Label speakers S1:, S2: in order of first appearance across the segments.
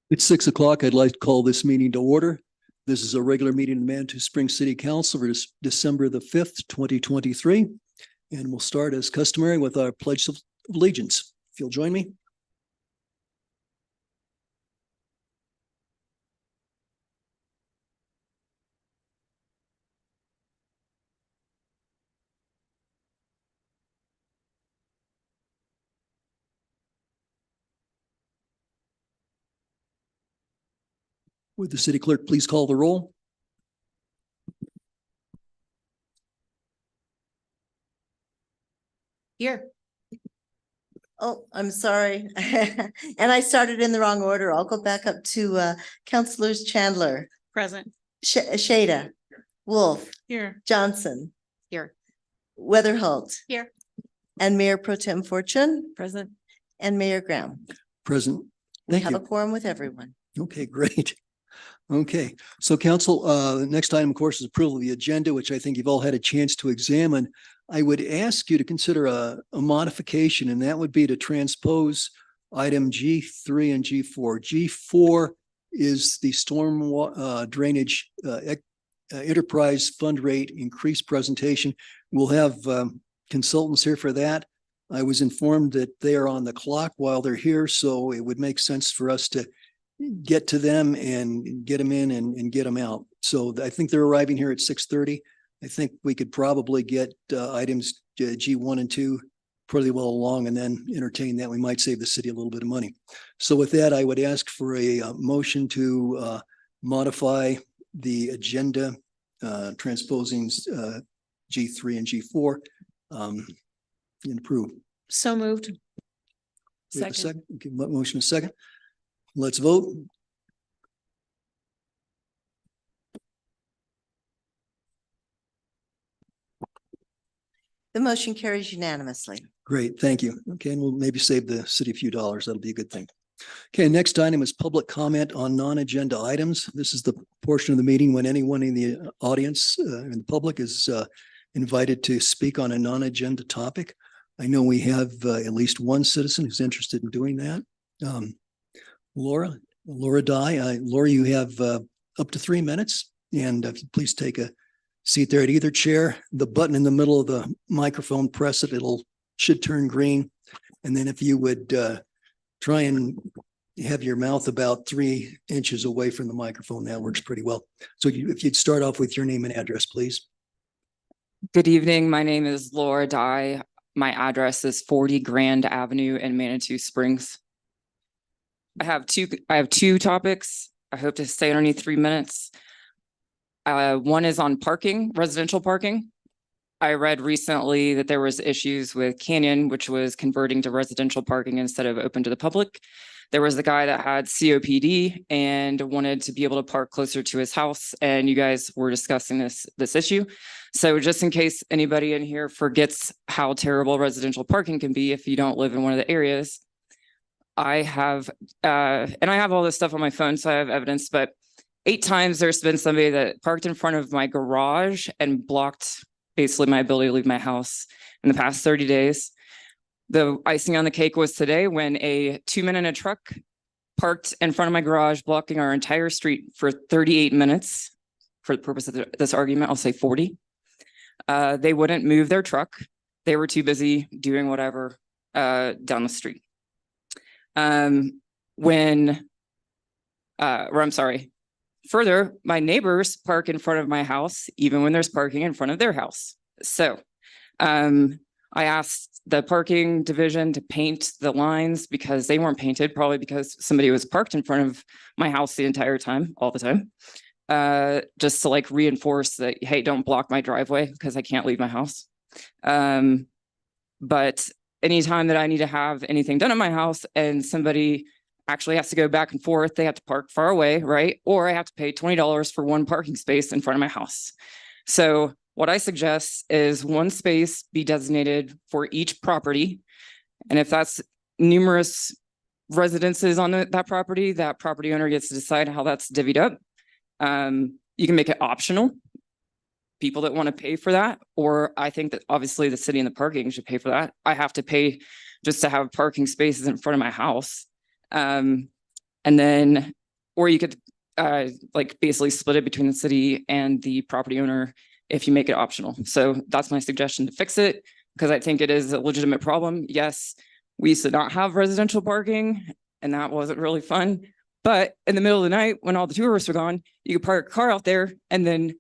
S1: It's 6 o'clock. I'd like to call this meeting to order. This is a regular meeting of the Manitou Springs City Council for December the 5th, 2023. And we'll start as customary with our Pledge of Allegiance. If you'll join me. Would the city clerk please call the roll?
S2: Here. Oh, I'm sorry. And I started in the wrong order. I'll go back up to Councilors Chandler,
S3: Present.
S2: Shada, Wolf,
S3: Here.
S2: Johnson,
S3: Here.
S2: Weatherholt.
S3: Here.
S2: And Mayor Pro Tem Fortune
S3: Present.
S2: and Mayor Graham.
S1: Present.
S2: We
S1: Thank
S2: have
S1: you.
S2: a quorum with everyone.
S1: Okay, great. Okay, so council, the next item, of course, is approval of the agenda, which I think you've all had a chance to examine. I would ask you to consider a modification, and that would be to transpose item G3 and G4. G4 is the storm drainage enterprise fund rate increase presentation. We'll have consultants here for that. I was informed that they are on the clock while they're here, so it would make sense for us to get to them and get them in and get them out. So I think they're arriving here at 6:30. I think we could probably get items G1 and 2 pretty well along and then entertain that. We might save the city a little bit of money. So with that, I would ask for a motion to modify the agenda, transposing G3 and G4 and approve.
S3: So moved.
S1: We have a
S3: Second.
S1: Okay, motion is second. Let's vote.
S2: The motion carries unanimously.
S1: Great, thank you. Okay, and we'll maybe save the city a few dollars. That'll be a good thing. Okay, next item is public comment on non-agenda items. This is the portion of the meeting when anyone in the audience and the public is invited to speak on a non-agenda topic. I know we have at least one citizen who's interested in doing that. Laura Dye. Laura, you have up to 3 minutes, and please take a seat there at either chair. The button in the middle of the microphone, press it. Should turn green. And then if you would try and have your mouth about 3 inches away from the microphone, that works pretty well. So if you'd start off with your name and address, please.
S4: Good evening. My name is Laura Dye. My address is 40 Grand Avenue in Manitou Springs. I have two topics. I hope to stay underneath 3 minutes. One is on parking, residential parking. I read recently that there was issues with Canyon, which was converting to residential parking instead of open to the public. There was the guy that had COPD and wanted to be able to park closer to his house, and you guys were discussing this issue. So just in case anybody in here forgets how terrible residential parking can be if you don't live in one of the areas, I have all this stuff on my phone, so I have evidence, but 8 times there's been somebody that parked in front of my garage and blocked basically my ability to leave my house in the past 30 days. The icing on the cake was today when a 2-man in a truck parked in front of my garage, blocking our entire street for 38 minutes. For the purpose of this argument, I'll say 40. They wouldn't move their truck. They were too busy doing whatever down the street. Further, my neighbors park in front of my house, even when there's parking in front of their house. So I asked the parking division to paint the lines because they weren't painted, probably because somebody was parked in front of my house the entire time, all the time. Just to like reinforce that, hey, don't block my driveway because I can't leave my house. But anytime that I need to have anything done at my house and somebody actually has to go back and forth, they have to park far away, right? Or I have to pay $20 for one parking space in front of my house. So what I suggest is one space be designated for each property. And if that's numerous residences on that property owner gets to decide how that's divvied up. You can make it optional. People that want to pay for that, or I think that obviously the city and the parking should pay for that. I have to pay just to have parking spaces in front of my house. And And then, or you could like basically split it between the city and the property owner if you make it optional. So that's my suggestion to fix it, because I think it is a legitimate problem. Yes, we used to not have residential parking and that wasn't really fun. But in the middle of the night, when all the tourists are gone, you could park a car out there and then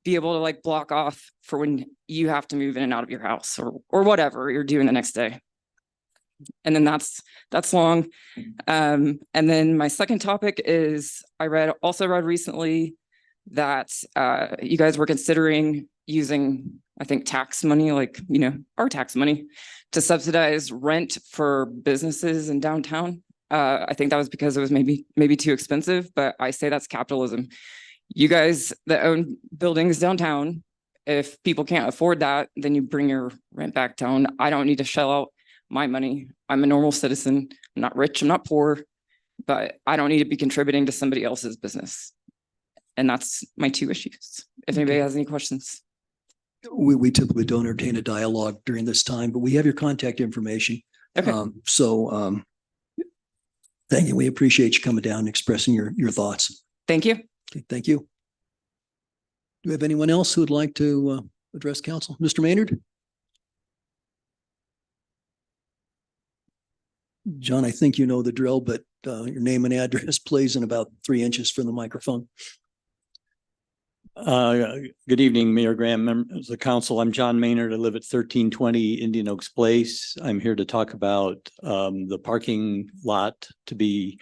S4: be able to like block off for when you have to move in and out of your house or whatever you're doing the next day. And then that's long. And then my second topic is I also read recently that you guys were considering using, I think, tax money, like, you know, our tax money to subsidize rent for businesses in downtown. I think that was because it was maybe too expensive, but I say that's capitalism. You guys that own buildings downtown, if people can't afford that, then you bring your rent back down. I don't need to shell out my money. I'm a normal citizen. I'm not rich, I'm not poor, but I don't need to be contributing to somebody else's business. And that's my two issues. If anybody has any questions.
S1: We typically don't entertain a dialogue during this time, but we have your contact information.
S4: Okay.
S1: Thank you. We appreciate you coming down and expressing your thoughts.
S4: Thank you.
S1: Okay, thank you. Do we have anyone else who would like to address council? Mr. Maynard? John, I think you know the drill, but your name and address, please, in about 3 inches from the microphone.
S3: Good evening, Mayor Graham, members of the council. I'm John Maynard. I live at 1320 Indian Oaks Place. I'm here to talk about the parking lot to be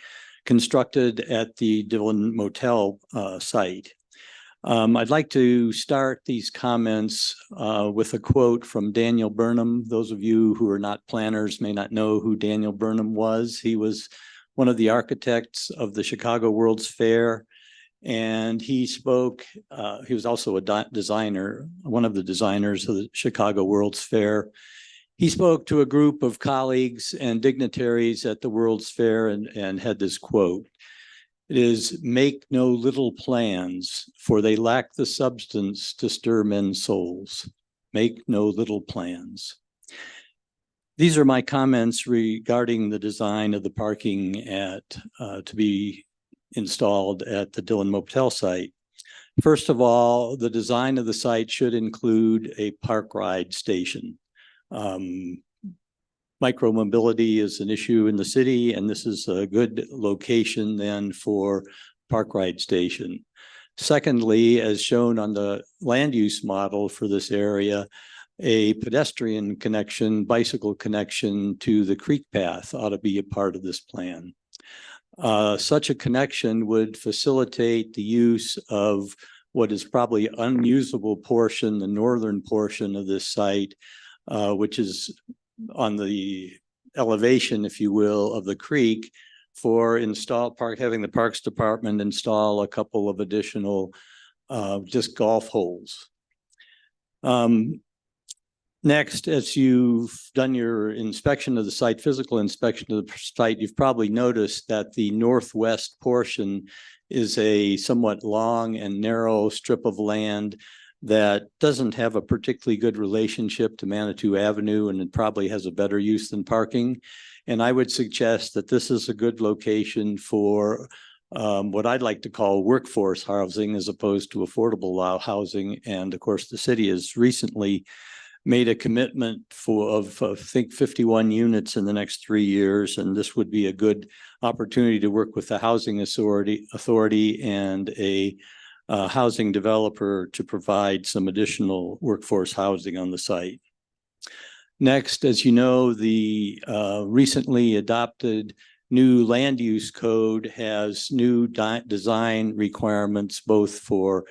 S3: constructed at the Dillon Motel site. I'd like to start these comments with a quote from Daniel Burnham. Those of you who are not planners may not know who Daniel Burnham was. He was one of the architects of the Chicago World's Fair. And he spoke, he was also a designer, one of the designers of the Chicago World's Fair. He spoke to a group of colleagues and dignitaries at the World's Fair and had this quote. It is, "Make no little plans, for they lack the substance to stir men's souls. Make no little plans." These are my comments regarding the design of the parking to be installed at the Dillon Motel site. First of all, the design of the site should include a park ride station. Micromobility is an issue in the city, and this is a good location then for park ride station. Secondly, as shown on the land use model for this area, a pedestrian connection, bicycle connection to the creek path ought to be a part of this plan. Such a connection would facilitate the use of what is probably unusable portion, the northern portion of this site, which is on the elevation, if you will, of the creek, for having the Parks Department install a couple of additional disc golf holes. Next, as you've done your inspection of the site, physical inspection of the site, you've probably noticed that the northwest portion is a somewhat long and narrow strip of land that doesn't have a particularly good relationship to Manitou Avenue, and it probably has a better use than parking. And I would suggest that this is a good location for what I'd like to call workforce housing as opposed to affordable housing. And of course, the city has recently made a commitment of I think 51 units in the next 3 years, and this would be a good opportunity to work with the housing authority and a housing developer to provide some additional workforce housing on the site. Next, as you know, the recently adopted new land use code has new design requirements both for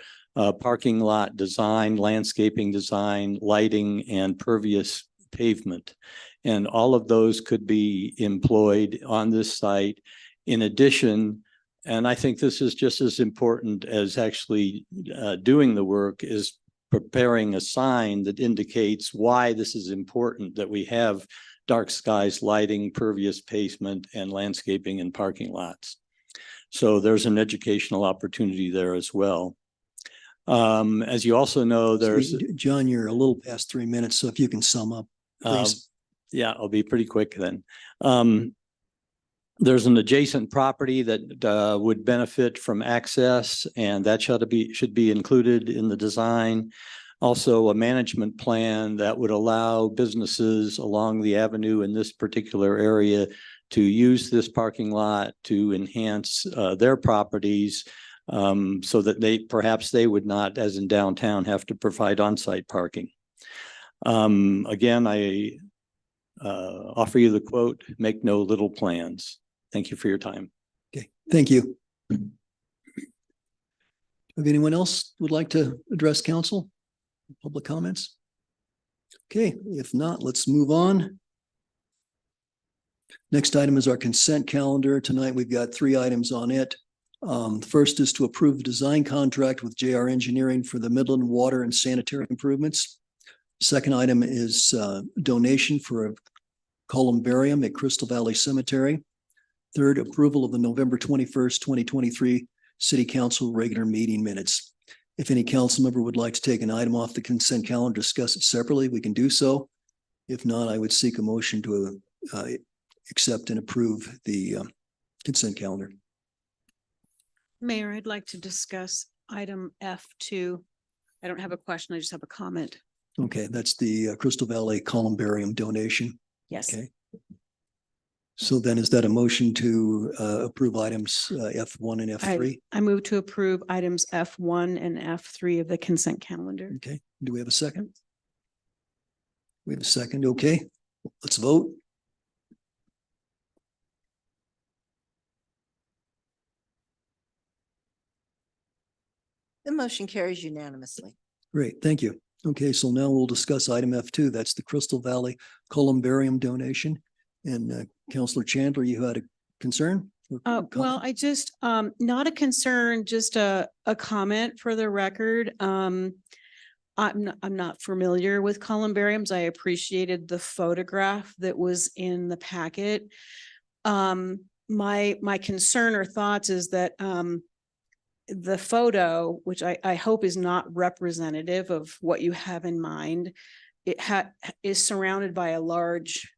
S3: parking lot design, landscaping design, lighting, and pervious pavement. And all of those could be employed on this site. In addition, and I think this is just as important as actually doing the work, is preparing a sign that indicates why this is important, that we have dark skies, lighting, pervious pavement, and landscaping and parking lots. So there's an educational opportunity there as well. As you also know, there's
S1: John, you're a little past 3 minutes, so if you can sum up, please.
S3: yeah, I'll be pretty quick then. There's an adjacent property that would benefit from access, and that should be included in the design. Also, a management plan that would allow businesses along the avenue in this particular area to use this parking lot to enhance their properties, so that perhaps they would not, as in downtown, have to provide on-site parking. Again, I offer you the quote, "Make no little plans." Thank you for your time.
S1: Okay, thank you. If anyone else would like to address council? Public comments? Okay, if not, let's move on. Next item is our consent calendar. Tonight, we've got 3 items on it. The first is to approve the design contract with JR Engineering for the Midland Water and Sanitary Improvements. Second item is donation for a columbarium at Crystal Valley Cemetery. Third, approval of the November 21st, 2023 City Council regular meeting minutes. If any council member would like to take an item off the consent calendar, discuss it separately, we can do so. If not, I would seek a motion to accept and approve the consent calendar.
S5: Mayor, I'd like to discuss item F2. I don't have a question, I just have a comment.
S1: Okay, that's the Crystal Valley columbarium donation.
S5: Yes.
S1: Okay. So then is that a motion to approve items F1 and F3?
S5: I move to approve items F1 and F3 of the consent calendar.
S1: Okay, do we have a second? We have a second, okay, let's vote.
S2: The motion carries unanimously.
S1: Great, thank you. Okay, so now we'll discuss item F2. That's the Crystal Valley columbarium donation. And Councilor Chandler, you had a concern?
S5: Well, I just, not a concern, just a comment for the record. I'm not familiar with columbariums. I appreciated the photograph that was in the packet. My concern or thoughts is that the photo, which I hope is not representative of what you have in mind, is surrounded by a large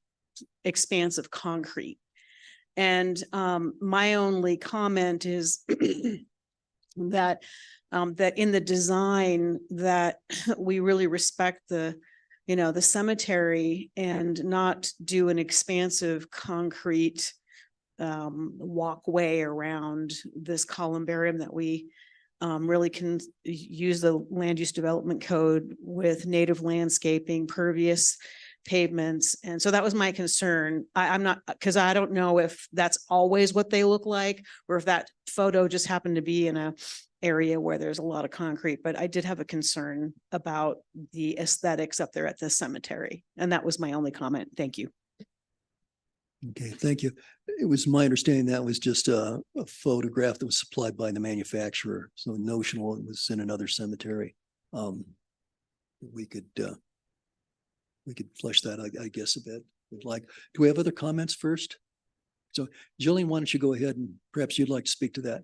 S5: expanse of concrete. And my only comment is that in the design that we really respect the cemetery and not do an expansive concrete walkway around this columbarium, that we really can use the land use development code with native landscaping, pervious pavements. And so that was my concern. I'm not, because I don't know if that's always what they look like, or if that photo just happened to be in a area where there's a lot of concrete, but I did have a concern about the aesthetics up there at the cemetery. And that was my only comment. Thank you.
S1: Okay, thank you. It was my understanding that was just a photograph that was supplied by the manufacturer. So notional, it was in another cemetery. We could flesh that, I guess, a bit. Do we have other comments first? So Jillian, why don't you go ahead and perhaps you'd like to speak to that?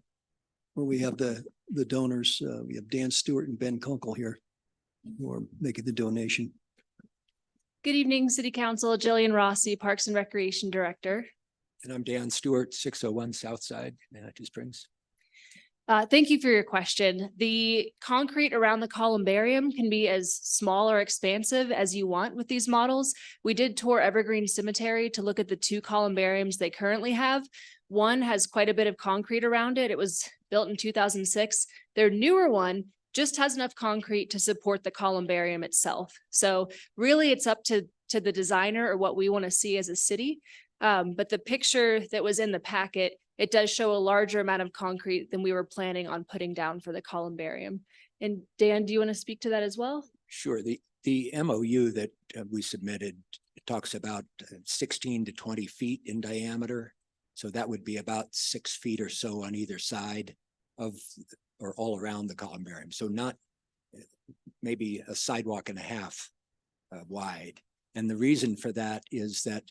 S1: Where we have the donors, we have Dan Stewart and Ben Kunkel here who are making the donation.
S6: Good evening, City Council. Jillian Rossi, Parks and Recreation Director.
S7: And I'm Dan Stewart, 601 Southside, Manitou Springs.
S6: Thank you for your question. The concrete around the columbarium can be as small or expansive as you want with these models. We did tour Evergreen Cemetery to look at the 2 columbariums they currently have. One has quite a bit of concrete around it. It was built in 2006. Their newer one just has enough concrete to support the columbarium itself. So really it's up to the designer or what we want to see as a city. But the picture that was in the packet, it does show a larger amount of concrete than we were planning on putting down for the columbarium. And Dan, do you want to speak to that as well?
S7: Sure. The MOU that we submitted talks about 16 to 20 feet in diameter. So that would be about 6 feet or so on either side of or all around the columbarium. So not maybe a sidewalk and a half wide. And the reason for that is that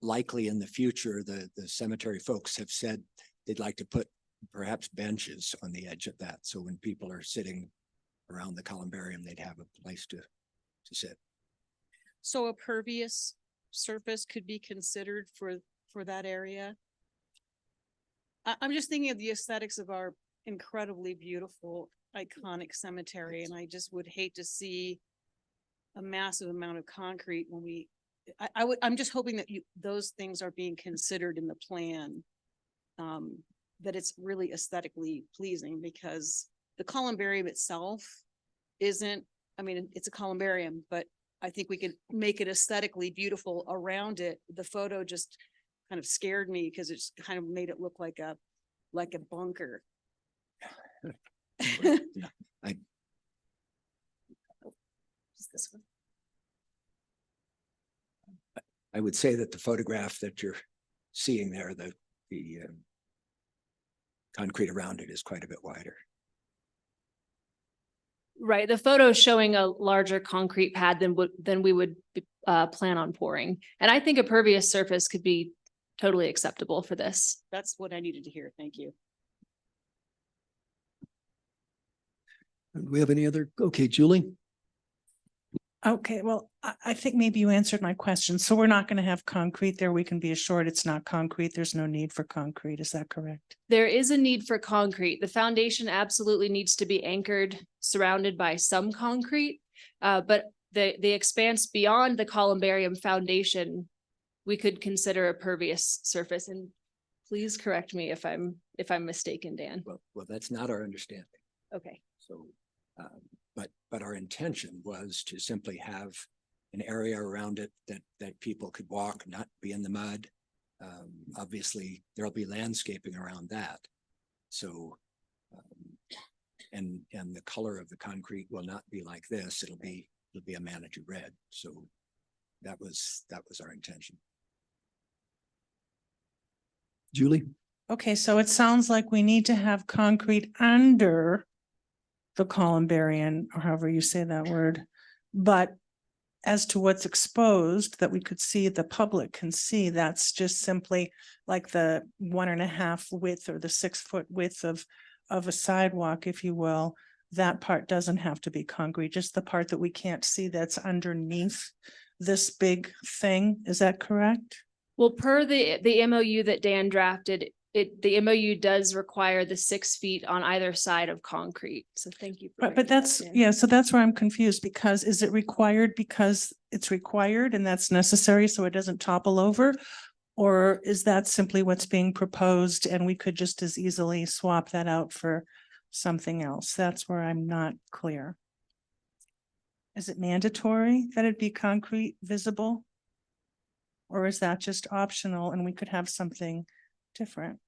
S7: likely in the future, the cemetery folks have said they'd like to put perhaps benches on the edge of that. So when people are sitting around the columbarium, they'd have a place to sit.
S5: So a pervious surface could be considered for for that area. I'm just thinking of the aesthetics of our incredibly beautiful, iconic cemetery, and I just would hate to see a massive amount of concrete when I'm just hoping that those things are being considered in the plan. That it's really aesthetically pleasing, because the columbarium itself isn't, I mean, it's a columbarium, but I think we could make it aesthetically beautiful around it. The photo just kind of scared me because it's kind of made it look like a bunker.
S2: Just this one.
S7: I would say that the photograph that you're seeing there, the concrete around it is quite a bit wider.
S6: Right, the photo is showing a larger concrete pad than we would plan on pouring. And I think a pervious surface could be totally acceptable for this.
S5: That's what I needed to hear. Thank you.
S1: Do we have any other? Okay, Julie?
S8: Okay, well, I think maybe you answered my question. So we're not going to have concrete there. We can be assured it's not concrete. There's no need for concrete. Is that correct?
S6: There is a need for concrete. The foundation absolutely needs to be anchored, surrounded by some concrete. But the expanse beyond the columbarium foundation, we could consider a pervious surface. And please correct me if I'm mistaken, Dan.
S7: Well, that's not our understanding.
S6: Okay.
S7: So, but our intention was to simply have an area around it that people could walk, not be in the mud. Obviously, there'll be landscaping around that. So, and the color of the concrete will not be like this. It'll be a Manitou red. So that was our intention.
S1: Julie?
S8: Okay, so it sounds like we need to have concrete under the columbarium, or however you say that word. But as to what's exposed that we could see, the public can see, that's just simply like the 1.5 width or the 6 foot width of a sidewalk, if you will. That part doesn't have to be concrete, just the part that we can't see that's underneath this big thing. Is that correct?
S6: Well, per the MOU that Dan drafted, the MOU does require the 6 feet on either side of concrete. So thank you.
S8: Right, but that's, yeah, so that's where I'm confused, because is it required because it's required and that's necessary so it doesn't topple over? Or is that simply what's being proposed and we could just as easily swap that out for something else? That's where I'm not clear. Is it mandatory that it be concrete visible? Or is that just optional and we could have something different?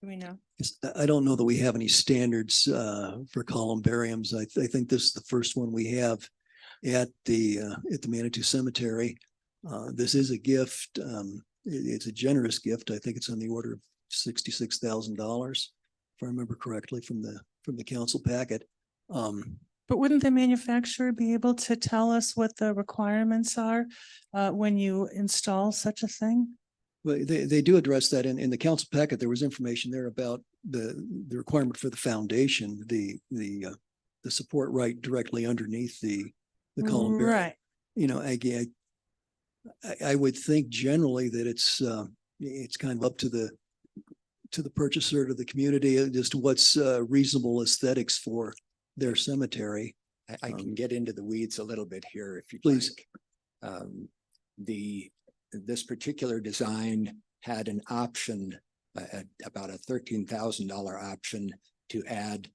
S8: Do we know?
S1: I don't know that we have any standards for columbariums. I think this is the first one we have at the Manitou Cemetery. This is a gift. It's a generous gift. I think it's on the order of $66,000, if I remember correctly from the council packet.
S8: But wouldn't the manufacturer be able to tell us what the requirements are when you install such a thing?
S1: Well, they do address that in the council packet. There was information there about the requirement for the foundation, the support right directly underneath the columbarium.
S8: Right.
S1: You know, I would think generally that it's kind of up to the purchaser, to the community, as to what's reasonable aesthetics for their cemetery.
S7: I can get into the weeds a little bit here if you
S1: Please.
S7: Like. This particular design had an option, about a $13,000 option to add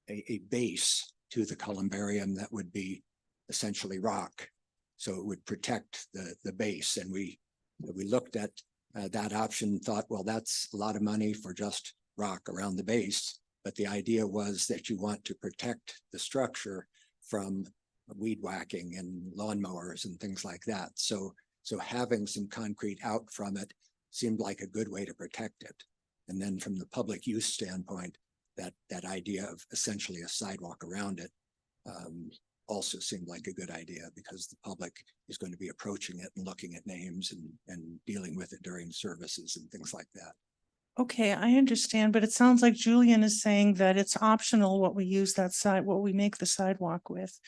S7: a base to the columbarium that would be essentially rock. So it would protect the base. And we looked at that option, thought, well, that's a lot of money for just rock around the base. But the idea was that you want to protect the structure from weed whacking and lawnmowers and things like that. So having some concrete out from it seemed like a good way to protect it. And then from the public use standpoint, that idea of essentially a sidewalk around it also seemed like a good idea, because the public is going to be approaching it and looking at names and dealing with it during services and things like that.
S8: Okay, I understand, but it sounds like Julian is saying that it's optional what we use what we make the sidewalk with.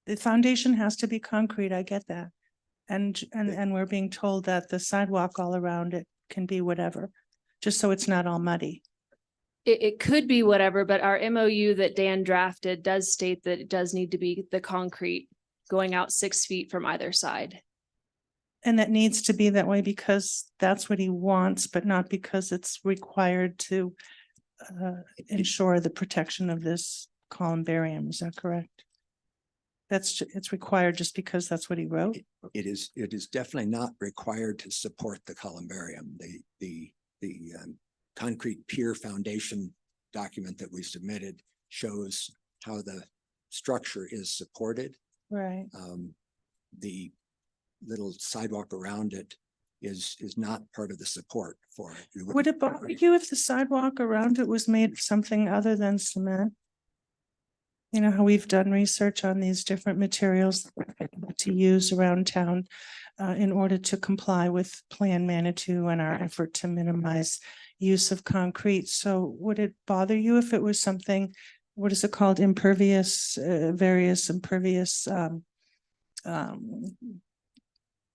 S8: The foundation has to be concrete, I get that. And we're being told that the sidewalk all around it can be whatever, just so it's not all muddy.
S6: It could be whatever, but our MOU that Dan drafted does state that it does need to be the concrete going out 6 feet from either side.
S8: And that needs to be that way because that's what he wants, but not because it's required to ensure the protection of this columbarium. Is that correct? It's required just because that's what he wrote?
S7: It is definitely not required to support the columbarium. The concrete pier foundation document that we submitted shows how the structure is supported.
S8: Right.
S7: The little sidewalk around it is not part of the support for it.
S8: Would it bother you if the sidewalk around it was made of something other than cement? You know how we've done research on these different materials to use around town in order to comply with Plan Manitou and our effort to minimize use of concrete. So would it bother you if it was something, what is it called, impervious, various impervious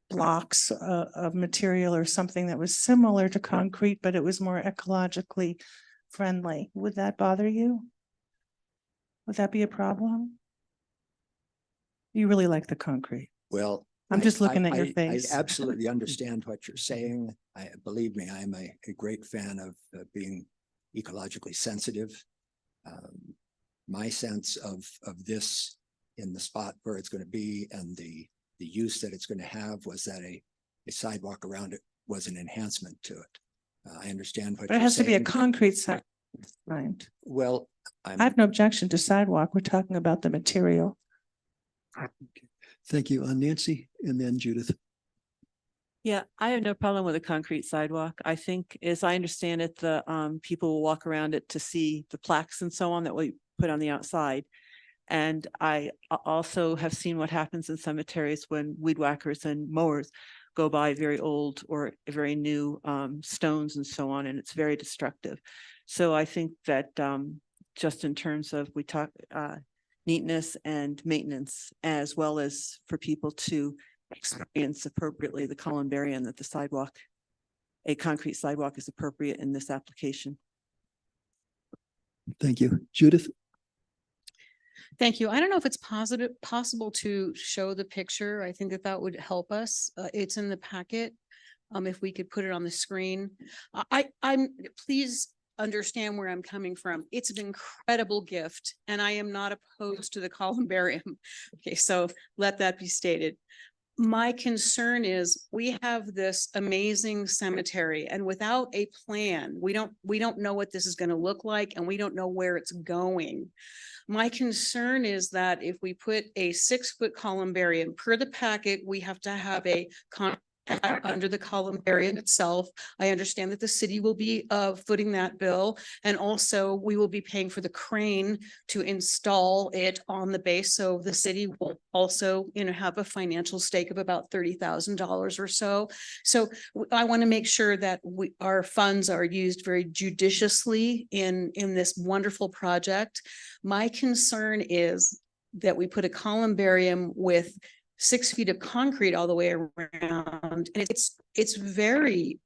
S8: blocks of material or something that was similar to concrete, but it was more ecologically friendly? Would that bother you? Would that be a problem? You really like the concrete.
S7: Well,
S8: I'm just looking at your
S7: I
S8: face.
S7: absolutely understand what you're saying. Believe me, I'm a great fan of being ecologically sensitive. My sense of this in the spot where it's going to be and the use that it's going to have was that a sidewalk around it was an enhancement to it. I understand what
S8: But it
S7: you're
S8: has to be a
S7: saying.
S8: concrete side. Right.
S7: Well,
S8: I have no objection to sidewalk. We're talking about the material.
S1: Thank you. Nancy and then Judith.
S9: Yeah, I have no problem with a concrete sidewalk. I think, as I understand it, the people will walk around it to see the plaques and so on that we put on the outside. And I also have seen what happens in cemeteries when weed whackers and mowers go by very old or very new stones and so on, and it's very destructive. So I think that just in terms of we talk neatness and maintenance, as well as for people to experience appropriately the columbarium, that the sidewalk, a concrete sidewalk, is appropriate in this application.
S1: Thank you. Judith?
S5: Thank you. I don't know if it's possible to show the picture. I think that would help us. It's in the packet. If we could put it on the screen. I'm please understand where I'm coming from. It's an incredible gift and I am not opposed to the columbarium. Okay, so let that be stated. My concern is we have this amazing cemetery and without a plan, we don't know what this is going to look like and we don't know where it's going. My concern is that if we put a 6-foot columbarium per the packet, we have to have a under the columbarium itself. I understand that the city will be footing that bill. And also we will be paying for the crane to install it on the base. So the city will also, have a financial stake of about $30,000 or so. So I want to make sure that our funds are used very judiciously in this wonderful project. My concern is that we put a columbarium with 6 feet of concrete all the way around. And it's very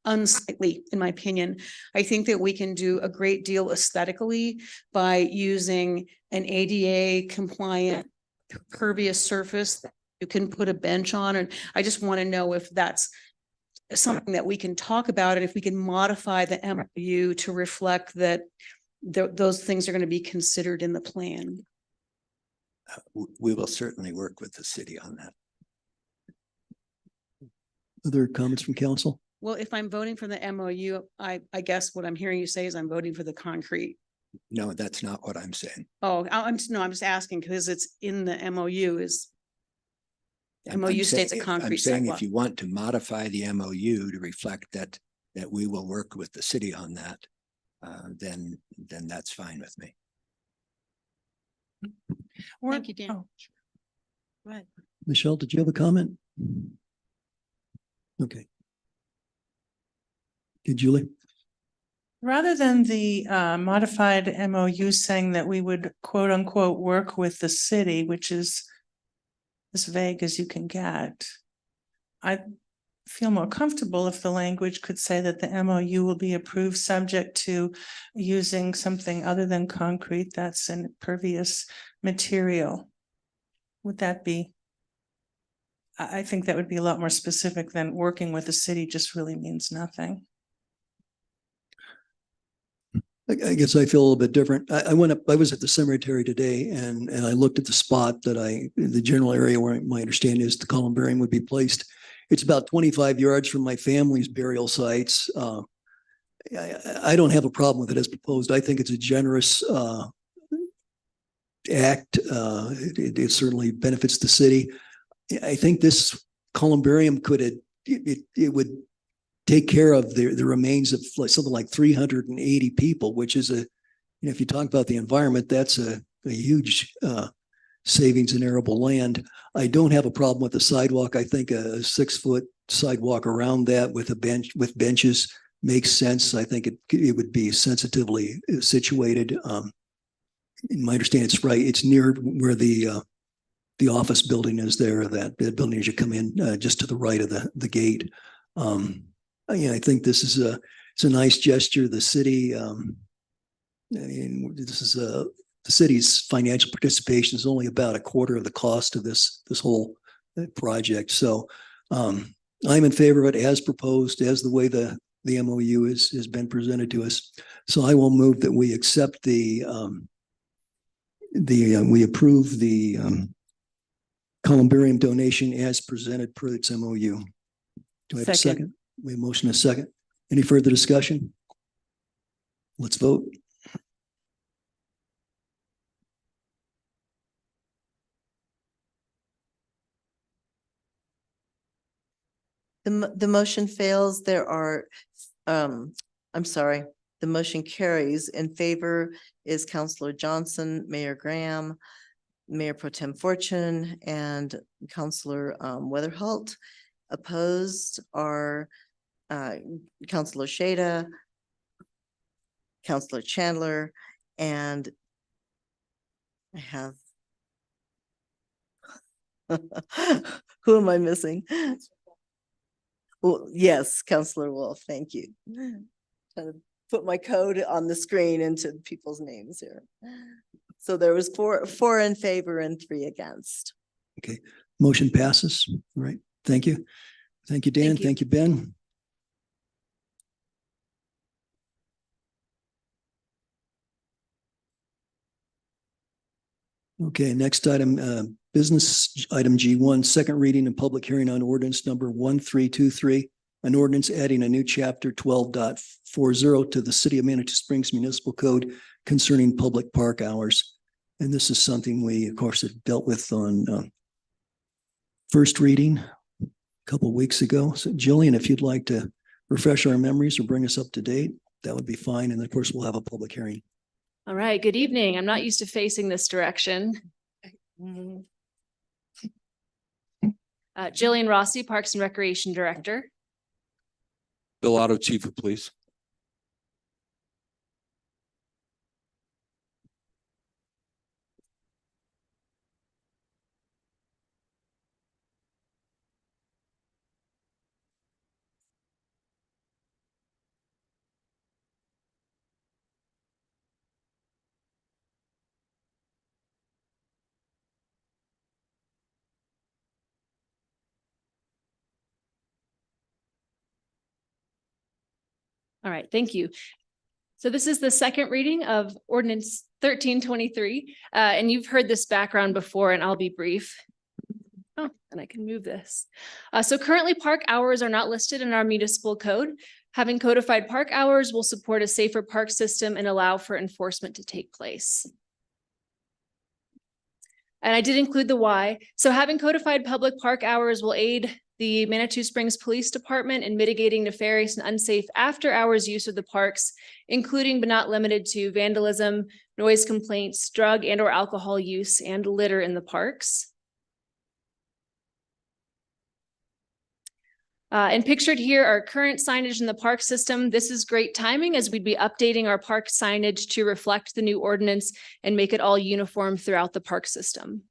S5: unsightly, in my opinion. I think that we can do a great deal aesthetically by using an ADA compliant pervious surface that you can put a bench on. And I just want to know if that's something that we can talk about and if we can modify the MOU to reflect that those things are going to be considered in the plan.
S7: We will certainly work with the city on that.
S1: Other comments from council?
S5: Well, if I'm voting for the MOU, I guess what I'm hearing you say is I'm voting for the concrete.
S7: No, that's not what I'm saying.
S5: Oh, I'm just asking because it's in the MOU is.
S7: I'm
S5: MOU states a
S7: saying-
S5: concrete
S7: I'm saying
S5: sidewalk.
S7: if you want to modify the MOU to reflect that we will work with the city on that, then that's fine with me.
S5: Thank you, Dan.
S8: Oh,
S5: Right.
S1: Michelle, did you have a comment? Okay. Okay, Julie?
S8: rather than the modified MOU saying that we would quote unquote work with the city, which is as vague as you can get. I feel more comfortable if the language could say that the MOU will be approved subject to using something other than concrete that's an impervious material. Would that be? I think that would be a lot more specific than working with the city just really means nothing.
S1: I guess I feel a little bit different. I went up, I was at the cemetery today and I looked at the spot that the general area where my understanding is the columbarium would be placed. It's about 25 yards from my family's burial sites. I don't have a problem with it as proposed. I think it's a generous act. It certainly benefits the city. I think this columbarium it would take care of the remains of something like 380 people, which is if you talk about the environment, that's a huge savings in arable land. I don't have a problem with the sidewalk. I think a 6-foot sidewalk around that with benches makes sense. I think it would be sensitively situated. In my understanding, it's right. It's near where the office building is there. That building as you come in, just to the right of the gate. I think this is it's a nice gesture. The city, this is the city's financial participation is only about a quarter of the cost of this whole project. So I'm in favor of it as proposed, as the way the MOU has been presented to us. So I will move that we accept we approve the columbarium donation as presented per its MOU. Do I have a second? We have a motion and a second. Any further discussion? Let's vote.
S2: The motion fails. There are, I'm sorry, the motion carries. In favor is Councillor Johnson, Mayor Graham, Mayor Pro Tem Fortune, and Councillor Weatherholt. Opposed are Councillor Shada, Councillor Chandler, and I have who am I missing? Well, yes, Councillor Wolf, thank you. Trying to put my code on the screen into people's names here. So there was four in favor and 3 against.
S1: Okay, motion passes. All right, thank you. Thank you, Dan. Thank you, Ben. Okay, next item, business item G1, second reading and public hearing on ordinance number 1323, an ordinance adding a new chapter 12.40 to the City of Manitou Springs Municipal Code concerning public park hours. And this is something we, of course, have dealt with on first reading a couple of weeks ago. So Jillian, if you'd like to refresh our memories or bring us up to date, that would be fine. And of course, we'll have a public hearing.
S6: All right, good evening. I'm not used to facing this direction. Jillian Rossi, Parks and Recreation Director.
S10: Bill Otto, Chief of Police.
S6: All right, thank you. So this is the second reading of ordinance 1323, and you've heard this background before, and I'll be brief. Oh, and I can move this. So currently park hours are not listed in our municipal code. Having codified park hours will support a safer park system and allow for enforcement to take place. And I did include the why. So having codified public park hours will aid the Manitou Springs Police Department in mitigating nefarious and unsafe after-hours use of the parks, including but not limited to vandalism, noise complaints, drug and or alcohol use, and litter in the parks. And pictured here are current signage in the park system. This is great timing as we'd be updating our park signage to reflect the new ordinance and make it all uniform throughout the park system.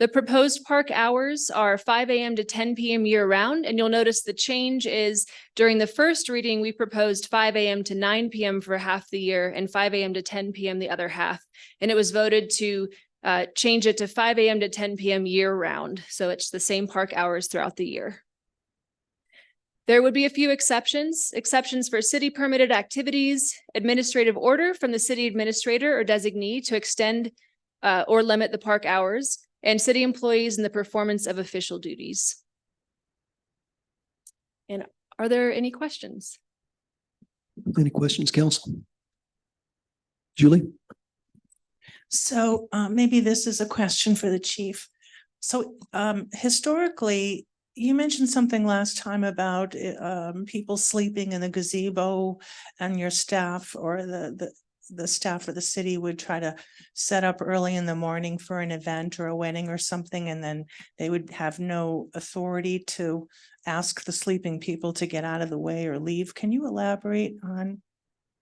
S6: The proposed park hours are 5 a.m. to 10 p.m. year round, and you'll notice the change is during the first reading, we proposed 5 a.m. to 9 p.m. for half the year and 5 a.m. to 10 p.m. the other half. And it was voted to change it to 5 a.m. to 10 p.m. year round. So it's the same park hours throughout the year. There would be a few exceptions for city permitted activities, administrative order from the city administrator or designee to extend or limit the park hours, and city employees in the performance of official duties. And are there any questions?
S1: Any questions, council? Julie?
S8: So maybe this is a question for the chief. So historically, you mentioned something last time about people sleeping in the gazebo, and your staff or the staff of the city would try to set up early in the morning for an event or a wedding or something, and then they would have no authority to ask the sleeping people to get out of the way or leave. Can you elaborate on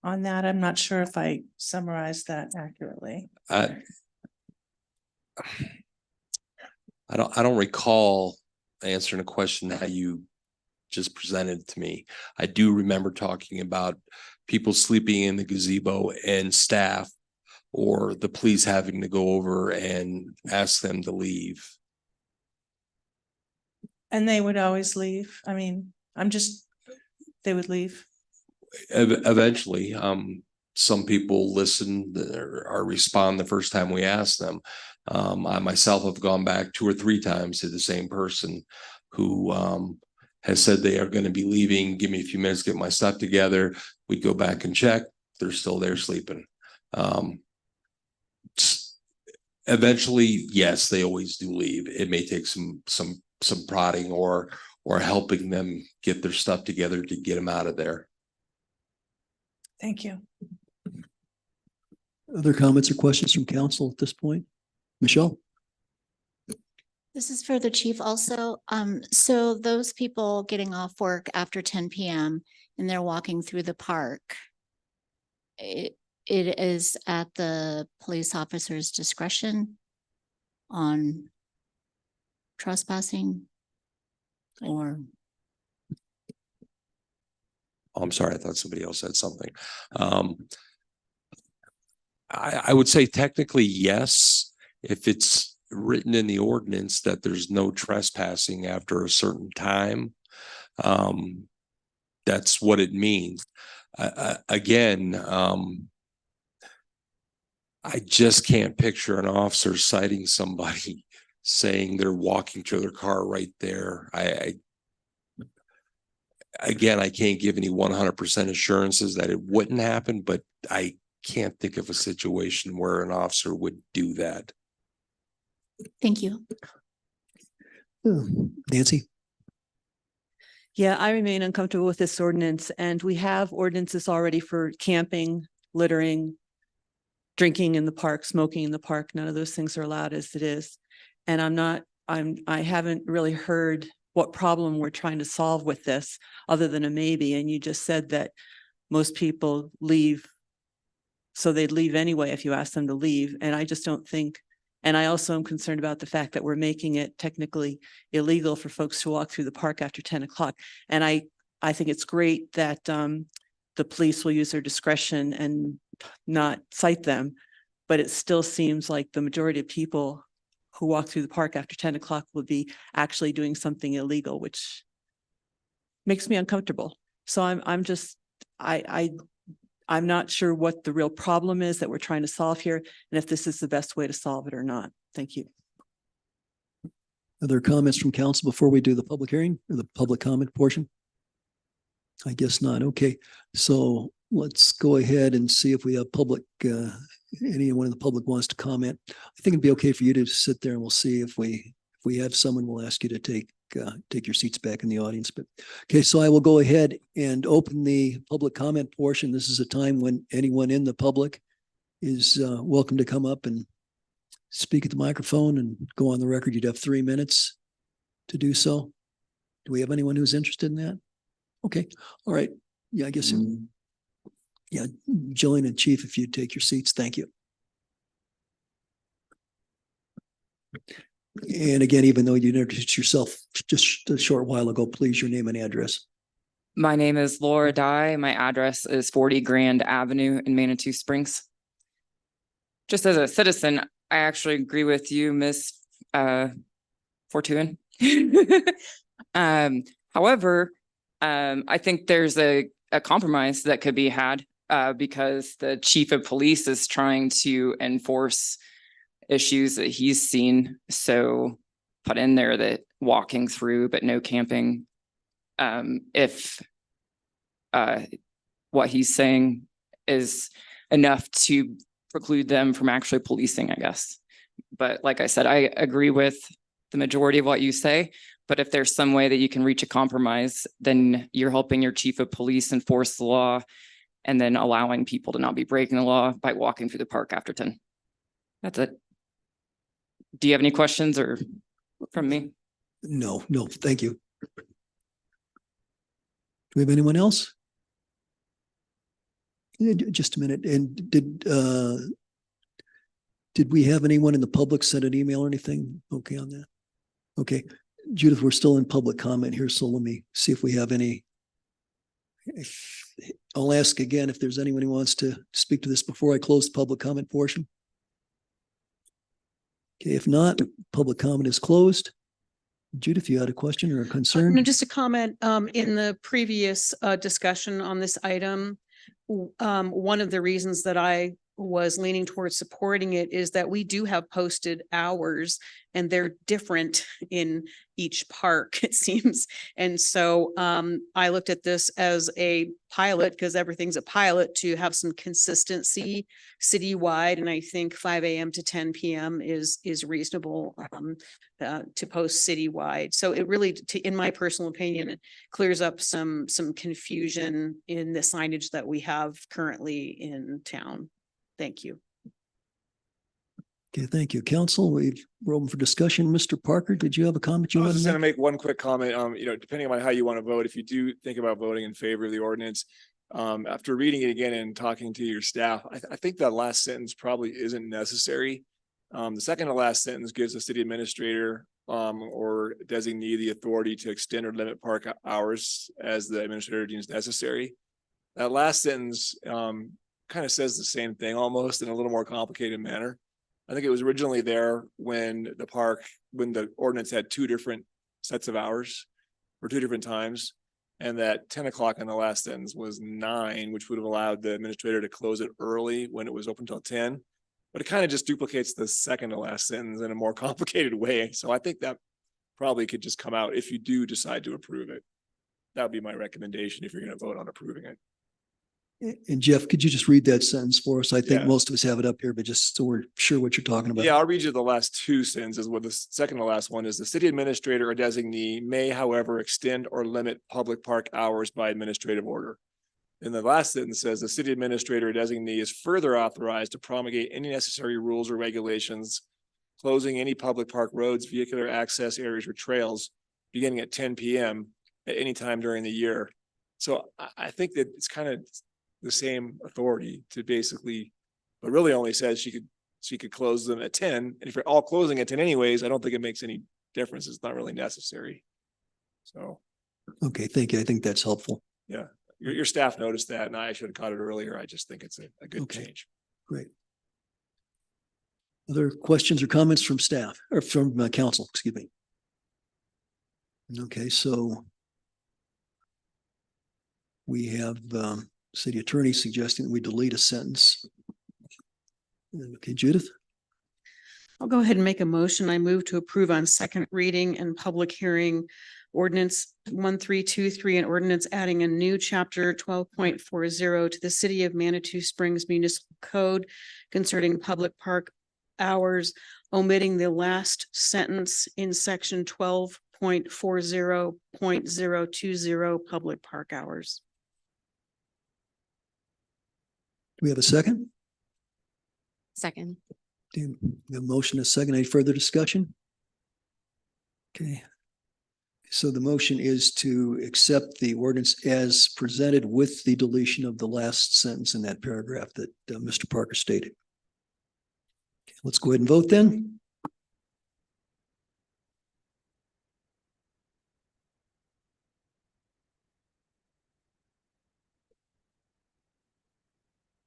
S8: that? I'm not sure if I summarized that accurately.
S10: I don't recall answering a question that you just presented to me. I do remember talking about people sleeping in the gazebo and staff or the police having to go over and ask them to leave.
S8: And they would always leave. I mean, they would leave.
S10: Eventually, some people listen or respond the first time we ask them. I myself have gone back 2 or 3 times to the same person who has said they are going to be leaving. Give me a few minutes, get my stuff together. We go back and check. They're still there sleeping. Eventually, yes, they always do leave. It may take some prodding or helping them get their stuff together to get them out of there.
S8: Thank you.
S1: Other comments or questions from council at this point? Michelle?
S11: This is for the chief also. So those people getting off work after 10 p.m. and they're walking through the park, it is at the police officer's discretion on trespassing or?
S10: Oh, I'm sorry, I thought somebody else said something. I would say technically, yes, if it's written in the ordinance that there's no trespassing after a certain time. That's what it means. Again, I just can't picture an officer citing somebody saying they're walking to their car right there. Again, I can't give any 100% assurances that it wouldn't happen, but I can't think of a situation where an officer would do that.
S11: Thank you.
S1: Nancy?
S9: Yeah, I remain uncomfortable with this ordinance, and we have ordinances already for camping, littering, drinking in the park, smoking in the park. None of those things are allowed as it is. And I haven't really heard what problem we're trying to solve with this other than a maybe. And you just said that most people leave, so they'd leave anyway if you ask them to leave. And I just don't think, and I also am concerned about the fact that we're making it technically illegal for folks to walk through the park after 10 o'clock. And I think it's great that the police will use their discretion and not cite them, but it still seems like the majority of people who walk through the park after 10 o'clock would be actually doing something illegal, which makes me uncomfortable. So I'm not sure what the real problem is that we're trying to solve here, and if this is the best way to solve it or not. Thank you.
S1: Other comments from council before we do the public hearing or the public comment portion? I guess not. Okay, so let's go ahead and see if we have public, anyone in the public wants to comment. I think it'd be okay for you to sit there and we'll see if we have someone, we'll ask you to take your seats back in the audience. But okay, so I will go ahead and open the public comment portion. This is a time when anyone in the public is welcome to come up and speak at the microphone and go on the record. You'd have 3 minutes to do so. Do we have anyone who's interested in that? Okay, all right. Yeah, I guess. Yeah, Jillian and Chief, if you'd take your seats, thank you. And again, even though you introduced yourself just a short while ago, please, your name and address.
S4: My name is Laura Dye. My address is 40 Grand Avenue in Manitou Springs. Just as a citizen, I actually agree with you, Ms. Fortune. However, I think there's a compromise that could be had because the chief of police is trying to enforce issues that he's seen. So put in there that walking through, but no camping. If what he's saying is enough to preclude them from actually policing, I guess. But like I said, I agree with the majority of what you say. But if there's some way that you can reach a compromise, then you're helping your chief of police enforce the law and then allowing people to not be breaking the law by walking through the park after 10. That's it. Do you have any questions or from me?
S1: No, thank you. Do we have anyone else? Just a minute. And did we have anyone in the public send an email or anything? Okay on that. Okay. Judith, we're still in public comment here, so let me see if we have any. I'll ask again if there's anyone who wants to speak to this before I close the public comment portion. Okay, if not, public comment is closed. Judith, you had a question or a concern?
S5: No, just a comment, in the previous discussion on this item, one of the reasons that I was leaning towards supporting it is that we do have posted hours and they're different in each park, it seems. And so I looked at this as a pilot, because everything's a pilot, to have some consistency citywide. And I think 5 a.m. to 10 p.m. is reasonable to post citywide. So it really, in my personal opinion, it clears up some confusion in the signage that we have currently in town. Thank you.
S1: Okay, thank you. Council, we're open for discussion. Mr. Parker, did you have a comment?
S12: I
S1: You
S12: was
S1: wanted
S12: just
S1: to
S12: gonna
S1: make?
S12: make one quick comment, depending on how you want to vote, if you do think about voting in favor of the ordinance, after reading it again and talking to your staff, I think that last sentence probably isn't necessary. The second to last sentence gives the city administrator or designee the authority to extend or limit park hours as the administrator deems necessary. That last sentence kind of says the same thing almost in a little more complicated manner. I think it was originally there when the ordinance had two different sets of hours or two different times. And that 10 o'clock on the last sentence was 9, which would have allowed the administrator to close it early when it was open till 10. But it kind of just duplicates the second to last sentence in a more complicated way. So I think that probably could just come out if you do decide to approve it. That would be my recommendation if you're going to vote on approving it.
S1: And Jeff, could you just read that sentence for us? I think
S12: Yeah.
S1: most of us have it up here, but just so we're sure what you're talking about.
S12: Yeah, I'll read you the last two sentences. What the second to last one is: the city administrator or designee may, however, extend or limit public park hours by administrative order. And the last sentence says the city administrator or designee is further authorized to promulgate any necessary rules or regulations, closing any public park roads, vehicular access areas, or trails beginning at 10 p.m. at any time during the year. So I think that it's kind of the same authority to basically, but really only says she could close them at 10. And if you're all closing at 10 anyways, I don't think it makes any difference. It's not really necessary. So.
S1: Okay, thank you. I think that's helpful.
S12: Yeah, your staff noticed that and I should have caught it earlier. I just think it's a good
S1: Okay.
S12: change.
S1: Great. Other questions or comments from staff or from council, excuse me. Okay, so we have city attorney suggesting that we delete a sentence. Okay, Judith?
S5: I'll go ahead and make a motion. I move to approve on second reading and public hearing ordinance 1323, an ordinance adding a new chapter 12.40 to the city of Manitou Springs Municipal Code concerning public park hours, omitting the last sentence in section 12.40.020 public park hours.
S1: Do we have a second?
S11: Second.
S1: We have a motion, a second. Any further discussion? Okay. So the motion is to accept the ordinance as presented with the deletion of the last sentence in that paragraph that Mr. Parker stated. Okay, let's go ahead and vote then.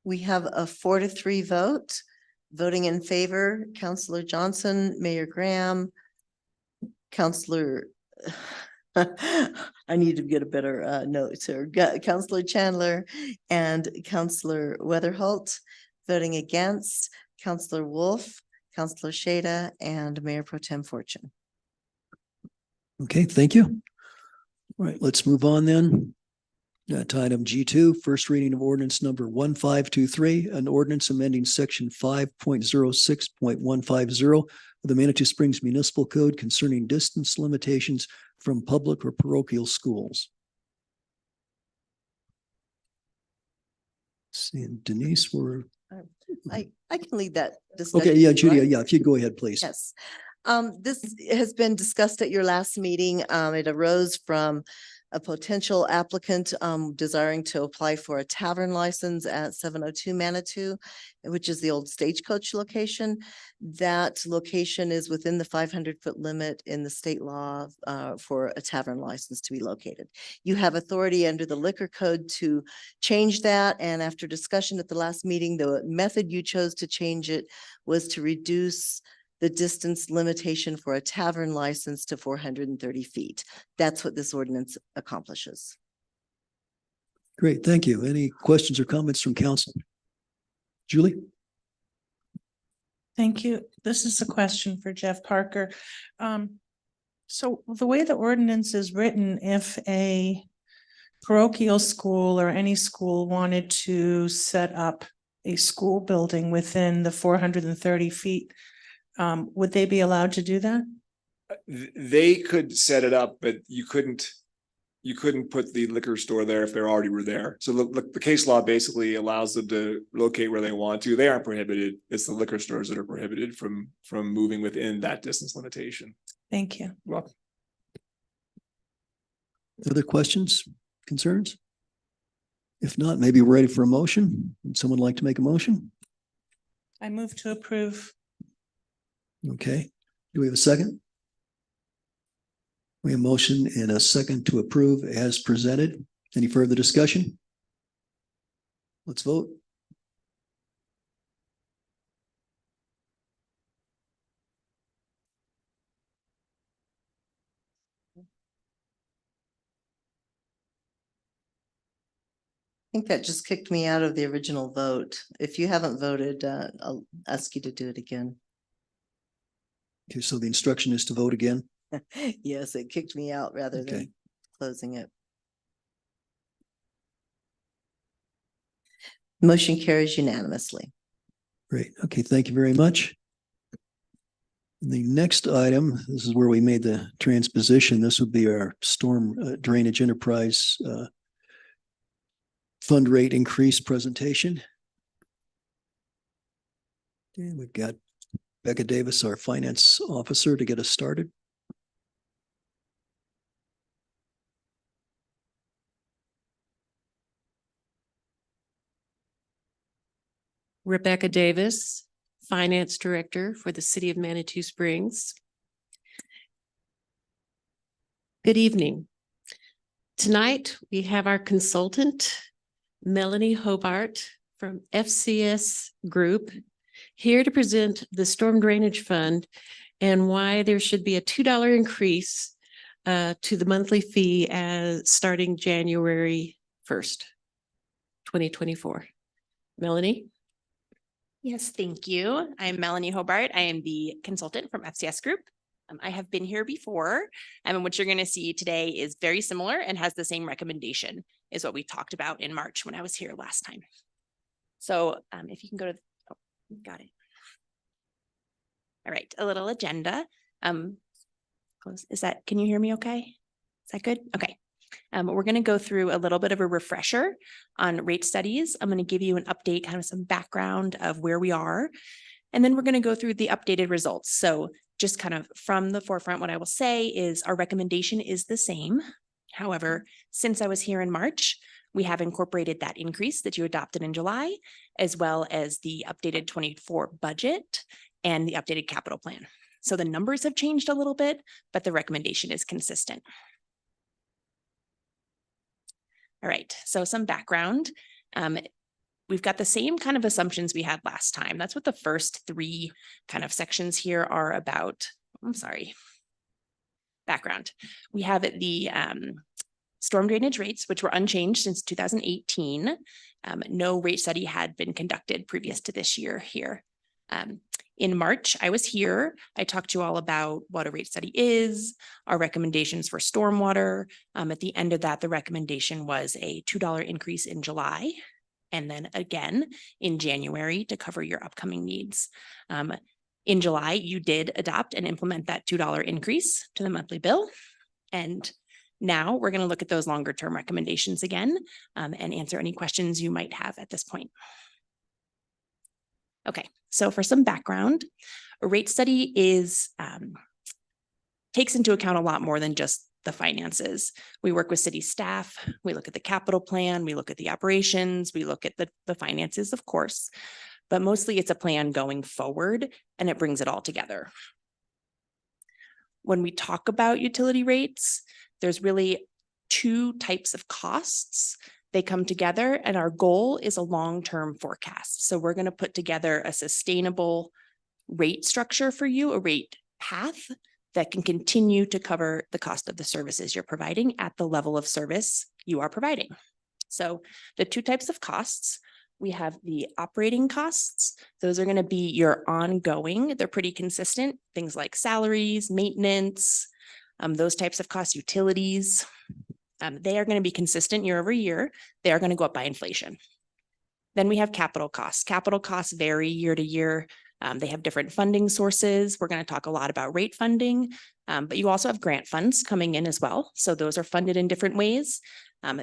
S2: We have a 4-3 vote. Voting in favor, Counselor Johnson, Mayor Graham, Counselor, I need to get a better note here. Counselor Chandler and Counselor Weatherholt. Voting against, Counselor Wolf, Counselor Shada, and Mayor Pro Tem Fortune.
S1: Okay, thank you. All right, let's move on then. To item G2, first reading of ordinance number 1523, an ordinance amending section 5.06.150 of the Manitou Springs Municipal Code concerning distance limitations from public or parochial schools. See, and Denise,
S2: I can lead that discussion.
S1: okay, yeah,
S2: if you
S1: Judy,
S2: like.
S1: yeah, if you go ahead, please.
S2: Yes. This has been discussed at your last meeting. It arose from a potential applicant desiring to apply for a tavern license at 702 Manitou, which is the old Stagecoach location. That location is within the 500-foot limit in the state law for a tavern license to be located. You have authority under the liquor code to change that. And after discussion at the last meeting, the method you chose to change it was to reduce the distance limitation for a tavern license to 430 feet. That's what this ordinance accomplishes.
S1: Great, thank you. Any questions or comments from council? Julie?
S8: Thank you. This is a question for Jeff Parker. So the way the ordinance is written, if a parochial school or any school wanted to set up a school building within the 430 feet, would they be allowed to do that?
S12: They could set it up, but you couldn't put the liquor store there if they already were there. So the case law basically allows them to locate where they want to. They aren't prohibited. It's the liquor stores that are prohibited from moving within that distance limitation.
S8: Thank you.
S12: You're welcome.
S1: Other questions, concerns? If not, maybe we're ready for a motion. Would someone like to make a motion?
S8: I move to approve.
S1: Okay, do we have a second? We have a motion and a second to approve as presented. Any further discussion? Let's vote.
S2: I think that just kicked me out of the original vote. If you haven't voted, I'll ask you to do it again.
S1: Okay, so the instruction is to vote again.
S2: Yes, it kicked me out rather
S1: Okay.
S2: than closing it. Motion carries unanimously.
S1: Great. Okay, thank you very much. The next item, this is where we made the transposition. This would be our storm drainage enterprise fund rate increase presentation. And we've got Becca Davis, our finance officer, to get us started.
S13: Rebecca Davis, Finance Director for the City of Manitou Springs. Good evening. Tonight, we have our consultant, Melanie Hobart from FCS Group, here to present the Storm Drainage Fund and why there should be a $2 increase to the monthly fee as starting January 1st, 2024. Melanie?
S14: Yes, thank you. I'm Melanie Hobart. I am the consultant from FCS Group. I have been here before, and what you're going to see today is very similar and has the same recommendation as what we talked about in March when I was here last time. So if you can go to, oh, got it. All right, a little agenda. Is that, can you hear me okay? Is that good? Okay. We're going to go through a little bit of a refresher on rate studies. I'm going to give you an update, kind of some background of where we are. And then we're going to go through the updated results. So just kind of from the forefront, what I will say is our recommendation is the same. However, since I was here in March, we have incorporated that increase that you adopted in July, as well as the updated 24 budget and the updated capital plan. So the numbers have changed a little bit, but the recommendation is consistent. All right, so some background. we've got the same kind of assumptions we had last time. That's what the first three kind of sections here are about. I'm sorry. Background. We have the storm drainage rates, which were unchanged since 2018. No rate study had been conducted previous to this year here. In March, I was here. I talked to you all about what a rate study is, our recommendations for stormwater. At the end of that, the recommendation was a $2 increase in July, and then again in January to cover your upcoming needs. In July, you did adopt and implement that $2 increase to the monthly bill. And now we're going to look at those longer term recommendations again and answer any questions you might have at this point. Okay, so for some background, a rate study is takes into account a lot more than just the finances. We work with city staff, we look at the capital plan, we look at the operations, we look at the finances, of course, but mostly it's a plan going forward and it brings it all together. When we talk about utility rates, there's really two types of costs. They come together and our goal is a long-term forecast. So we're going to put together a sustainable rate structure for you, a rate path that can continue to cover the cost of the services you're providing at the level of service you are providing. So the two types of costs, we have the operating costs. Those are going to be your ongoing, they're pretty consistent, things like salaries, maintenance, those types of costs, utilities. They are going to be consistent year over year. They are going to go up by inflation. Then we have capital costs. Capital costs vary year to year. They have different funding sources. We're going to talk a lot about rate funding, but you also have grant funds coming in as well. So those are funded in different ways.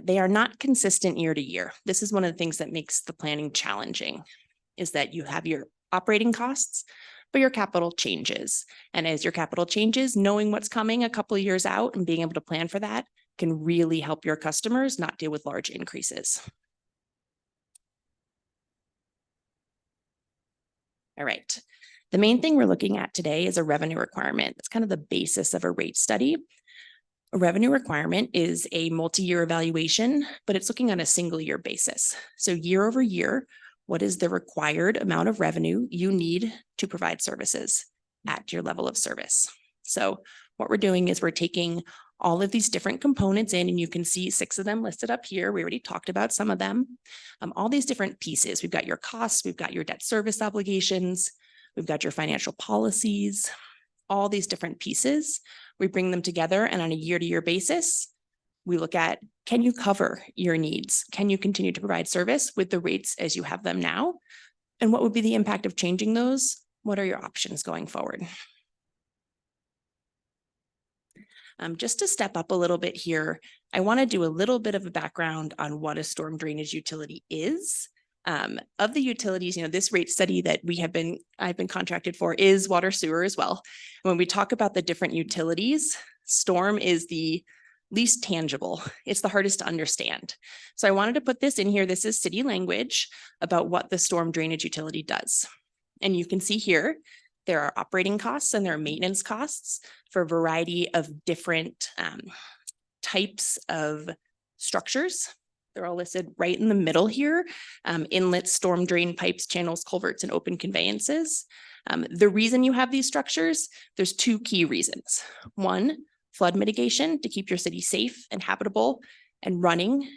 S14: They are not consistent year to year. This is one of the things that makes the planning challenging, is that you have your operating costs, but your capital changes. And as your capital changes, knowing what's coming a couple of years out and being able to plan for that can really help your customers not deal with large increases. All right. The main thing we're looking at today is a revenue requirement. It's kind of the basis of a rate study. A revenue requirement is a multi-year evaluation, but it's looking on a single year basis. So year over year, what is the required amount of revenue you need to provide services at your level of service? So what we're doing is we're taking all of these different components in, and you can see 6 of them listed up here. We already talked about some of them. All these different pieces. We've got your costs, we've got your debt service obligations, we've got your financial policies, all these different pieces. We bring them together, and on a year-to-year basis, we look at, can you cover your needs? Can you continue to provide service with the rates as you have them now? And what would be the impact of changing those? What are your options going forward? Just to step up a little bit here, I want to do a little bit of a background on what a storm drainage utility is. Of the utilities, this rate study that I've been contracted for is water sewer as well. When we talk about the different utilities, storm is the least tangible. It's the hardest to understand. So I wanted to put this in here. This is city language about what the storm drainage utility does. And you can see here, there are operating costs and there are maintenance costs for a variety of different types of structures. They're all listed right in the middle here. Inlets, storm drain pipes, channels, culverts, and open conveyances. The reason you have these structures, there's 2 key reasons. One, flood mitigation to keep your city safe and habitable and running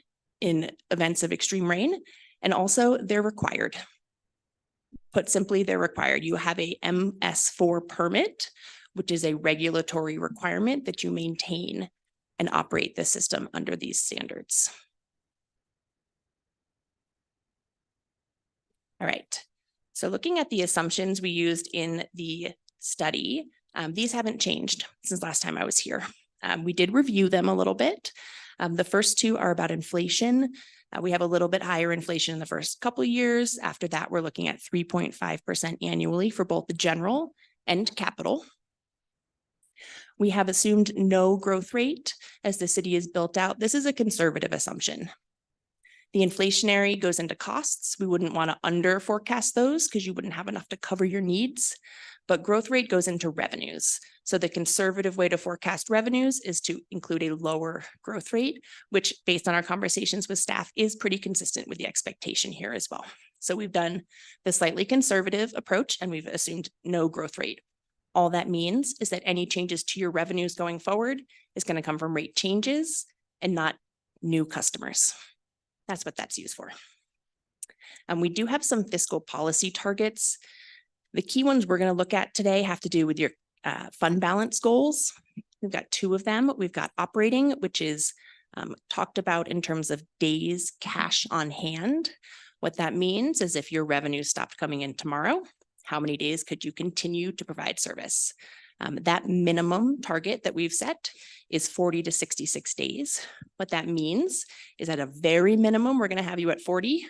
S14: in events of extreme rain. And also they're required. Put simply, they're required. You have a MS4 permit, which is a regulatory requirement that you maintain and operate the system under these standards. All right. So looking at the assumptions we used in the study, these haven't changed since last time I was here. We did review them a little bit. The first 2 are about inflation. We have a little bit higher inflation in the first couple of years. After that, we're looking at 3.5% annually for both the general and capital. We have assumed no growth rate as the city is built out. This is a conservative assumption. The inflationary goes into costs. We wouldn't want to under forecast those because you wouldn't have enough to cover your needs. but growth rate goes into revenues. So the conservative way to forecast revenues is to include a lower growth rate, which based on our conversations with staff is pretty consistent with the expectation here as well. So we've done the slightly conservative approach and we've assumed no growth rate. All that means is that any changes to your revenues going forward is going to come from rate changes and not new customers. That's what that's used for. We do have some fiscal policy targets. The key ones we're going to look at today have to do with your fund balance goals. We've got two of them. We've got operating, which is talked about in terms of days cash on hand. What that means is if your revenue stopped coming in tomorrow, how many days could you continue to provide service? That minimum target that we've set is 40 to 66 days. What that means is at a very minimum, we're going to have you at 40.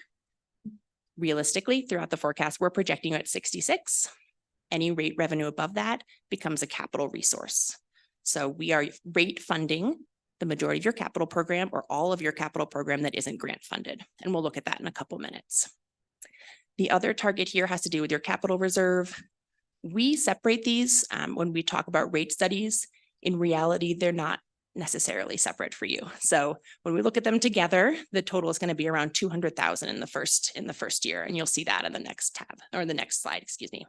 S14: Realistically, throughout the forecast, we're projecting you at 66. Any rate revenue above that becomes a capital resource. So we are rate funding the majority of your capital program or all of your capital program that isn't grant funded. And we'll look at that in a couple minutes. The other target here has to do with your capital reserve. We separate these when we talk about rate studies. In reality, they're not necessarily separate for you. So when we look at them together, the total is going to be around 200,000 in the first year. And you'll see that in the next tab or the next slide, excuse me.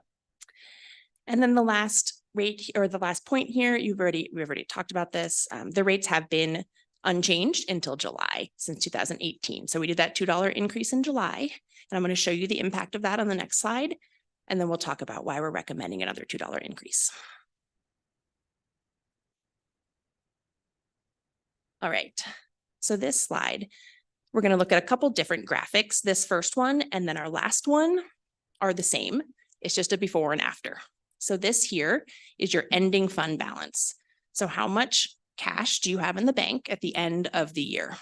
S14: And then the last rate or the last point here, we've already talked about this. The rates have been unchanged until July since 2018. So we did that $2 increase in July, and I'm going to show you the impact of that on the next slide. And then we'll talk about why we're recommending another $2 increase. All right, so this slide, we're going to look at a couple different graphics. This first one and then our last one are the same. It's just a before and after. So this here is your ending fund balance. So how much cash do you have in the bank at the end of the year?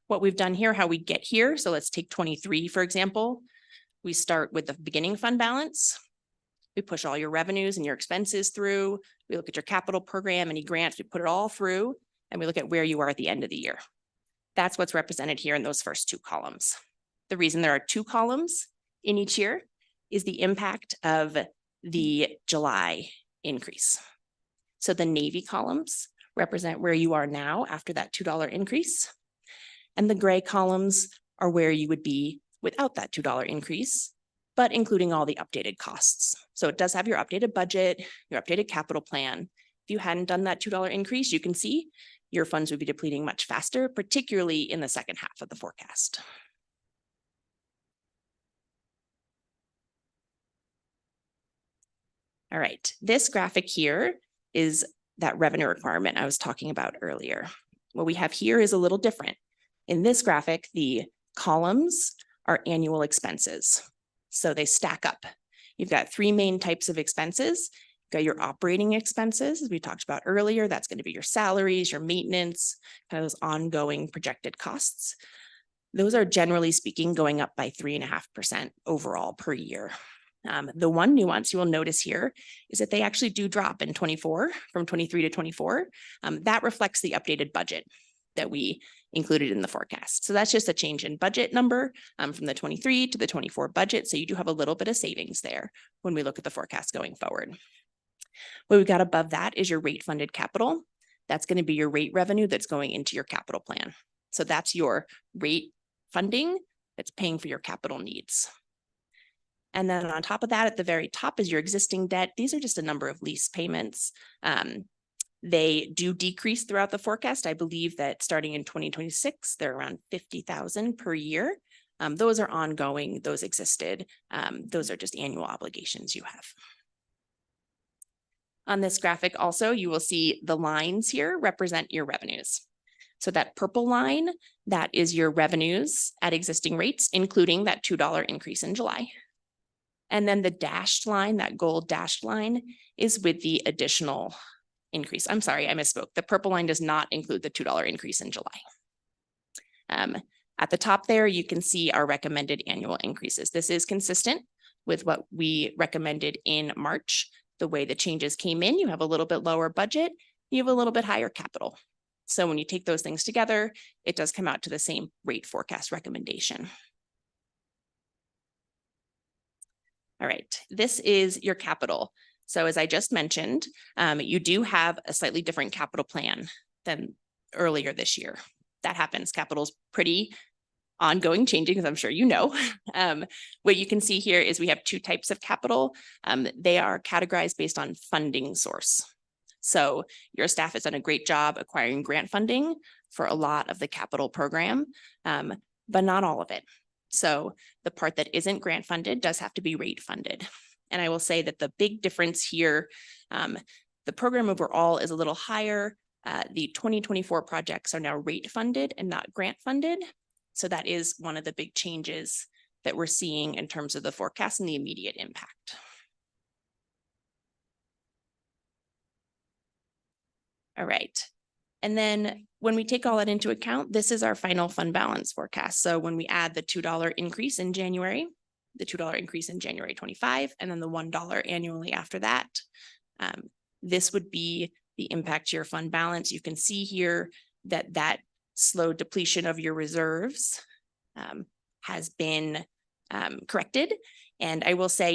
S14: What we've done here, how we get here. So let's take 23, for example. We start with the beginning fund balance. We push all your revenues and your expenses through. We look at your capital program, any grants, we put it all through, and we look at where you are at the end of the year. That's what's represented here in those first two columns. The reason there are two columns in each year is the impact of the July increase. So the navy columns represent where you are now after that $2 increase. And the gray columns are where you would be without that $2 increase, but including all the updated costs. So it does have your updated budget, your updated capital plan. If you hadn't done that $2 increase, you can see your funds would be depleting much faster, particularly in the second half of the forecast. All right, this graphic here is that revenue requirement I was talking about earlier. What we have here is a little different. In this graphic, the columns are annual expenses. So they stack up. You've got three main types of expenses. You've got your operating expenses, as we talked about earlier. That's going to be your salaries, your maintenance, kind of those ongoing projected costs. Those are generally speaking going up by 3.5% overall per year. The one nuance you will notice here is that they actually do drop in 24 from 23 to 24. That reflects the updated budget that we included in the forecast. So that's just a change in budget number from the 23 to the 24 budget. So you do have a little bit of savings there when we look at the forecast going forward. What we've got above that is your rate funded capital. That's going to be your rate revenue that's going into your capital plan. So that's your rate funding that's paying for your capital needs. And then on top of that, at the very top is your existing debt. These are just a number of lease payments. They do decrease throughout the forecast. I believe that starting in 2026, they're around 50,000 per year. Those are ongoing, those existed. Those are just annual obligations you have. On this graphic also, you will see the lines here represent your revenues. So that purple line, that is your revenues at existing rates, including that $2 increase in July. And then the dashed line, that gold dashed line, is with the additional increase. I'm sorry, I misspoke. The purple line does not include the $2 increase in July. At the top there, you can see our recommended annual increases. This is consistent with what we recommended in March. The way the changes came in, you have a little bit lower budget, you have a little bit higher capital. So when you take those things together, it does come out to the same rate forecast recommendation. All right, this is your capital. So as I just mentioned, you do have a slightly different capital plan than earlier this year. That happens. Capital's pretty ongoing changing, as I'm sure you know. What you can see here is we have two types of capital. They are categorized based on funding source. So your staff has done a great job acquiring grant funding for a lot of the capital program, but not all of it. So the part that isn't grant funded does have to be rate funded. And I will say that the big difference here, the program overall is a little higher. The 2024 projects are now rate funded and not grant funded. So that is one of the big changes that we're seeing in terms of the forecast and the immediate impact. All right. And then when we take all that into account, this is our final fund balance forecast. So when we add the $2 increase in January, the $2 increase in January 25, and then the $1 annually after that, this would be the impact to your fund balance. You can see here that that slow depletion of your reserves has been corrected. And I will say,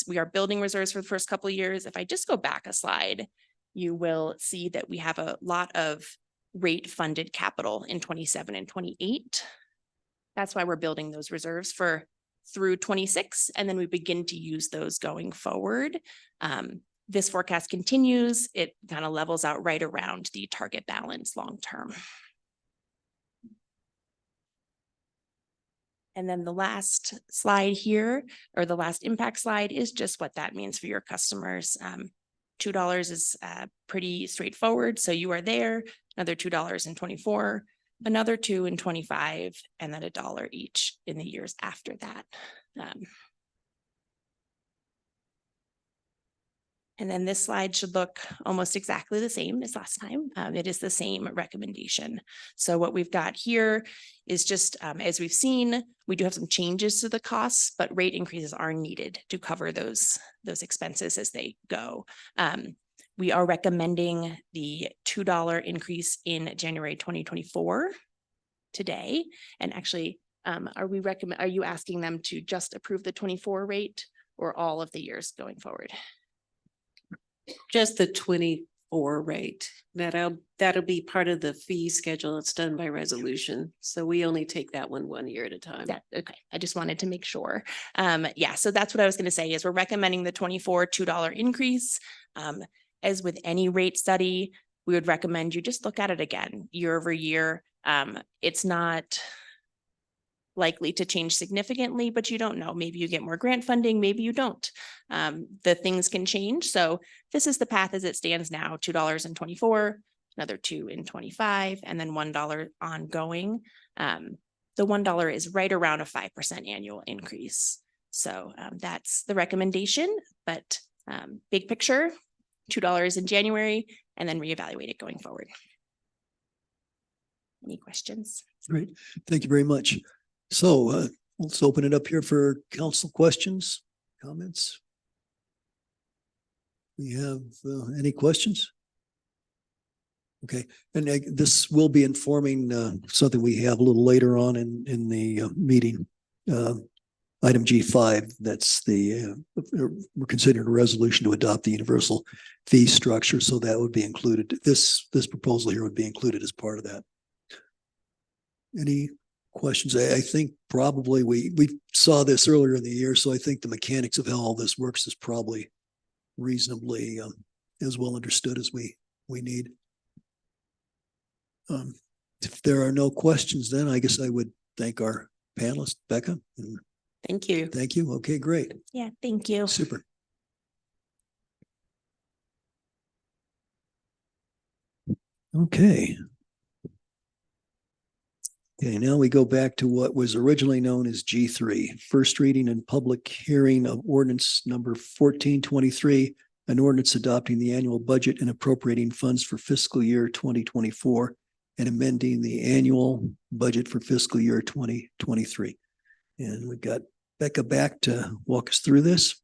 S14: we are building reserves for the first couple of years. If I just go back a slide, you will see that we have a lot of rate funded capital in 27 and 28. That's why we're building those reserves through 26, and then we begin to use those going forward. This forecast continues. It kind of levels out right around the target balance long term. And then the last slide here, or the last impact slide, is just what that means for your customers. $2 is pretty straightforward. So you are there, another $2 in 24, another $2 in 25, and then $1 each in the years after that. And then this slide should look almost exactly the same as last time. It is the same recommendation. So what we've got here is just, as we've seen, we do have some changes to the costs, but rate increases are needed to cover those expenses as they go. We are recommending the $2 increase in January 2024 today. And actually, are you asking them to just approve the 24 rate or all of the years going forward?
S13: Just the 24 rate. That'll be part of the fee schedule. It's done by resolution. So we only take that one year at a time.
S14: Okay. I just wanted to make sure. Yeah, so that's what I was going to say is we're recommending the $2 increase. As with any rate study, we would recommend you just look at it again year over year. It's not likely to change significantly, but you don't know. Maybe you get more grant funding, maybe you don't. The things can change. So this is the path as it stands now, $2 in 24, another $2 in 25, and then $1 ongoing. The $1 is right around a 5% annual increase. So that's the recommendation, but big picture, $2 in January, and then reevaluate it going forward. Any questions?
S1: Great. Thank you very much. So let's open it up here for council questions, comments. We have any questions? Okay, and this will be informing something we have a little later on in the meeting. Item G5, that's we're considering a resolution to adopt the universal fee structure. So that would be included. This proposal here would be included as part of that. Any questions? I think probably we saw this earlier in the year, so I think the mechanics of how all this works is probably reasonably as well understood as we need. If there are no questions, then I guess I would thank our panelist, Becca.
S14: Thank you.
S1: Thank you. Okay, great.
S14: Yeah, thank you.
S1: Super. Okay. Okay, now we go back to what was originally known as G3, first reading and public hearing of ordinance number 1423, an ordinance adopting the annual budget and appropriating funds for fiscal year 2024 and amending the annual budget for fiscal year 2023. And we've got Becca back to walk us through this.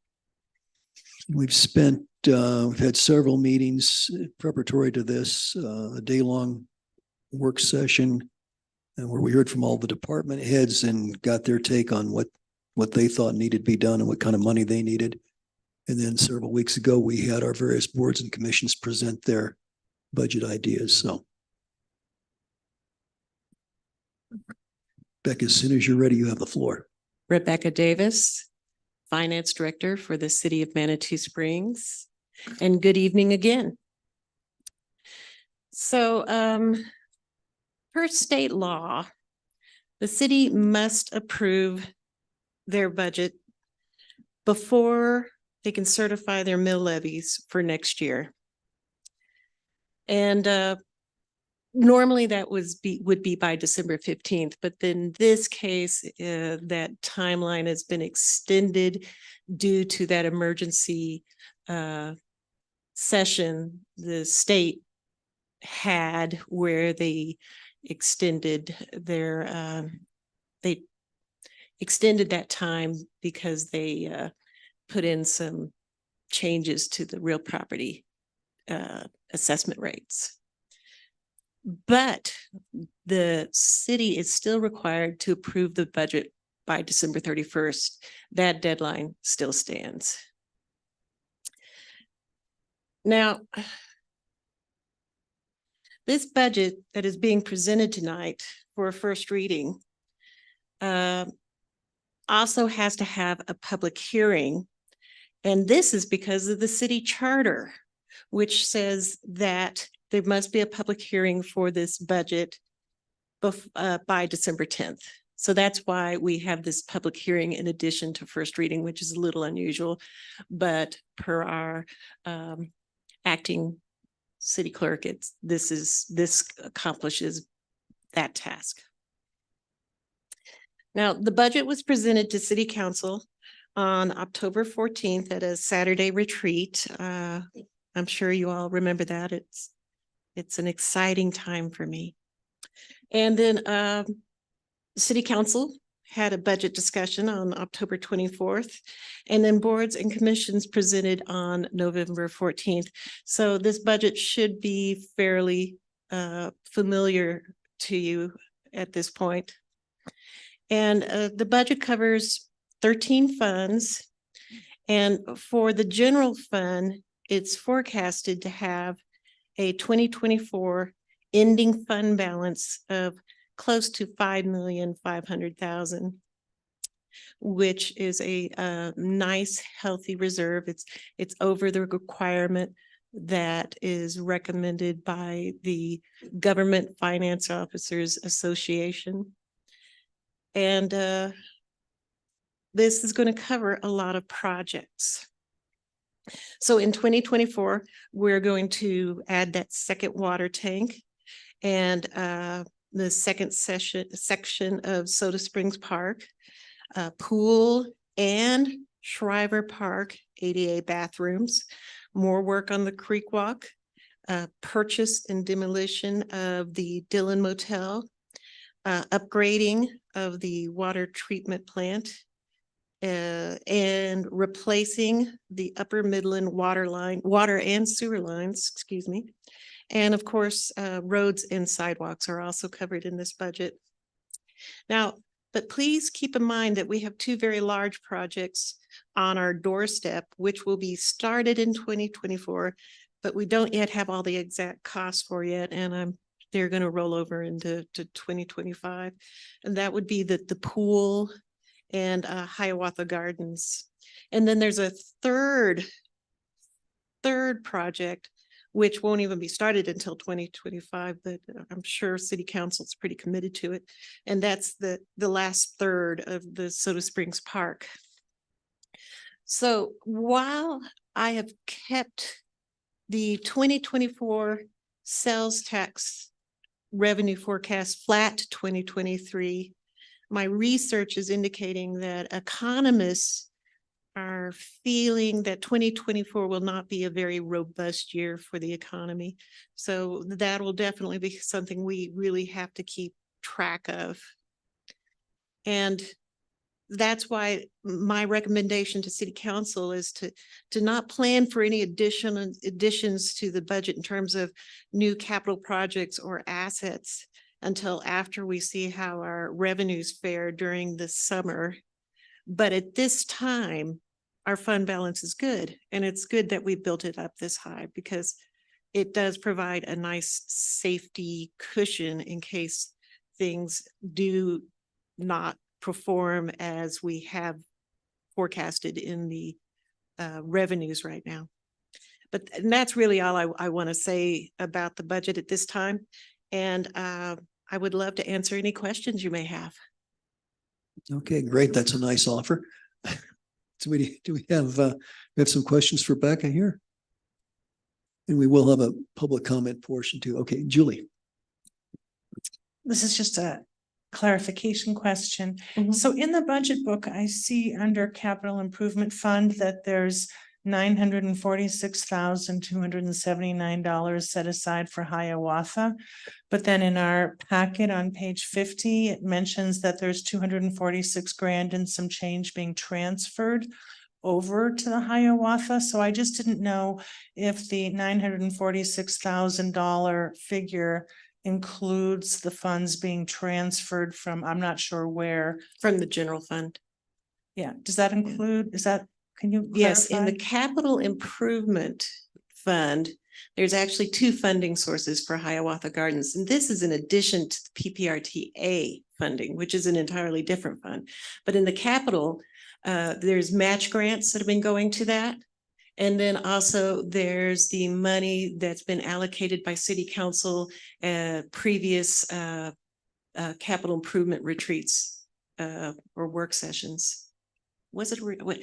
S1: We've had several meetings preparatory to this, a day-long work session where we heard from all the department heads and got their take on what they thought needed to be done and what kind of money they needed. And then several weeks ago, we had our various boards and commissions present their budget ideas. So Beck, as soon as you're ready, you have the floor.
S13: Rebecca Davis, Finance Director for the City of Manitou Springs. And good evening again. So, per state law, the city must approve their budget before they can certify their mill levies for next year. And normally that would be by December 15th, but in this case, that timeline has been extended due to that emergency session the state had where they extended their they extended that time because they put in some changes to the real property assessment rates. But the city is still required to approve the budget by December 31st. That deadline still stands. Now, this budget that is being presented tonight for a first reading also has to have a public hearing. And this is because of the city charter, which says that there must be a public hearing for this budget by December 10th. So that's why we have this public hearing in addition to first reading, which is a little unusual, but per our acting city clerk, this accomplishes that task. Now, the budget was presented to City Council on October 14th at a Saturday retreat. I'm sure you all remember that. It's an exciting time for me. And then City Council had a budget discussion on October 24th, and then boards and commissions presented on November 14th. So this budget should be fairly familiar to you at this point. And the budget covers 13 funds. And for the general fund, it's forecasted to have a 2024 ending fund balance of close to $5,500,000, which is a nice, healthy reserve. It's over the requirement that is recommended by the Government Finance Officers Association. And this is going to cover a lot of projects. So in 2024, we're going to add that second water tank and the second section of Soda Springs Park, pool and Shriver Park ADA bathrooms, more work on the Creek Walk, purchase and demolition of the Dillon Motel, upgrading of the water treatment plant, and replacing the Upper Midland water and sewer lines, excuse me. And of course, roads and sidewalks are also covered in this budget. Now, but please keep in mind that we have two very large projects on our doorstep, which will be started in 2024, but we don't yet have all the exact costs for yet. And they're going to roll over into 2025. And that would be the pool and Hiawatha Gardens. And then there's a third project, which won't even be started until 2025, but I'm sure City Council's pretty committed to it. And that's the last third of the Soda Springs Park. So while I have kept the 2024 sales tax revenue forecast flat to 2023, my research is indicating that economists are feeling that 2024 will not be a very robust year for the economy. So that will definitely be something we really have to keep track of. And that's why my recommendation to City Council is to not plan for any additions to the budget in terms of new capital projects or assets until after we see how our revenues fare during the summer. But at this time, our fund balance is good. And it's good that we built it up this high because it does provide a nice safety cushion in case things do not perform as we have forecasted in the revenues right now. But that's really all I want to say about the budget at this time. And I would love to answer any questions you may have.
S1: Okay, great. That's a nice offer. Do we have some questions for Becca here? And we will have a public comment portion too. Okay, Julie.
S8: This is just a clarification question. So in the budget book, I see under capital improvement fund that there's $946,279 set aside for Hiawatha. But then in our packet on page 50, it mentions that there's 246 grand and some change being transferred over to the Hiawatha. So I just didn't know if the $946,000 figure includes the funds being transferred from, I'm not sure where.
S13: From the general fund.
S8: Yeah, does that include, can you?
S13: Yes, in the
S8: clarify?
S13: capital improvement fund, there's actually two funding sources for Hiawatha Gardens. And this is in addition to the PPRTA funding, which is an entirely different fund. But in the capital, there's match grants that have been going to that. And then also there's the money that's been allocated by city council, previous capital improvement retreats or work sessions. Was it
S1: Work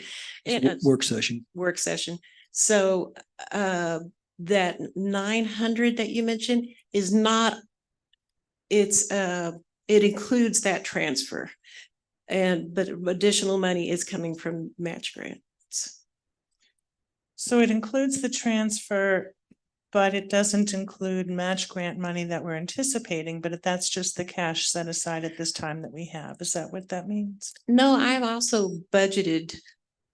S1: session?
S13: Work session. So that 900 that you mentioned is not, it includes that transfer. But additional money is coming from match grants.
S8: So it includes the transfer, but it doesn't include match grant money that we're anticipating, but that's just the cash set aside at this time that we have. Is that what that means?
S13: No, I've also budgeted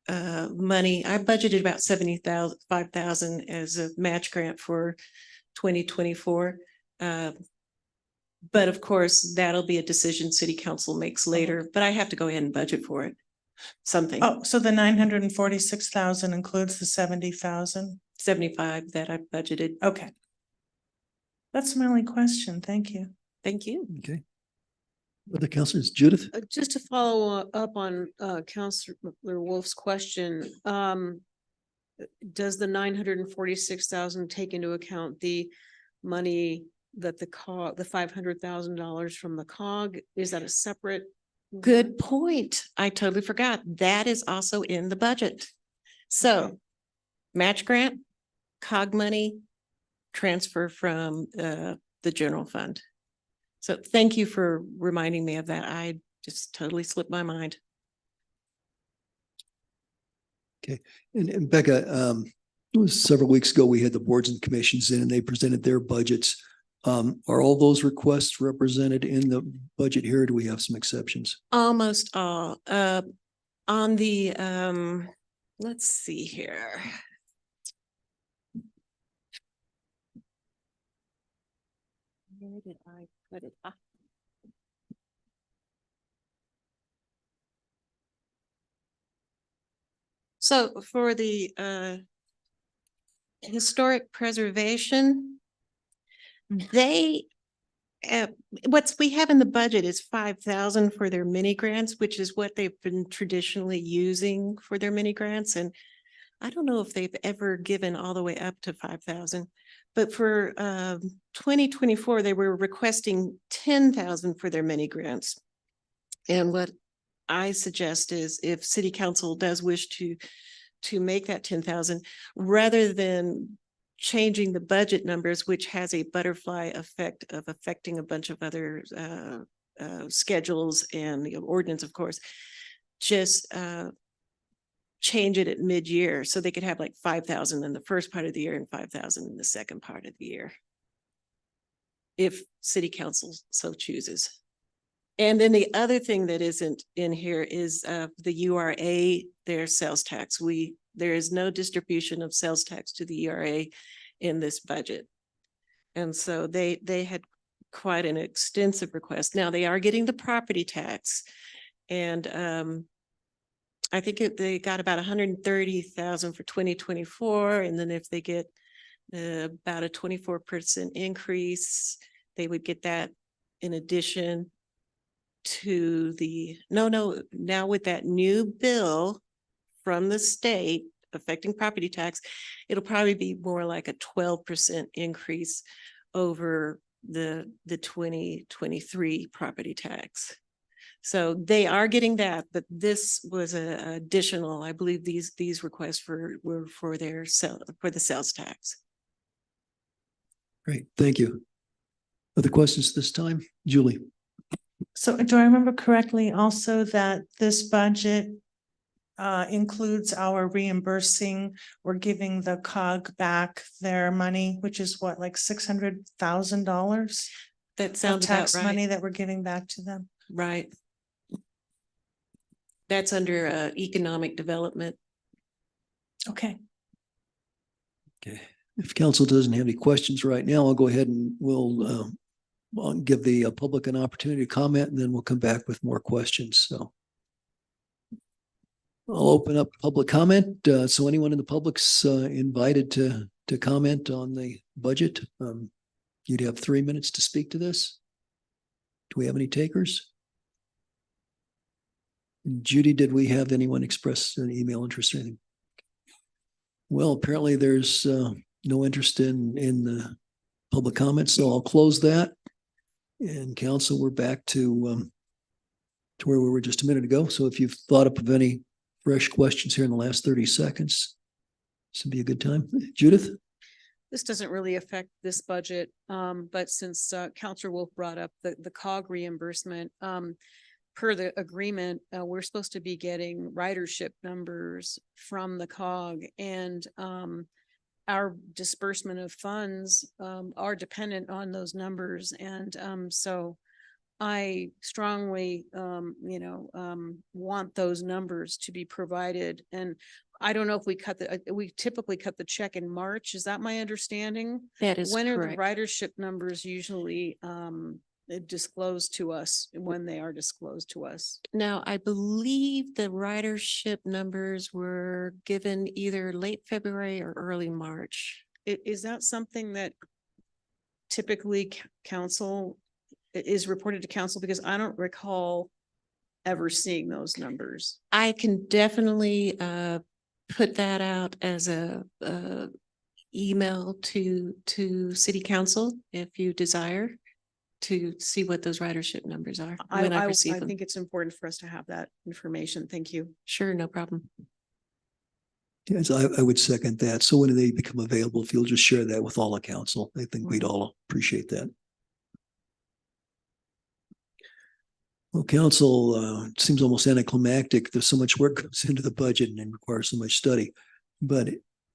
S13: money. I budgeted about 75,000 as a match grant for 2024. But of course, that'll be a decision city council makes later, but I have to go ahead and budget for it. Something.
S8: Oh, so the 946,000 includes the 70,000?
S13: 75 that I budgeted.
S8: Okay. That's my only question. Thank you.
S13: Thank you.
S1: Okay. Other councilors, Judith?
S5: Just to follow up on Councilor Wolf's question, does the 946,000 take into account the money that the $500,000 from the COG? Is that a separate?
S13: Good point. I totally forgot. That is also in the budget. So match grant, COG money, transfer from the general fund. So thank you for reminding me of that. I just totally slipped my mind.
S1: Okay. And Becca, it was several weeks ago, we had the boards and commissions in and they presented their budgets. Are all those requests represented in the budget here? Or do we have some exceptions?
S13: Almost all. On the, let's see here. Where did I put it? So for the historic preservation, they what we have in the budget is 5,000 for their mini grants, which is what they've been traditionally using for their mini grants. And I don't know if they've ever given all the way up to 5,000, but for 2024, they were requesting 10,000 for their mini grants. And what I suggest is if city council does wish to make that 10,000, rather than changing the budget numbers, which has a butterfly effect of affecting a bunch of other schedules and the ordinance, of course, just change it at mid-year so they could have like 5,000 in the first part of the year and 5,000 in the second part of the year, if city council so chooses. And then the other thing that isn't in here is the URA, their sales tax. There is no distribution of sales tax to the URA in this budget. And so they had quite an extensive request. Now they are getting the property tax. And I think they got about 130,000 for 2024, and then if they get about a 24% increase, they would get that in addition to now with that new bill from the state affecting property tax, it'll probably be more like a 12% increase over the 2023 property tax. So they are getting that, but this was a additional, I believe these requests were for the sales tax.
S1: Great, thank you. Other questions this time? Julie?
S8: So do I remember correctly also that this budget includes our reimbursing or giving the COG back their money, which is what, like $600,000?
S13: That sounds about
S8: tax
S13: right.
S8: money that we're giving back to them.
S13: Right. That's under economic development.
S8: Okay.
S1: Okay, if council doesn't have any questions right now, I'll go ahead and I'll give the public an opportunity to comment, and then we'll come back with more questions. So I'll open up public comment. So anyone in the public's invited to comment on the budget. You'd have 3 minutes to speak to this. Do we have any takers? Judy, did we have anyone express an email interest or anything? Well, apparently there's no interest in the public comments, so I'll close that. And council, we're back to where we were just a minute ago. So if you've thought up of any fresh questions here in the last 30 seconds, this would be a good time. Judith?
S5: This doesn't really affect this budget, but since Counselor Wolf brought up the COG reimbursement, per the agreement, we're supposed to be getting ridership numbers from the COG, and our disbursement of funds are dependent on those numbers. And so I strongly, want those numbers to be provided. And I don't know if we typically cut the check in March. Is that my understanding?
S13: That is
S5: When
S13: correct.
S5: are the ridership numbers usually disclosed to us, when they are disclosed to us?
S13: Now, I believe the ridership numbers were given either late February or early March.
S5: Is that something that typically council is reported to council? Because I don't recall ever seeing those numbers.
S13: I can definitely put that out as a email to city council if you desire to see what those ridership numbers are when I receive them.
S5: think it's important for us to have that information. Thank you.
S13: Sure, no problem.
S1: Yes, I would second that. So when they become available, if you'll just share that with all the council, I think we'd all appreciate that. Well, council, it seems almost anticlimactic. There's so much work goes into the budget and requires so much study. But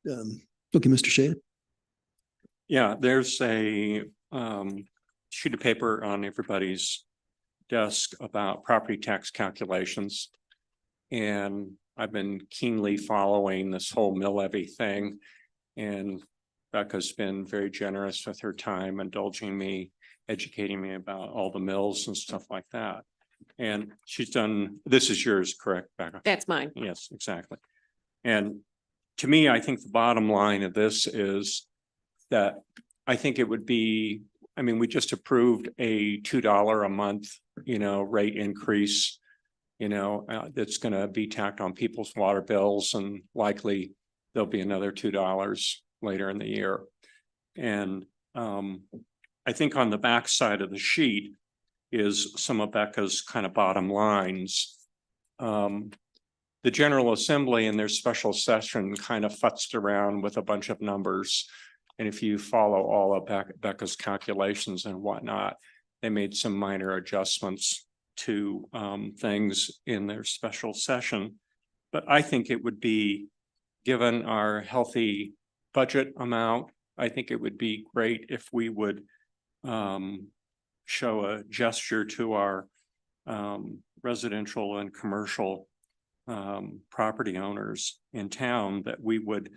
S1: okay, Mr. Shea.
S15: Yeah, there's a sheet of paper on everybody's desk about property tax calculations. And I've been keenly following this whole mill levy thing. And Becca's been very generous with her time, indulging me, educating me about all the mills and stuff like that. And she's done, this is yours, correct, Becca?
S13: That's mine.
S15: Yes, exactly. And to me, I think the bottom line of this is that I think it would be, I mean, we just approved a $2 a month, rate increase, that's going to be tacked on people's water bills, and likely there'll be another $2 later in the year. And I think on the back side of the sheet is some of Becca's kind of bottom lines. The General Assembly in their special session kind of futzed around with a bunch of numbers. And if you follow all of Becca's calculations and whatnot, they made some minor adjustments to things in their special session. But I think it would be, given our healthy budget amount, I think it would be great if we would show a gesture to our residential and commercial property owners in town that we would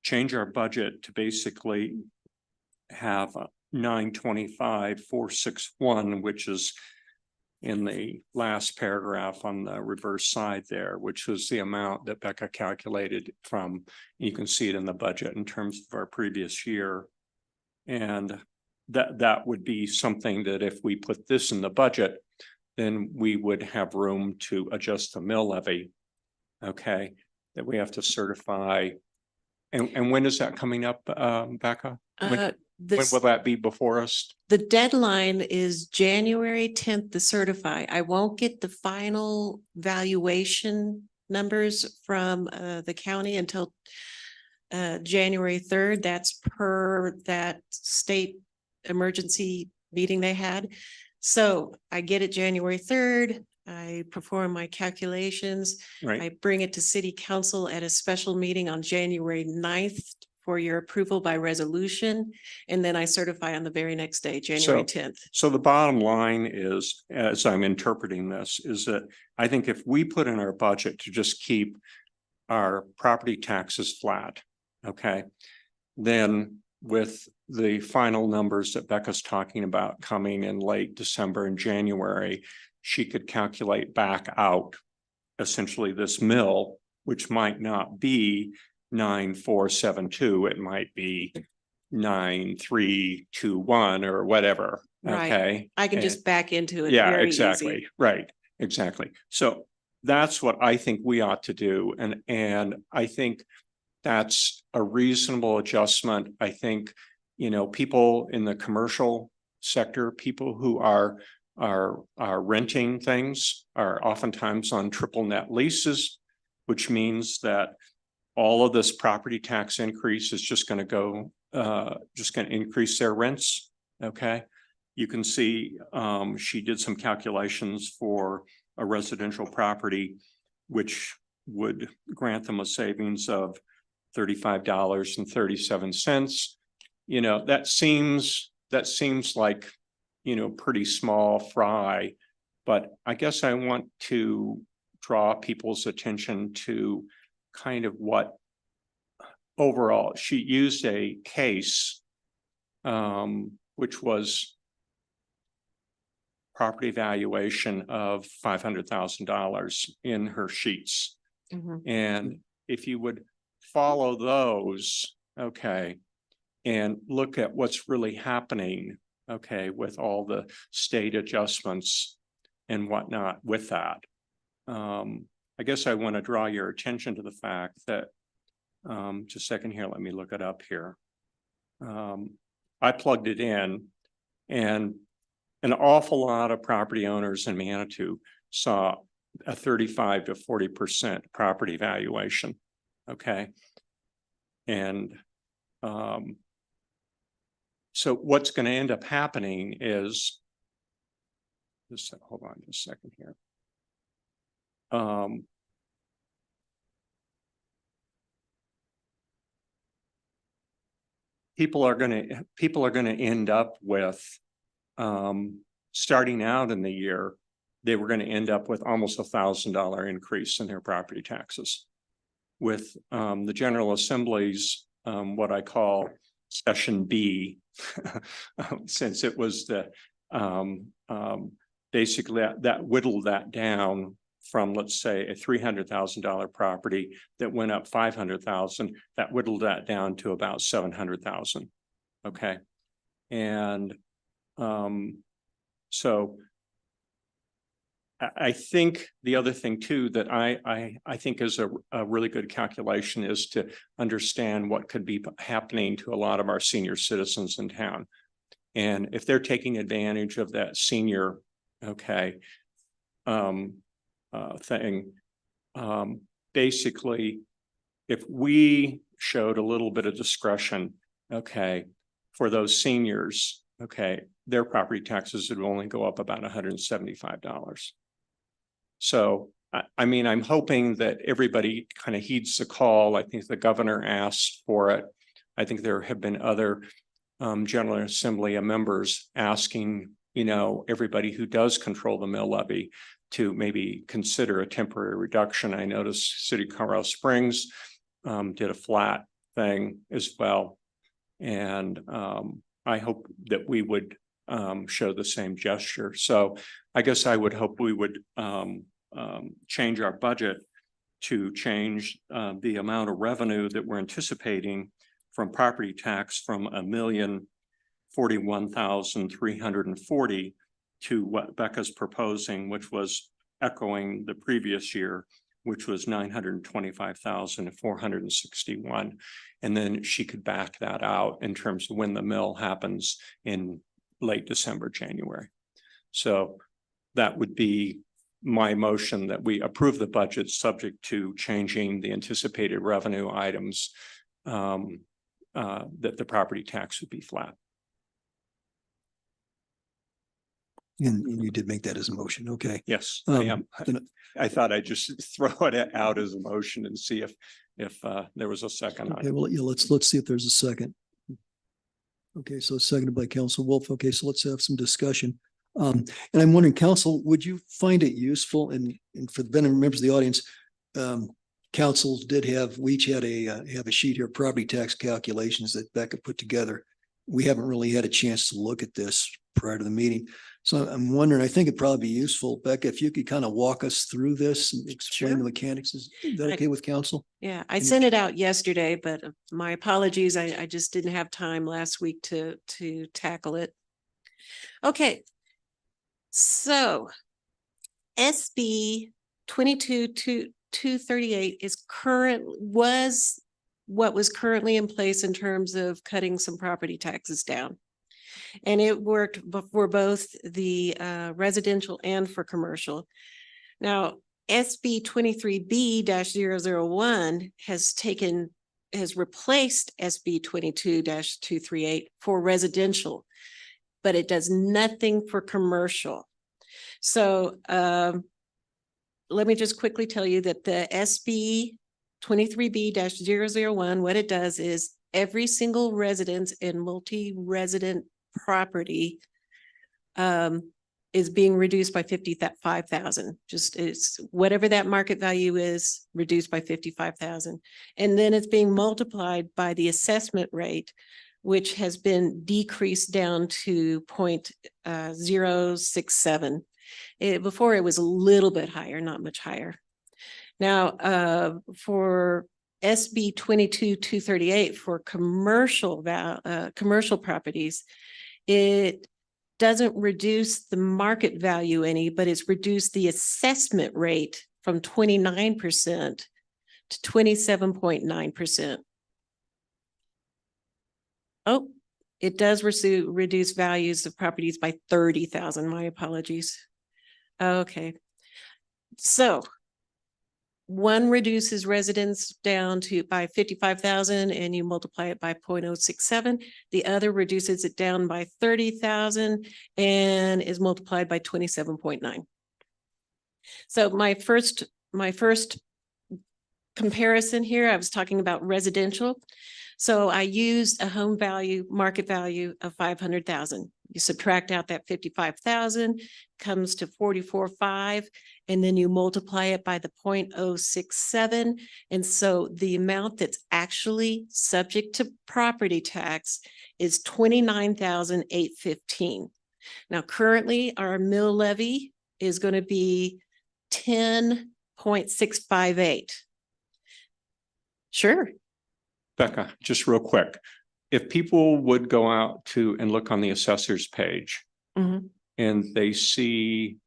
S15: change our budget to basically have 925,461, which is in the last paragraph on the reverse side there, which was the amount that Becca calculated from, you can see it in the budget in terms of our previous year. And that would be something that if we put this in the budget, then we would have room to adjust the mill levy. Okay, that we have to certify. And when is that coming up, Becca? When will that be before us?
S13: The deadline is January 10th to certify. I won't get the final valuation numbers from the county until January 3rd. That's per that state emergency meeting they had. So I get it January 3rd. I perform my calculations.
S15: Right.
S13: I bring it to city council at a special meeting on January 9th for your approval by resolution. And then I certify on the very next day, January 10th.
S15: So the bottom line is, as I'm interpreting this, is that I think if we put in our budget to just keep our property taxes flat, okay, then with the final numbers that Becca's talking about coming in late December and January, she could calculate back out essentially this mill, which might not be 9,472, it might be 9,321 or whatever.
S13: Right.
S15: Okay.
S13: I can
S15: And-
S13: just back into it.
S15: Yeah,
S13: very
S15: exactly.
S13: easy.
S15: Right, exactly. So that's what I think we ought to do. And I think that's a reasonable adjustment. I think, people in the commercial sector, people who are renting things are oftentimes on triple net leases, which means that all of this property tax increase is just going to increase their rents. Okay. You can see she did some calculations for a residential property, which would grant them a savings of $35.37. That seems like, pretty small fry, but I guess I want to draw people's attention to kind of what overall she used a case, which was property valuation of $500,000 in her sheets.
S13: Mhm.
S15: And if you would follow those, okay, and look at what's really happening, okay, with all the state adjustments and whatnot with that. I guess I want to draw your attention to the fact that, just a second here, let me look it up here. I plugged it in, and an awful lot of property owners in Manitou saw a 35 to 40% property valuation. Okay. And so what's going to end up happening is, just hold on just a second here. People are going to end up with, starting out in the year, they were going to end up with almost $1,000 increase in their property taxes. With the General Assembly's, what I call Session B, since it was the basically that whittled that down from, let's say, a $300,000 property that went up 500,000, that whittled that down to about 700,000. Okay. And so I think the other thing too that I think is a really good calculation is to understand what could be happening to a lot of our senior citizens in town. And if they're taking advantage of that senior, okay, thing, basically, if we showed a little bit of discretion, okay, for those seniors, okay, their property taxes would only go up about $175. So, I mean, I'm hoping that everybody kind of heeds the call. I think the governor asked for it. I think there have been other General Assembly members asking, everybody who does control the mill levy to maybe consider a temporary reduction. I noticed City of Colorado Springs did a flat thing as well. And I hope that we would show the same gesture. So I guess I would hope we would change our budget to change the amount of revenue that we're anticipating from property tax from $1,041,340 to what Becca's proposing, which was echoing the previous year, which was $925,461. And then she could back that out in terms of when the mill happens in late December, January. So that would be my motion, that we approve the budget subject to changing the anticipated revenue items, that the property tax would be flat.
S1: And you did make that as a motion. Okay.
S15: Yes, I am.
S1: then-
S15: I thought I'd just throw it out as a motion and see if there was a second. on
S1: Okay,
S15: it.
S1: well, yeah, let's see if there's a second. Okay, so it's seconded by Council Wolf. Okay, so let's have some discussion. And I'm wondering, Council, would you find it useful and for the benefit of members of the audience, councils did we each had have a sheet here, property tax calculations that Becca put together. We haven't really had a chance to look at this prior to the meeting. So I'm wondering, I think it'd probably be useful, Becca, if you could kind of walk us through this and explain
S9: Sure.
S1: the mechanics. Is that okay with council?
S13: Yeah, I
S1: And-
S13: sent it out yesterday, but my apologies. I just didn't have time last week to tackle it. Okay. So SB 22-238 was what was currently in place in terms of cutting some property taxes down. And it worked for both the residential and for commercial. Now, SB 23B-001 has replaced SB 22-238 for residential, but it does nothing for commercial. So let me just quickly tell you that the SB 23B-001, what it does is every single residence and multi-resident property is being reduced by 55,000. Just it's whatever that market value is, reduced by 55,000. And then it's being multiplied by the assessment rate, which has been decreased down to 0.067. Before it was a little bit higher, not much higher. Now, for SB 22-238 for commercial properties, it doesn't reduce the market value any, but it's reduced the assessment rate from 29% to 27.9%. Oh, it does reduce values of properties by 30,000. My apologies. Okay. So one reduces residents down by 55,000 and you multiply it by 0.067. The other reduces it down by 30,000 and is multiplied by 27.9. So my first comparison here, I was talking about residential. So I used a home value, market value of 500,000. You subtract out that 55,000, comes to 44.5, and then you multiply it by the 0.067. And so the amount that's actually subject to property tax is 29,815. Now, currently our mill levy is going to be 10.658. Sure.
S15: Becca, just real quick, if people would go out and look on the assessor's page
S13: Mhm.
S15: and they see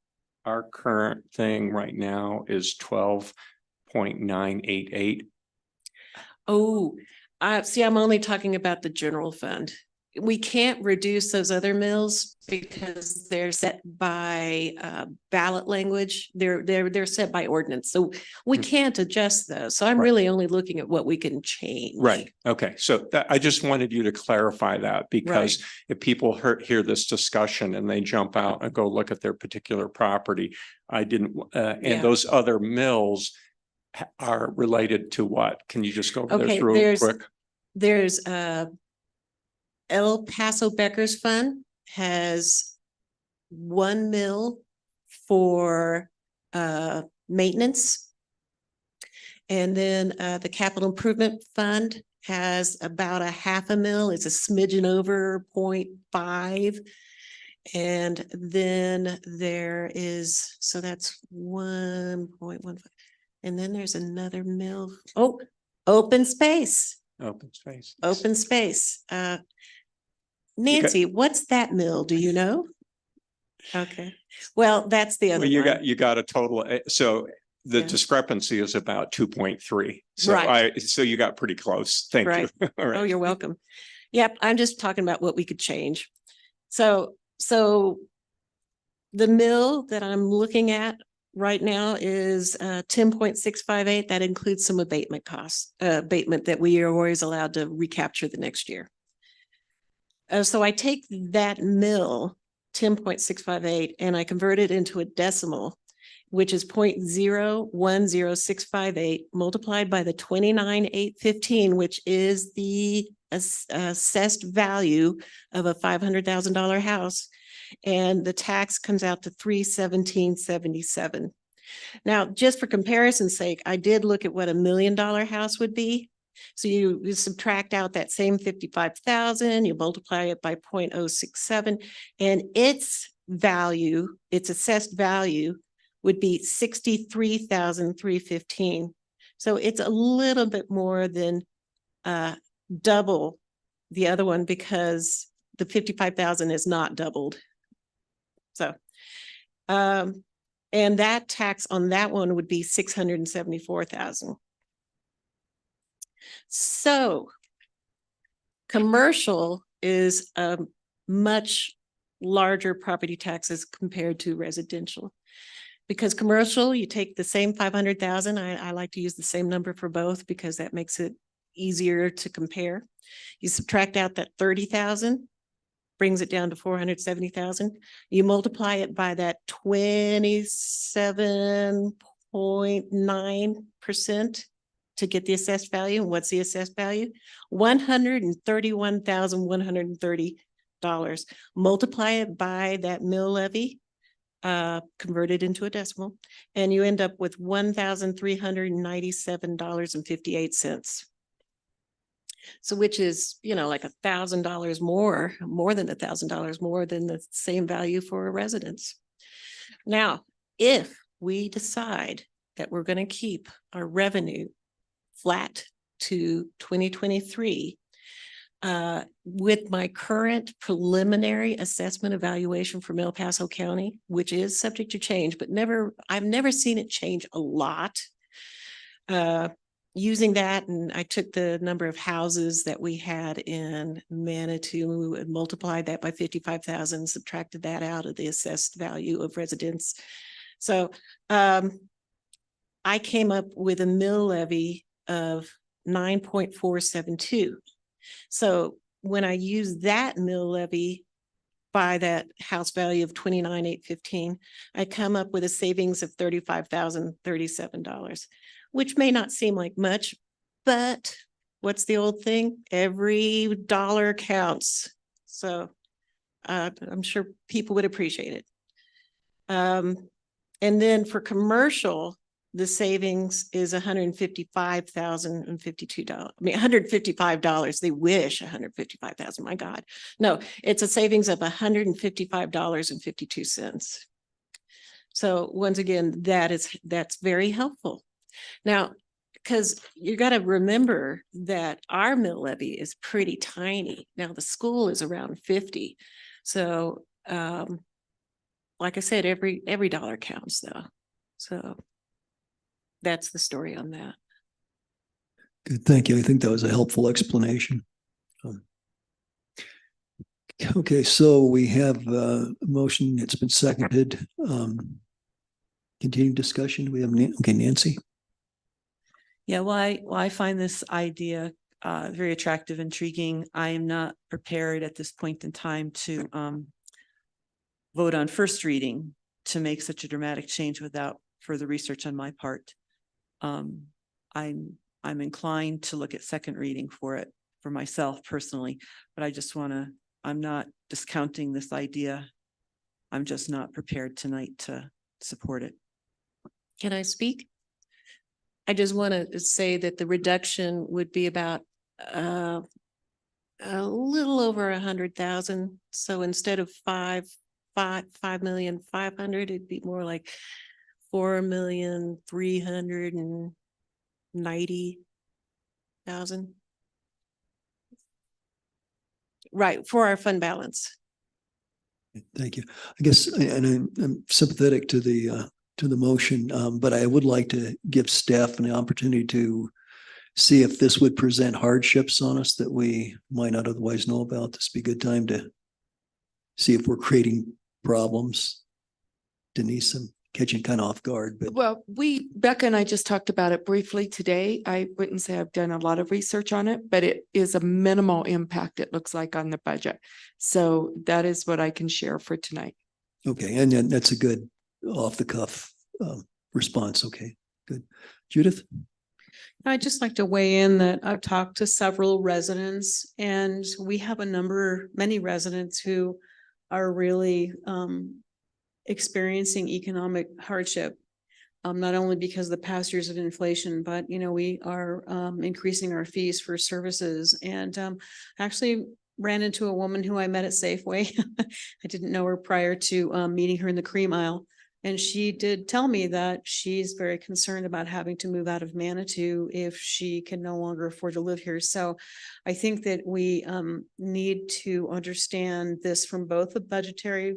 S15: our current thing right now is 12.988.
S13: Oh, see, I'm only talking about the general fund. We can't reduce those other mills because they're set by ballot language. They're set by ordinance. So we can't adjust those. So I'm
S15: Right.
S13: really only looking at what we can change.
S15: Right. Okay. So I just wanted you to clarify that because if people hear this discussion and they jump out and go look at their particular property, I didn't,
S13: Yeah.
S15: and those other mills are related to what? Can you just go over there
S13: Okay,
S15: through real quick?
S13: there's El Paso Becker's Fund has 1 mil for maintenance. And then the Capital Improvement Fund has about a 0.5 mil. It's a smidgen over 0.5. And then there is, so that's 1.15. And then there's another mill. Oh, open space,
S15: Open space.
S13: open space. Nancy, what's that mill? Do you know? Okay, well, that's the other
S15: Well,
S13: one.
S15: you got a total, so the
S13: Yeah.
S15: discrepancy is about 2.3. So
S13: Right.
S15: so you got pretty close. Thank you.
S13: Right.
S15: All right.
S13: Oh, you're welcome. Yep, I'm just talking about what we could change. So the mill that I'm looking at right now is 10.658. That includes some abatement costs, abatement that we are always allowed to recapture the next year. So I take that mill, 10.658, and I convert it into a decimal, which is 0.010658 multiplied by the 29,815, which is the assessed value of a $500,000 house. And the tax comes out to 317.77. Now, just for comparison's sake, I did look at what $1 million house would be. So you subtract out that same 55,000, you multiply it by 0.067, and its value, its assessed value would be 63,315. So it's a little bit more than double the other one because the 55,000 is not doubled. So, and that tax on that one would be 674,000. So commercial is a much larger property taxes compared to residential. Because commercial, you take the same 500,000. I like to use the same number for both because that makes it easier to compare. You subtract out that 30,000, brings it down to 470,000. You multiply it by that 27.9% to get the assessed value. And what's the assessed value? $131,130. Multiply it by that mill levy, converted into a decimal, and you end up with $1,397.58. So which is, like $1,000 more than $1,000 more than the same value for a residence. Now, if we decide that we're going to keep our revenue flat to 2023, with my current preliminary assessment evaluation from El Paso County, which is subject to change, but I've never seen it change a lot. Using that, and I took the number of houses that we had in Manitou and multiplied that by 55,000, subtracted that out of the assessed value of residents. So I came up with a mill levy of 9.472. So when I use that mill levy by that house value of 29,815, I come up with a savings of $35,037, which may not seem like much, but what's the old thing? Every dollar counts. So I'm sure people would appreciate it. And then for commercial, the savings is $155,052. I mean, $155. They wish $155,000. My God. No, it's a savings of $155.52. So once again, that's very helpful. Now, because you got to remember that our mill levy is pretty tiny. Now the school is around 50. So like I said, every dollar counts though. So that's the story on that.
S1: Good, thank you. I think that was a helpful explanation. Okay, so we have a motion. It's been seconded. Continued discussion. We have Nancy.
S9: Yeah, well, I find this idea very attractive, intriguing. I am not prepared at this point in time to vote on first reading to make such a dramatic change without further research on my part. I'm inclined to look at second reading for it for myself personally, but I'm not discounting this idea. I'm just not prepared tonight to support it.
S13: Can I speak? I just want to say that the reduction would be about a little over 100,000. So instead of 5,500,000, it'd be more like 4,390,000. Right, for our fund balance.
S1: Thank you. I guess, and I'm sympathetic to the motion, but I would like to give staff an opportunity to see if this would present hardships on us that we might not otherwise know about. This would be a good time to see if we're creating problems. Denise, I'm catching kind of off guard, but
S16: Well, Becca and I just talked about it briefly today. I wouldn't say I've done a lot of research on it, but it is a minimal impact, it looks like, on the budget. So that is what I can share for tonight.
S1: okay. And then that's a good off the cuff response. Okay, good. Judith?
S5: I'd just like to weigh in that I've talked to several residents and we have many residents who are really experiencing economic hardship. Not only because of the past years of inflation, but we are increasing our fees for services. And actually ran into a woman who I met at Safeway. I didn't know her prior to meeting her in the cream aisle. And she did tell me that she's very concerned about having to move out of Manitou if she can no longer afford to live here. So I think that we need to understand this from both a budgetary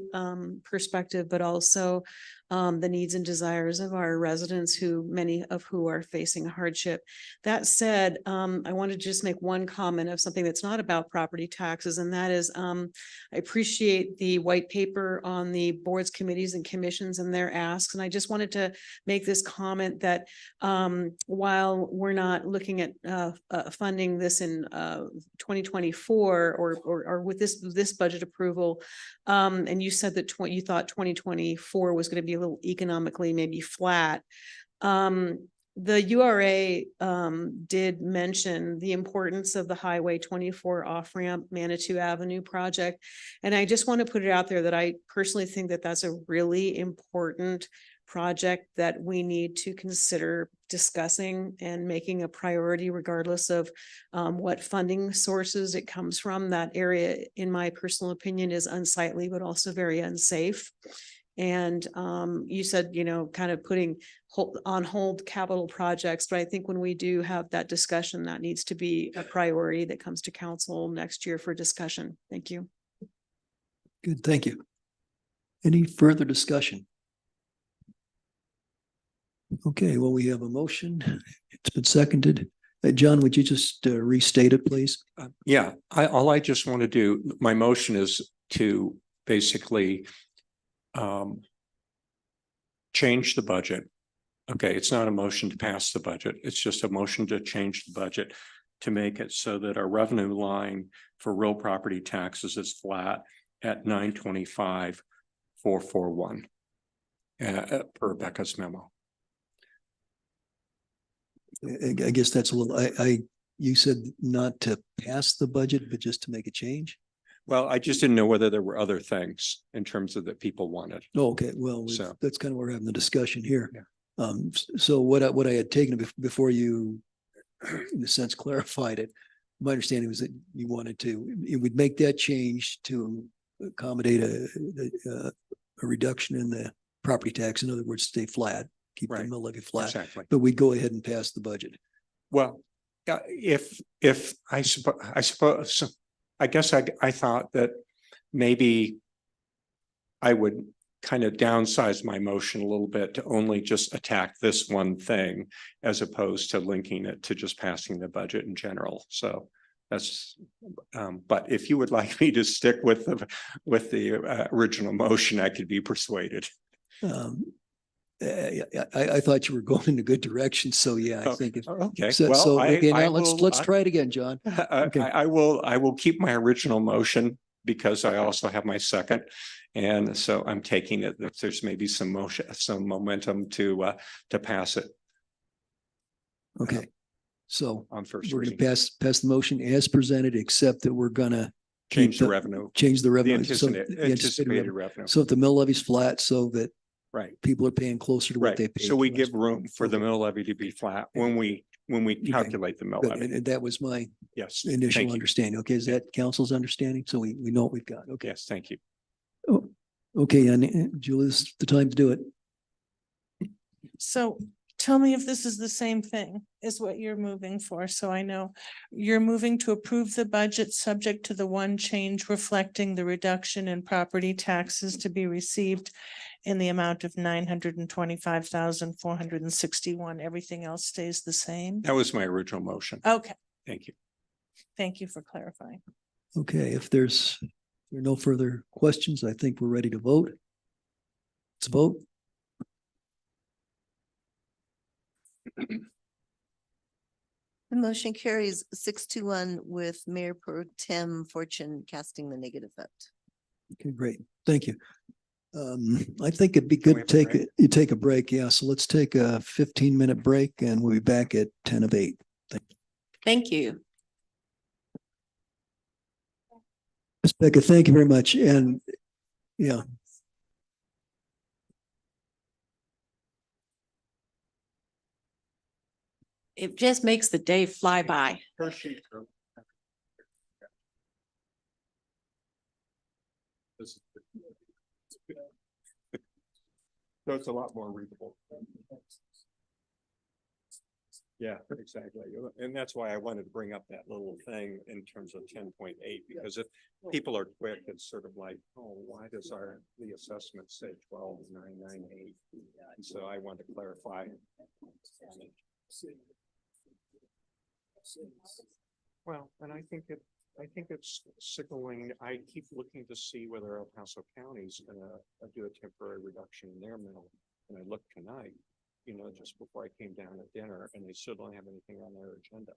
S5: perspective, but also the needs and desires of our residents, many of who are facing hardship. That said, I wanted to just make one comment of something that's not about property taxes, and that is I appreciate the white paper on the boards, committees, and commissions and their asks. And I just wanted to make this comment that while we're not looking at funding this in 2024 or with this budget approval, and you said that you thought 2024 was going to be a little economically maybe flat. The URA did mention the importance of the Highway 24 off-ramp Manitou Avenue project. And I just want to put it out there that I personally think that that's a really important project that we need to consider discussing and making a priority regardless of what funding sources it comes from. That area, in my personal opinion, is unsightly, but also very unsafe. And you said, kind of putting on hold capital projects, but I think when we do have that discussion, that needs to be a priority that comes to council next year for discussion. Thank you.
S1: Good, thank you. Any further discussion? Okay, well, we have a motion. It's been seconded. John, would you just restate it, please?
S15: Yeah, all I just want to do, my motion is to basically change the budget. Okay, it's not a motion to pass the budget. It's just a motion to change the budget to make it so that our revenue line for real property taxes is flat at 925,441 per Becca's memo.
S1: I guess that's a little, you said not to pass the budget, but just to make a change?
S15: Well, I just didn't know whether there were other things in terms of that people wanted.
S1: Oh, okay, well,
S15: So-
S1: that's kind of where we're having the discussion here.
S15: Yeah.
S1: So what I had taken before you, in a sense, clarified it, my understanding was that you wanted to, it would make that change to accommodate a reduction in the property tax. In other words, stay flat, keep the
S15: Right.
S1: mill levy flat,
S15: Exactly.
S1: but we'd go ahead and pass the budget.
S15: Well, if I suppose, I guess I thought that maybe I would kind of downsize my motion a little bit to only just attack this one thing as opposed to linking it to just passing the budget in general. So that's, but if you would like me to stick with the original motion, I could be persuaded.
S1: I thought you were going in a good direction, so yeah, I think if.
S15: Okay.
S1: So,
S15: Well,
S1: okay,
S15: I
S1: now
S15: will-
S1: let's try it again, John. Okay.
S15: I will keep my original motion because I also have my second. And so I'm taking it that there's maybe some momentum to pass it
S1: Okay, so
S15: on first
S1: we're gonna
S15: reading.
S1: pass the motion as presented, except that we're gonna
S15: Change
S1: keep
S15: the revenue,
S1: change the
S15: the
S1: revenue. So
S15: anticipated revenue.
S1: So if the mill levy's flat, so that
S15: Right,
S1: people are paying closer to what
S15: right.
S1: they pay.
S15: So we
S1: to us.
S15: give room for the mill levy to be flat when we calculate the mill
S1: Good,
S15: levy.
S1: and that was my
S15: Yes.
S1: initial
S15: thank you.
S1: understanding. Okay, is that council's understanding? So we know what we've got. Okay.
S15: Yes, thank you.
S1: Oh, Okay, and Julie's the time to do it.
S8: So tell me if this is the same thing is what you're moving for, so I know. You're moving to approve the budget subject to the one change reflecting the reduction in property taxes to be received in the amount of 925,461. Everything else stays the same?
S15: That was my original motion.
S8: Okay,
S15: Thank you.
S8: thank you for clarifying.
S1: Okay, if there are no further questions, I think we're ready to vote. Let's vote.
S2: The motion carries 6-1 with Mayor Pro Tem Fortune casting the negative vote.
S1: Okay, great. Thank you. I think it'd be
S15: Can we
S1: good to
S15: have a break?
S1: you take a break. Yeah, so let's take a 15-minute break and we'll be back at 10 of 8.
S13: Thank you.
S1: Ms. Becca, thank you very much. And yeah.
S13: It just makes the day fly by.
S15: So it's a lot more readable. Yeah, exactly. And that's why I wanted to bring up that little thing in terms of 10.8, because if people are quick, it's sort of like, oh, why does the assessment say 12,998? And so I want to clarify. Well, and I think it's signaling, I keep looking to see whether El Paso County is gonna do a temporary reduction in their mill. And I looked tonight, just before I came down at dinner, and they still don't have anything on their agenda.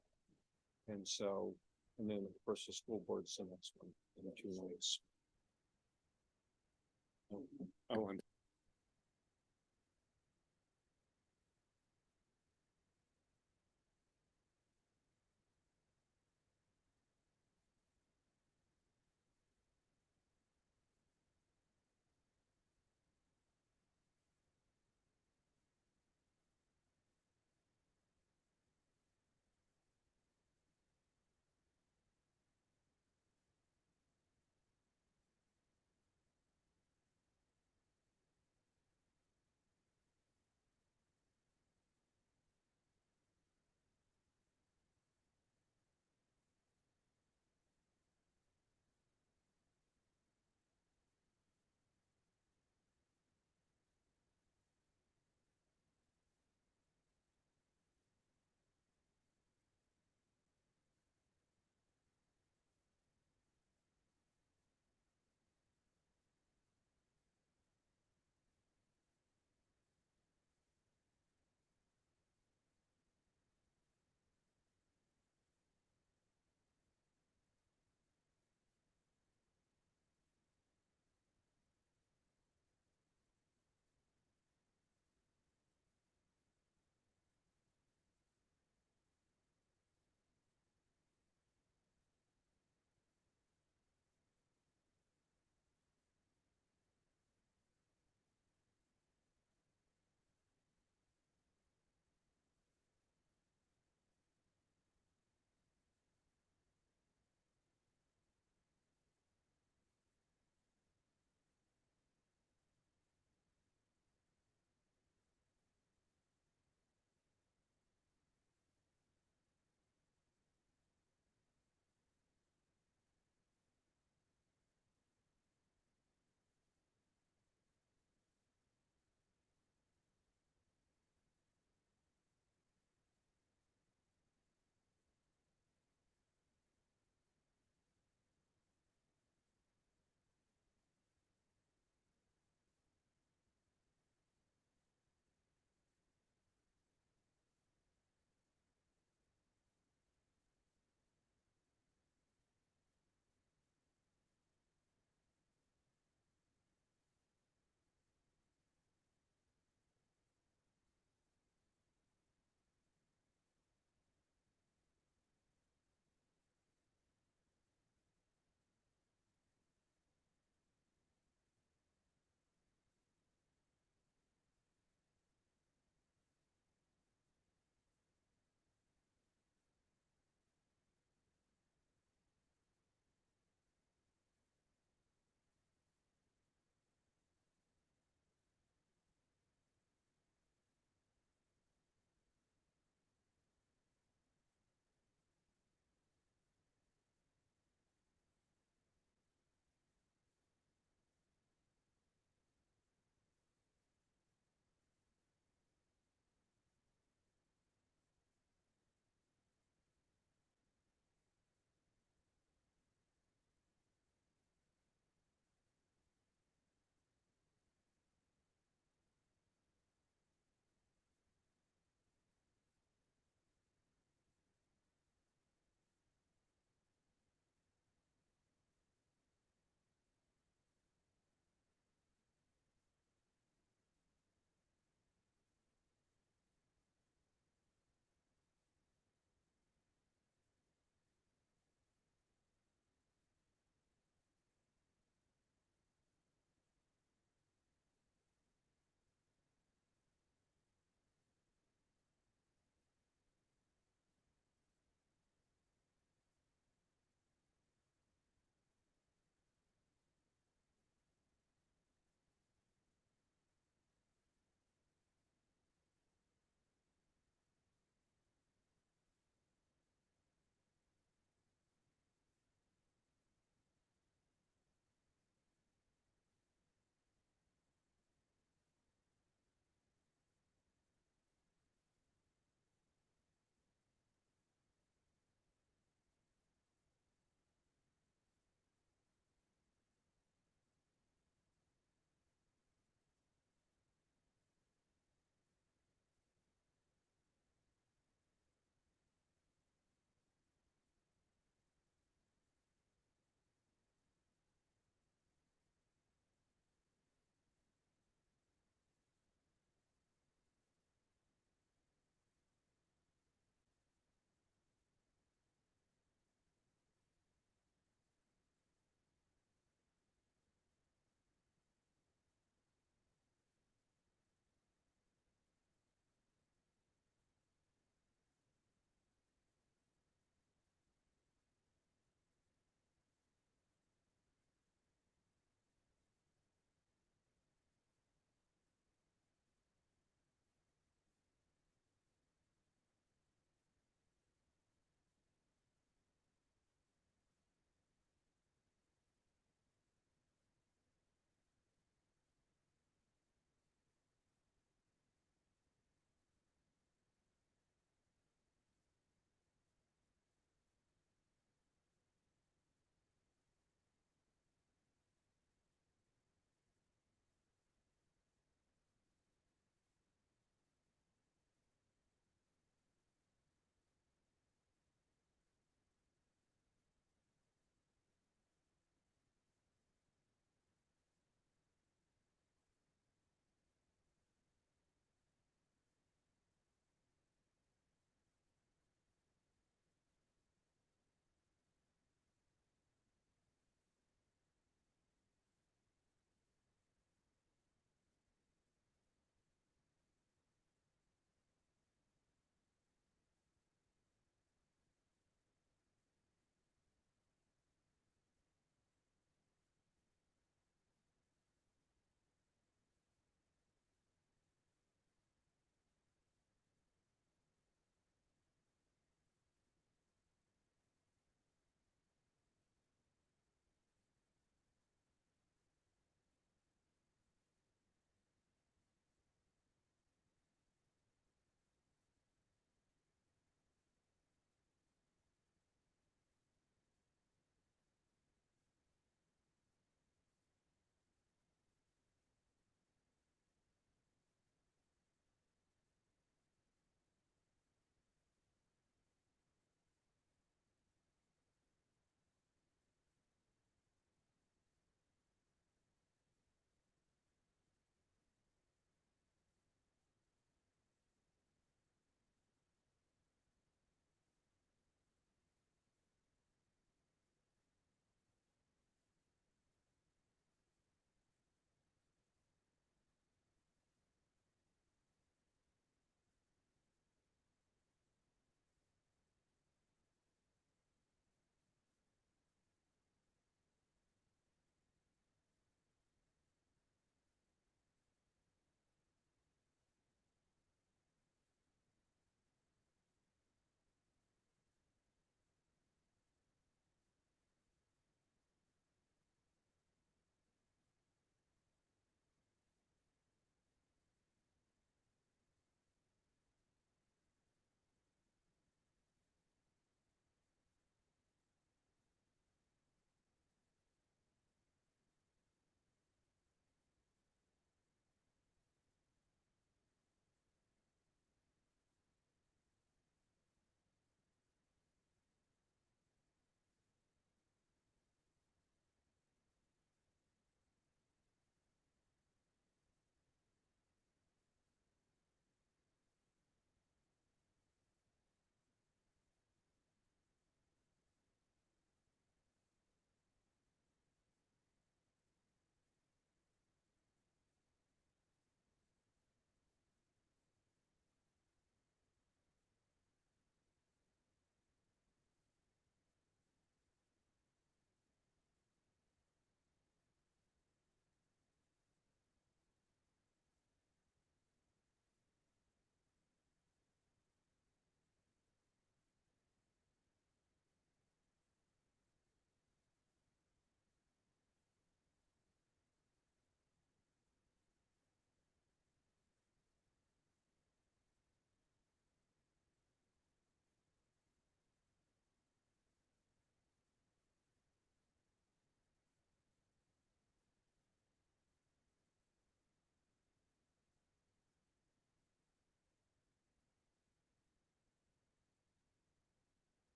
S15: And so, and then of course the school board's the next one in 2 weeks. Oh, I'm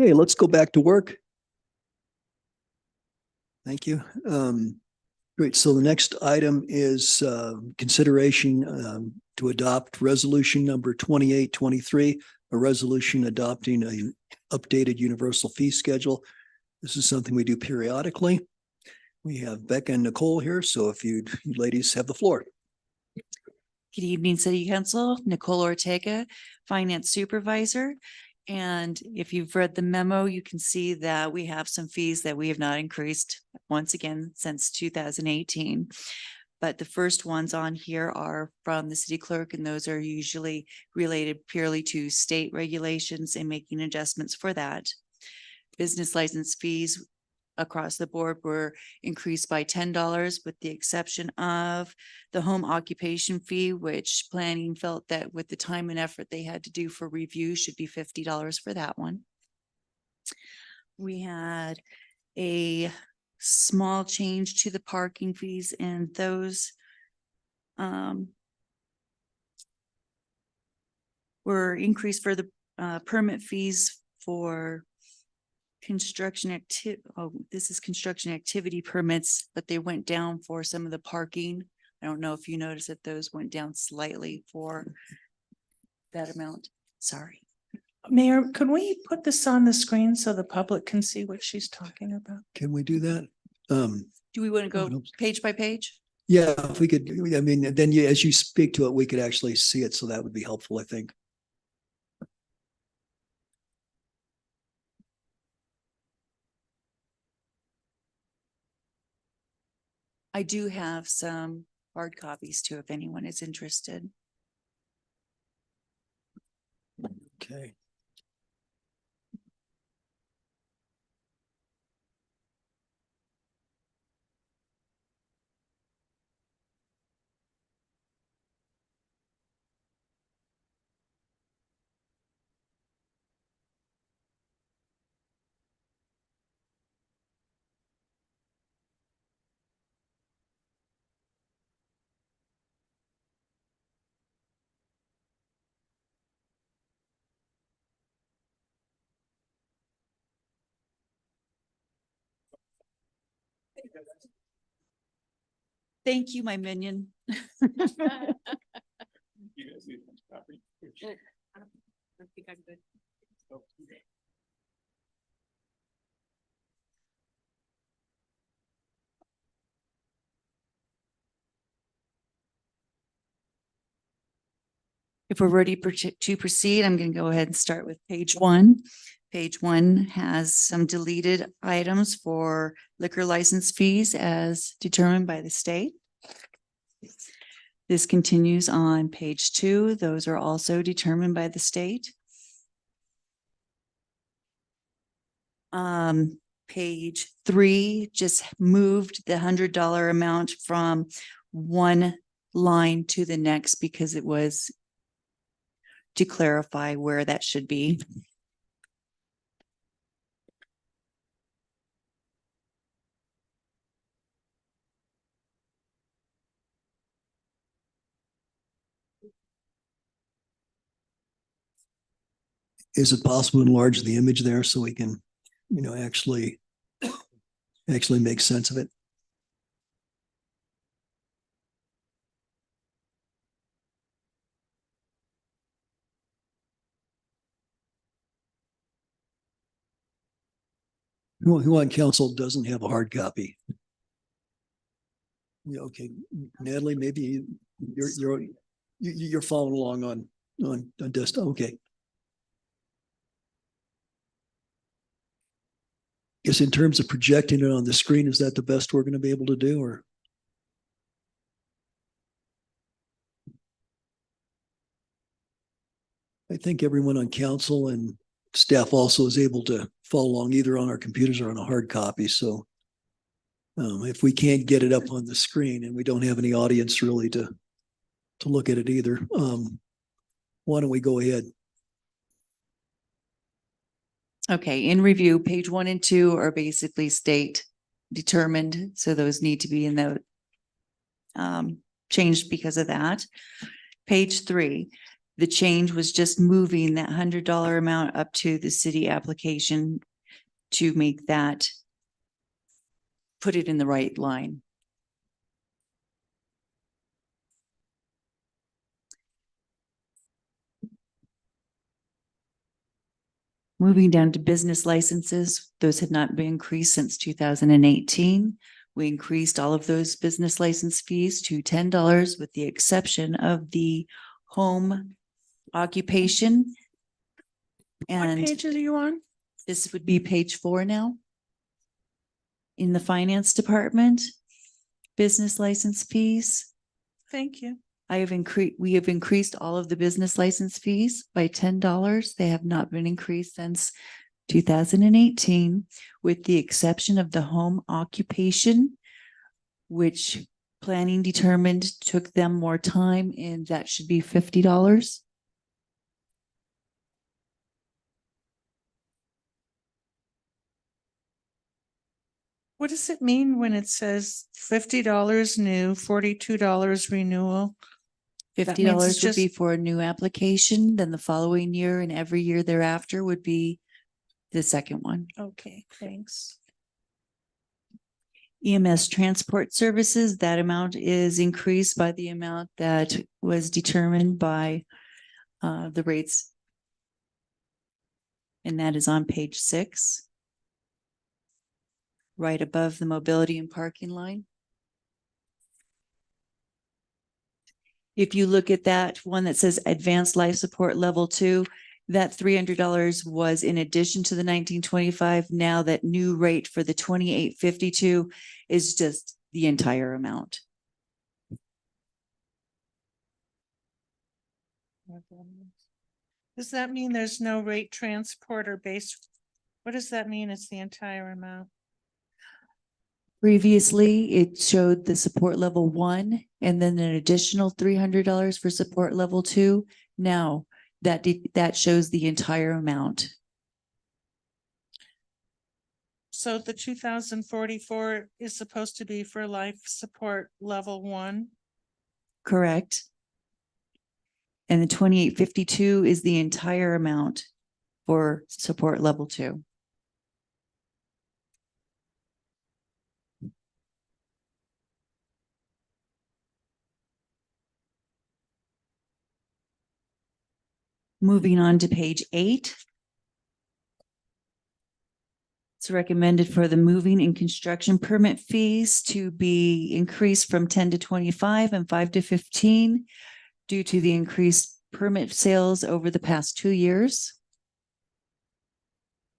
S1: Okay, let's go back to work. Thank you. Great. So the next item is consideration to adopt resolution number 2823, a resolution adopting a updated universal fee schedule. This is something we do periodically. We have Becca and Nicole here, so if you ladies have the floor.
S17: Good evening, City Council. Nicole Ortega, Finance Supervisor. And if you've read the memo, you can see that we have some fees that we have not increased once again since 2018. But the first ones on here are from the city clerk, and those are usually related purely to state regulations and making adjustments for that. Business license fees across the board were increased by $10, with the exception of the home occupation fee, which planning felt that with the time and effort they had to do for review should be $50 for that one. We had a small change to the parking fees, and those were increased for the permit fees for construction this is construction activity permits, but they went down for some of the parking. I don't know if you noticed that those went down slightly for that amount. Sorry.
S8: Mayor, could we put this on the screen so the public can see what she's talking about?
S1: Can we do that?
S17: Do we want to go
S1: no.
S17: page by page?
S1: Yeah, if we could, I mean, then you, as you speak to it, we could actually see it. So that would be helpful, I think.
S17: I do have some hard copies too, if anyone is interested.
S1: Okay.
S17: Thank you, my minion. If we're ready to proceed, I'm going to go ahead and start with page 1. Page 1 has some deleted items for liquor license fees as determined by the state. This continues on page 2. Those are also determined by the state. Page 3 just moved the $100 amount from one line to the next because it was to clarify where that should be.
S1: Is it possible to enlarge the image there so we can, actually make sense of it? Who on council doesn't have a hard copy? Yeah, okay, Natalie, maybe you're following along on desktop. Okay. Guess in terms of projecting it on the screen, is that the best we're going to be able to do, or? I think everyone on council and staff also is able to follow along either on our computers or on a hard copy. So if we can't get it up on the screen and we don't have any audience really to look at it either, why don't we go ahead?
S17: Okay, in review, page 1 and 2 are basically state determined. So those need to be in the changed because of that. Page 3, The change was just moving that $100 amount up to the city application to make that, put it in the right line. Moving down to business licenses, those had not been increased since 2018. We increased all of those business license fees to $10 with the exception of the home occupation.
S8: What
S17: And
S8: page are you on?
S17: this would be page 4 now. In the finance department, business license fees.
S8: Thank you.
S17: We have increased all of the business license fees by $10. They have not been increased since 2018, with the exception of the home occupation, which planning determined took them more time, and that should be $50.
S8: What does it mean when it says $50 new, $42 renewal? That means
S17: $50
S8: it's
S17: would be
S8: just-
S17: for a new application, then the following year and every year thereafter would be the second one.
S8: Okay, thanks.
S17: EMS transport services, that amount is increased by the amount that was determined by the rates. And that is on page 6. Right above the mobility and parking line. If you look at that one that says advanced life support level 2, that $300 was in addition to the 1925. Now that new rate for the 2852 is just the entire amount.
S8: Does that mean there's no rate transport or base? What does that mean? It's the entire amount.
S17: Previously, it showed the support level 1 and then an additional $300 for support level 2. Now that shows the entire amount.
S8: So the 2044 is supposed to be for life support level 1.
S17: Correct. And the 2852 is the entire amount for support level 2. Moving on to page 8. It's recommended for the moving and construction permit fees to be increased from 10 to 25 and 5 to 15 due to the increased permit sales over the past 2 years.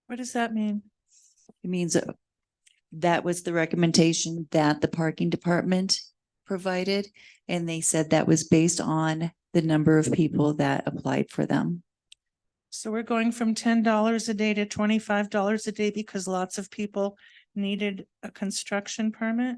S8: What does that mean?
S17: It means that was the recommendation that the parking department provided, and they said that was based on the number of people that applied for them.
S8: So we're going from $10 a day to $25 a day because lots of people needed a construction permit?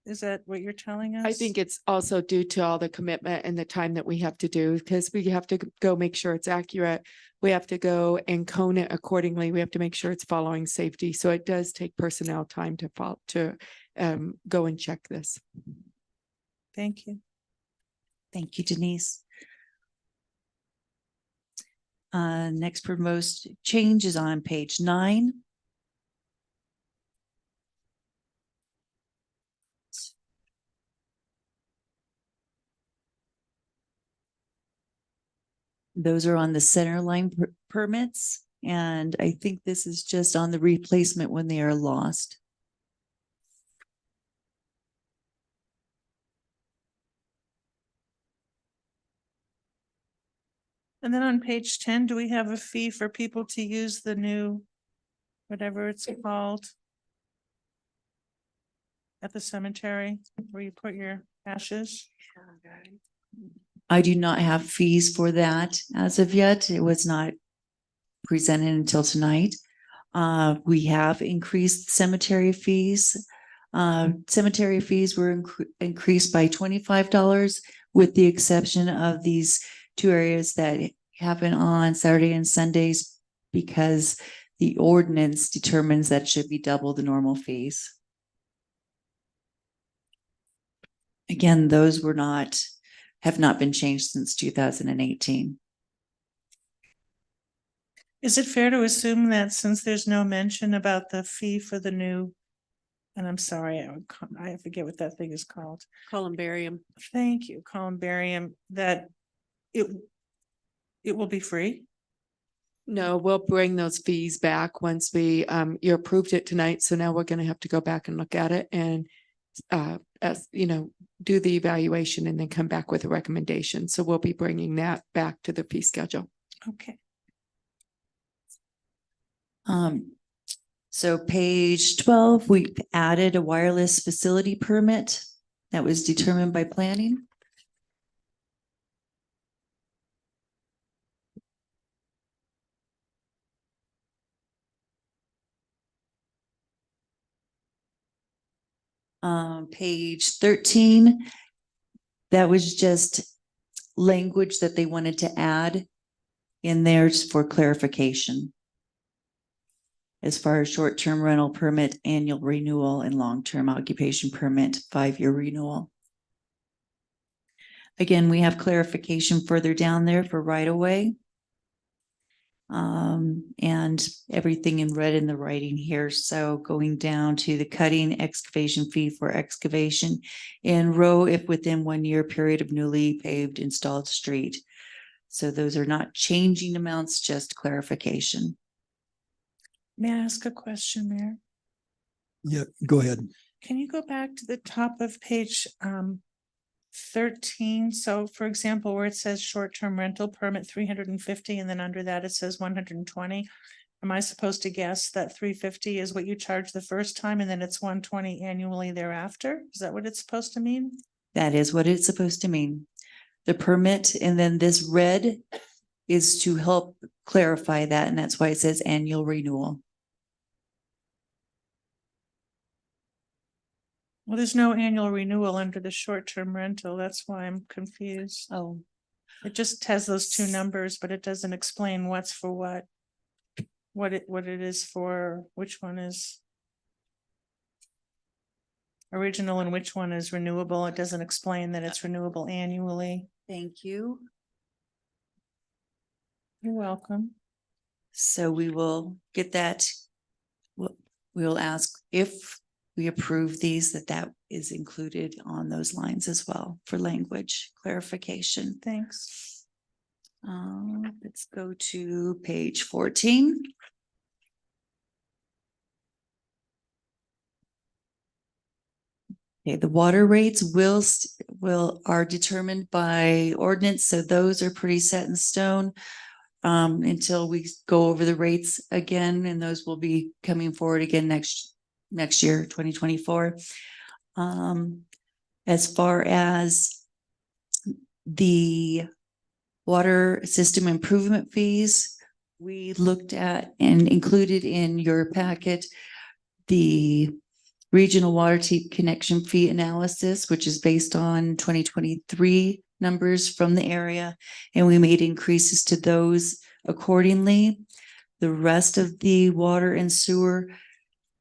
S8: Is that what you're telling us?
S16: I think it's also due to all the commitment and the time that we have to do, because we have to go make sure it's accurate. We have to go and cone it accordingly. We have to make sure it's following safety. So it does take personnel time to go and check this.
S8: Thank you.
S17: Thank you, Denise. Next proposed change is on page 9. Those are on the center line permits, and I think this is just on the replacement when they are lost.
S8: And then on page 10, do we have a fee for people to use the new, whatever it's called, at the cemetery where you put your ashes?
S17: I do not have fees for that as of yet. It was not presented until tonight. We have increased cemetery fees. Cemetery fees were increased by $25 with the exception of these 2 areas that happen on Saturday and Sundays because the ordinance determines that should be double the normal fees. Again, those have not been changed since 2018.
S8: Is it fair to assume that since there's no mention about the fee for the new, and I'm sorry, I forget what that thing is called.
S9: Columbarium.
S8: Thank you, columbarium, that it will be free?
S16: No, we'll bring those fees back once we, you approved it tonight, so now we're gonna have to go back and look at it and as, you know, do the evaluation and then come back with a recommendation. So we'll be bringing that back to the fee schedule.
S8: Okay.
S17: So page 12, we added a wireless facility permit that was determined by planning. Page 13, that was just language that they wanted to add in there for clarification. As far as short-term rental permit, annual renewal, and long-term occupation permit, 5-year renewal. Again, we have clarification further down there for right-of-way. And everything in red in the writing here. So going down to the cutting excavation fee for excavation in row if within 1 year period of newly paved installed street. So those are not changing amounts, just clarification.
S8: May I ask a question, Mayor?
S1: Yeah, go ahead.
S8: Can you go back to the top of page 13? So for example, where it says short-term rental permit 350, and then under that it says 120. Am I supposed to guess that 350 is what you charge the first time and then it's 120 annually thereafter? Is that what it's supposed to mean?
S17: That is what it's supposed to mean. The permit, and then this red is to help clarify that, and that's why it says annual renewal.
S8: Well, there's no annual renewal under the short-term rental. That's why I'm confused.
S17: Oh.
S8: It just has those two numbers, but it doesn't explain what's for what it is for, which one is original and which one is renewable. It doesn't explain that it's renewable annually.
S17: Thank you.
S8: You're welcome.
S17: So we will get that. We'll ask if we approve these, that is included on those lines as well for language clarification.
S8: Thanks.
S17: Let's go to page 14. Okay, the water rates are determined by ordinance, so those are pretty set in stone until we go over the rates again, and those will be coming forward again next year, 2024. As far as the water system improvement fees, we looked at and included in your packet the regional water connection fee analysis, which is based on 2023 numbers from the area, and we made increases to those accordingly. The rest of the water and sewer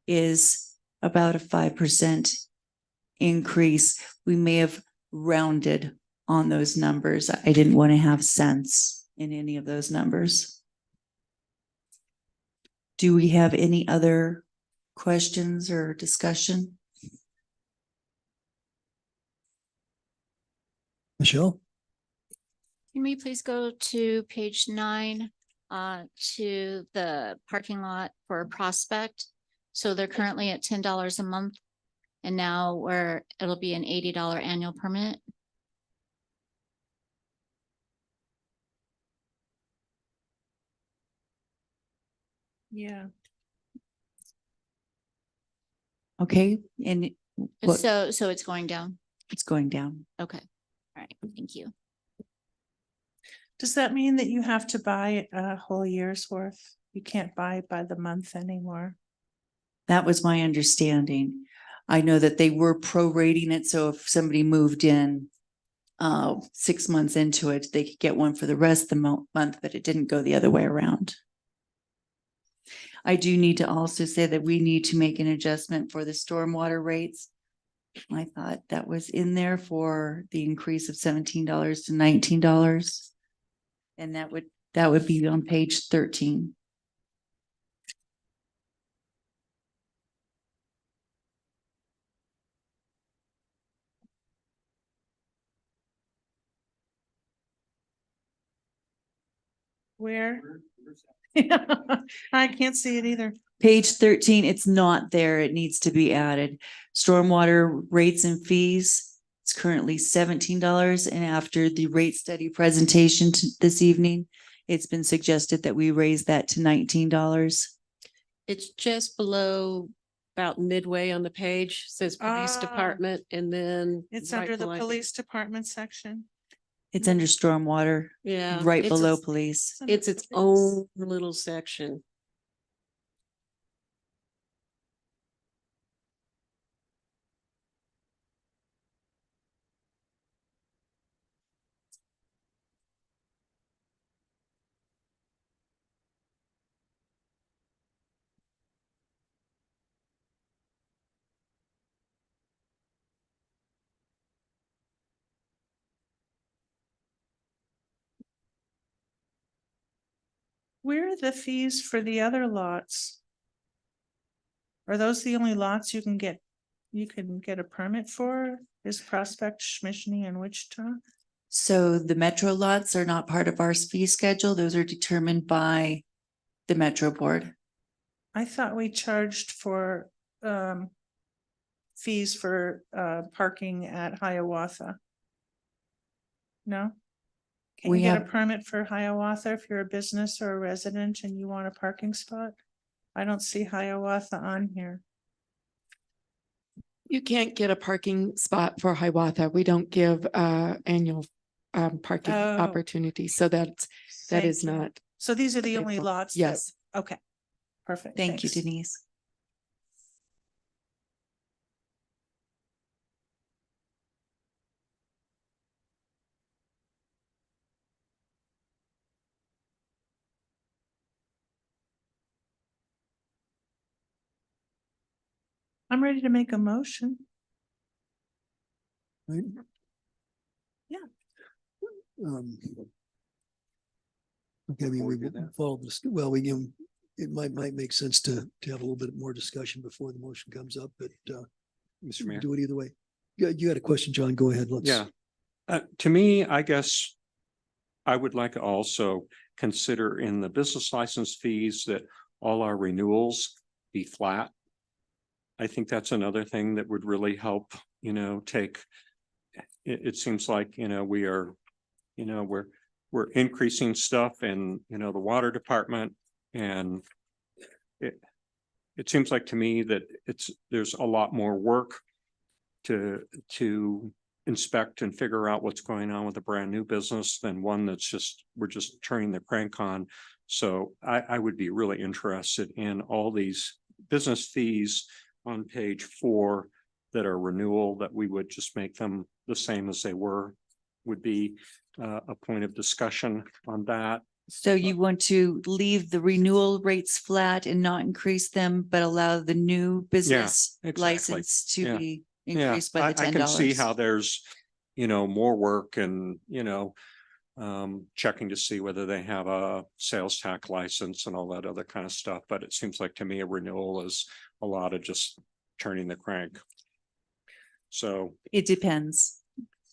S17: is about a 5% increase. We may have rounded on those numbers. I didn't want to have cents in any of those numbers. Do we have any other questions or discussion?
S1: Michelle?
S11: Can we please go to page 9 to the parking lot for Prospect? So they're currently at $10 a month, and now it'll be an $80 annual permit.
S8: Yeah.
S17: Okay, and what,
S11: So it's going down.
S17: it's going down.
S11: Okay. All right. Thank you.
S8: Does that mean that you have to buy a whole year's worth? You can't buy by the month anymore?
S17: That was my understanding. I know that they were prorating it, so if somebody moved in 6 months into it, they could get one for the rest of the month, but it didn't go the other way around. I do need to also say that we need to make an adjustment for the stormwater rates I thought that was in there for the increase of $17 to $19. And that would be on page 13.
S8: Where? I can't see it either.
S17: Page 13, it's not there. It needs to be added. Stormwater rates and fees. It's currently $17. And after the rate study presentation this evening, it's been suggested that we raise that to $19.
S13: It's just below about midway on the page, says police
S8: Ah.
S13: department, and then.
S8: It's
S13: right
S8: under the
S13: below it.
S8: police department section.
S17: It's under stormwater,
S13: Yeah.
S17: right
S13: it's
S17: below
S13: its-
S17: police.
S13: It's its own little section.
S8: Where are the fees for the other lots? Are those the only lots you can get a permit for? Is Prospect, Schmishny, and Wichita?
S17: So the metro lots are not part of our fee schedule. Those are determined by the Metro Board.
S8: I thought we charged for fees for parking at Hiawatha. No? Can
S17: We
S8: you get a
S17: have-
S8: permit for Hiawatha if you're a business or a resident and you want a parking spot? I don't see Hiawatha on here.
S16: You can't get a parking spot for Hiawatha. We don't give annual parking
S8: Oh.
S16: opportunities. So that
S8: Thank
S16: is
S8: you.
S16: not.
S8: So these are the only
S16: applicable.
S8: lots? that-
S16: Yes.
S8: Okay, perfect.
S17: Thank you,
S8: thanks.
S17: Denise.
S8: I'm ready to make a motion.
S1: Right?
S8: Yeah.
S1: Okay, I mean, we follow this, well, we can, it might make sense to have a little bit more discussion before the motion comes up, but
S15: Mr. Mayor.
S1: do it either way. You had a question, John, go ahead, let's.
S15: Yeah. To me, I guess I would like to also consider in the business license fees that all our renewals be flat. I think that's another thing that would really help, take, it seems like, we are, we're increasing stuff in, the water department and it seems like to me that there's a lot more work to inspect and figure out what's going on with a brand new business than one we're just turning the crank on. So I would be really interested in all these business fees on page 4 that are renewal, that we would just make them the same as they were, would be a point of discussion on that.
S17: So you want to leave the renewal rates flat and not increase them, but allow the new business
S15: exactly.
S17: license to
S15: Yeah.
S17: be
S15: Yeah,
S17: increased by the
S15: I can see
S17: $10?
S15: how there's, more work and, checking to see whether they have a sales tax license and all that other kind of stuff. But it seems like to me a renewal is a lot of just turning the crank. So,
S17: It depends.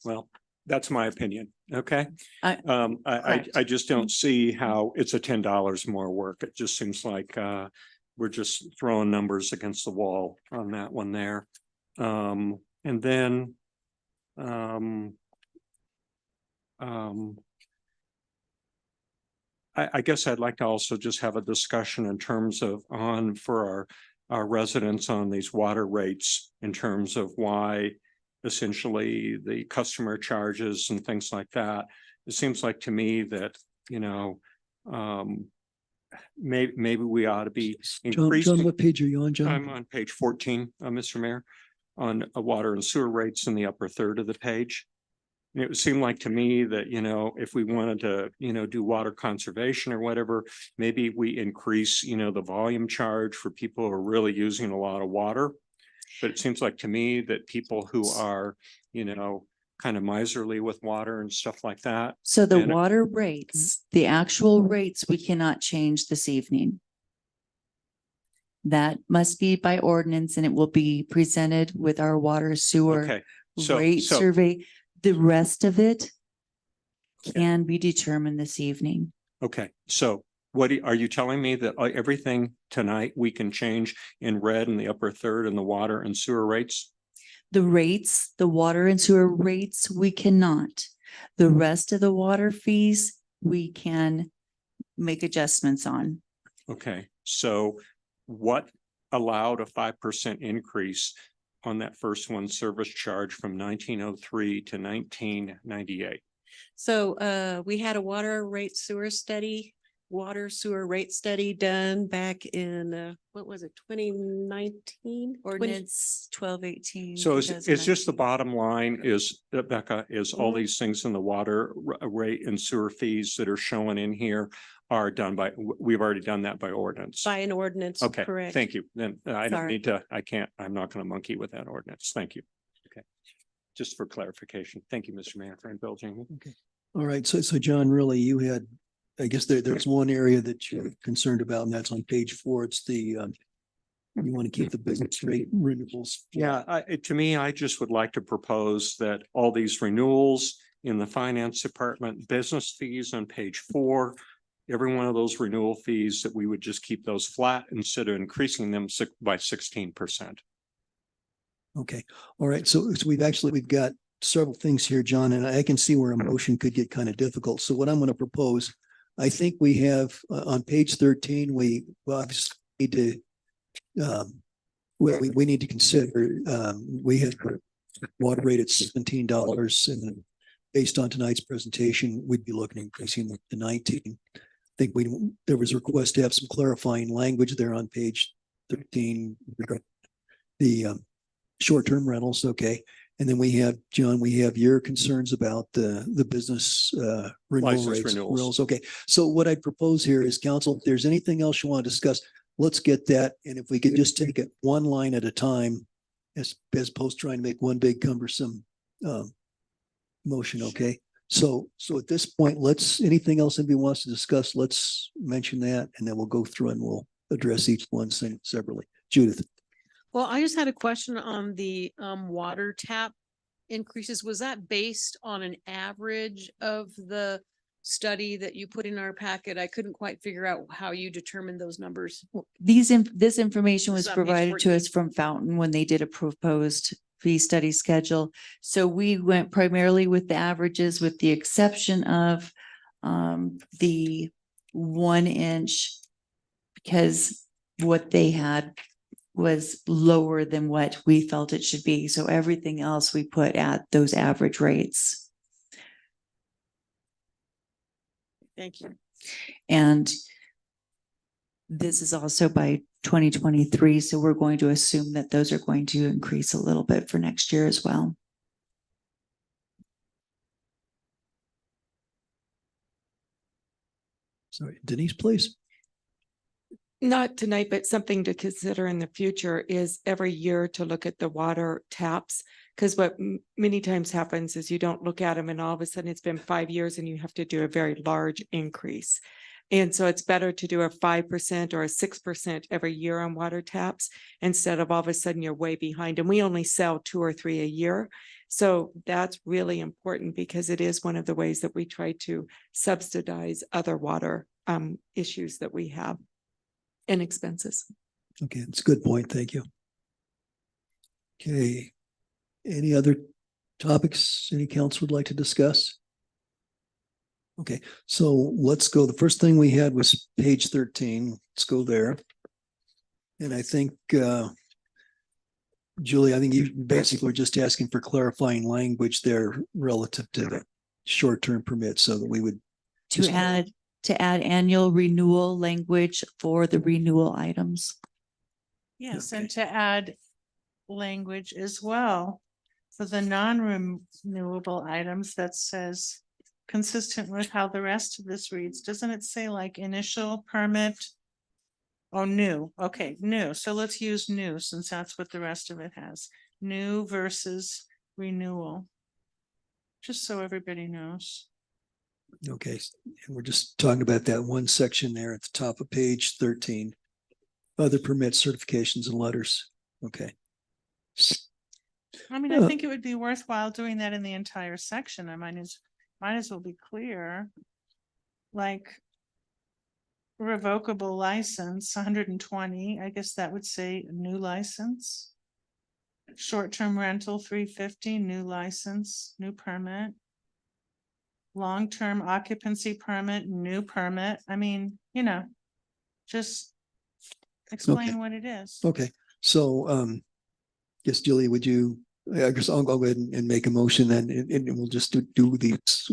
S15: well, that's my opinion. Okay.
S17: I-
S15: I just don't see how it's a $10 more work. It just seems like, we're just throwing numbers against the wall on that one there. And then, I guess I'd like to also just have a discussion in terms of for our residents on these water rates in terms of why essentially the customer charges and things like that. It seems like to me that, maybe we ought to be
S1: John,
S15: increasing.
S1: what page are you on, John?
S15: I'm on page 14, Mr. Mayor, on water and sewer rates in the upper third of the page. And it would seem like to me that, if we wanted to, do water conservation or whatever, maybe we increase, the volume charge for people who are really using a lot of water. But it seems like to me that people who are, you know, kind of miserly with water and stuff like that.
S17: So the
S15: and it-
S17: water rates, the actual rates, we cannot change this evening. That must be by ordinance and it will be presented with our water sewer
S15: Okay,
S17: rate
S15: so
S17: survey. The rest of it can be determined this evening.
S15: okay, so are you telling me that everything tonight we can change in red in the upper third and the water and sewer rates?
S17: The rates, the water and sewer rates, we cannot. The rest of the water fees, we can make adjustments on.
S15: Okay, so what allowed a 5% increase on that first one, service charge from 1903 to 1998?
S9: So we had a water sewer rate study done back in, what was it, 2019?
S17: Ordinance 1218.
S15: So it's just the bottom line is, Becca, is all
S9: Mhm.
S15: these things in the water rate and sewer fees that are showing in here are done by, we've already done that by ordinance.
S9: By an ordinance,
S15: Okay,
S9: correct.
S15: thank you. Then I don't
S9: Sorry.
S15: need to, I'm not going to monkey with that ordinance. Thank you. Okay. Just for clarification. Thank you, Mr. Mayor, for indulging me.
S1: All right, so John, really, you had, I guess there's one area that you're concerned about, and that's on page 4. It's the, you want to keep the business rate renewals.
S15: Yeah, to me, I just would like to propose that all these renewals in the finance department, business fees on page 4, every one of those renewal fees, that we would just keep those flat instead of increasing them by 16%.
S1: Okay, all right, so we've got several things here, John, and I can see where a motion could get kind of difficult. So what I'm going to propose, I think we have on page 13, we obviously need to we need to consider we have water rate at $17, and based on tonight's presentation, we'd be looking at increasing it to 19. I think there was a request to have some clarifying language there on page 13. The short-term rentals, okay. And then we have, John, we have your concerns about the business renewal
S15: License
S1: rates.
S15: renewals.
S1: Okay, so what I'd propose here is, council, if there's anything else you want to discuss, let's get that. And if we could just take it one line at a time, as opposed to trying to make one big cumbersome motion, okay? So at this point, anything else anybody wants to discuss, let's mention that, and then we'll go through and we'll address each one separately. Judith.
S5: Well, I just had a question on the water tap increases. Was that based on an average of the study that you put in our packet? I couldn't quite figure out how you determined those numbers.
S17: This information was
S5: This is on page
S17: provided to
S5: 14.
S17: us from Fountain when they did a proposed fee study schedule. So we went primarily with the averages, with the exception of the 1 inch, because what they had was lower than what we felt it should be. So everything else we put at those average rates.
S5: Thank you.
S17: And this is also by 2023. So we're going to assume that those are going to increase a little bit for next year as well.
S1: Sorry, Denise, please.
S16: Not tonight, but something to consider in the future is every year to look at the water taps. Because what many times happens is you don't look at them and all of a sudden it's been 5 years and you have to do a very large increase. And so it's better to do a 5% or a 6% every year on water taps instead of all of a sudden you're way behind. And we only sell 2 or 3 a year. So that's really important because it is one of the ways that we try to subsidize other water issues that we have. And expenses.
S1: Okay, it's a good point. Thank you. Okay. Any other topics any council would like to discuss? Okay, so let's go. The first thing we had was page 13. Let's go there. And I think, Julie, I think you basically were just asking for clarifying language there relative to the short-term permit so that we would
S17: To add annual renewal language for the renewal items.
S8: Yes, and to add language as well for the non-renewable items that says consistent with how the rest of this reads. Doesn't it say like initial permit Oh, new. Okay, new. So let's use new since that's what the rest of it has. New versus renewal. Just so everybody knows.
S1: Okay, and we're just talking about that one section there at the top of page 13. Other permits, certifications and letters. Okay.
S8: I mean, I think it would be worthwhile doing that in the entire section. I might as well be clear. Like revocable license, 120, I guess that would say new license. Short-term rental, 350, new license, new permit. Long-term occupancy permit, new permit. I mean, just explain what it is.
S1: Okay, so yes, Julie, would you, I guess I'll go ahead and make a motion then, and we'll just do these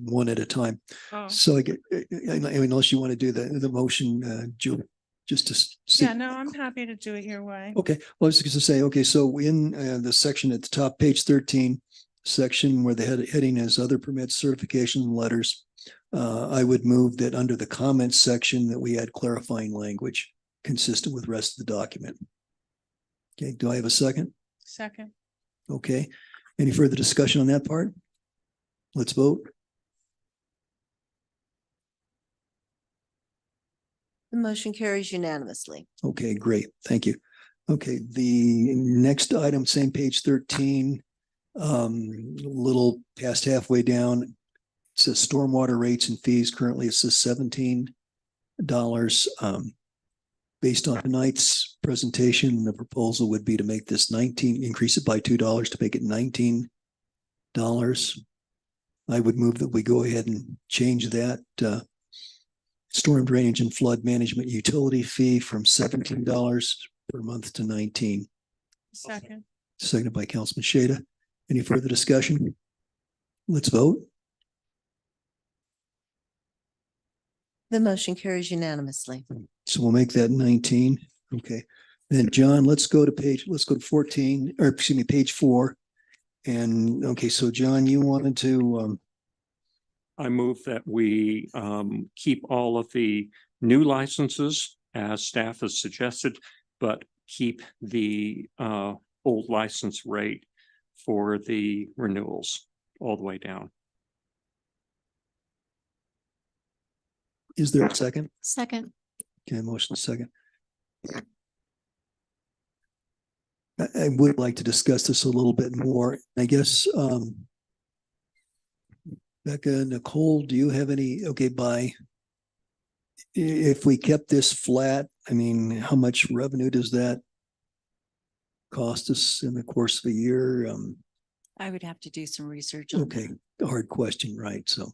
S1: one at a time.
S8: Oh.
S1: So I get, I mean, unless you want to do the motion, Julie, just to see.
S8: Yeah, no, I'm happy to do it your way.
S1: Okay, well, I was just gonna say, okay, so in the section at the top, page 13, section where the heading is other permits, certifications and letters, I would move that under the comments section that we add clarifying language consistent with the rest of the document. Okay, do I have a second?
S8: Second.
S1: Okay, any further discussion on that part? Let's vote.
S2: The motion carries unanimously.
S1: Okay, great. Thank you. Okay, the next item, same page 13, a little past halfway down, it says stormwater rates and fees. Currently it says $17. Based on tonight's presentation, the proposal would be to make this increase it by $2 to make it $19. I would move that we go ahead and change that storm drainage and flood management utility fee from $17 per month to $19.
S8: Second.
S1: Seconded by Councilman Shada. Any further discussion? Let's vote.
S2: The motion carries unanimously.
S1: So we'll make that 19. Okay. Then John, let's go to 14, or excuse me, page 4. And okay, so John, you wanted to
S15: I move that we keep all of the new licenses as staff has suggested, but keep the old license rate for the renewals all the way down.
S1: is there a second?
S11: Second.
S1: Okay, motion second. I would like to discuss this a little bit more. I guess, Becca, Nicole, do you have any, okay, if we kept this flat, I mean, how much revenue does that cost us in the course of a year?
S17: I would have to do some research on
S1: Okay, hard question, right? So,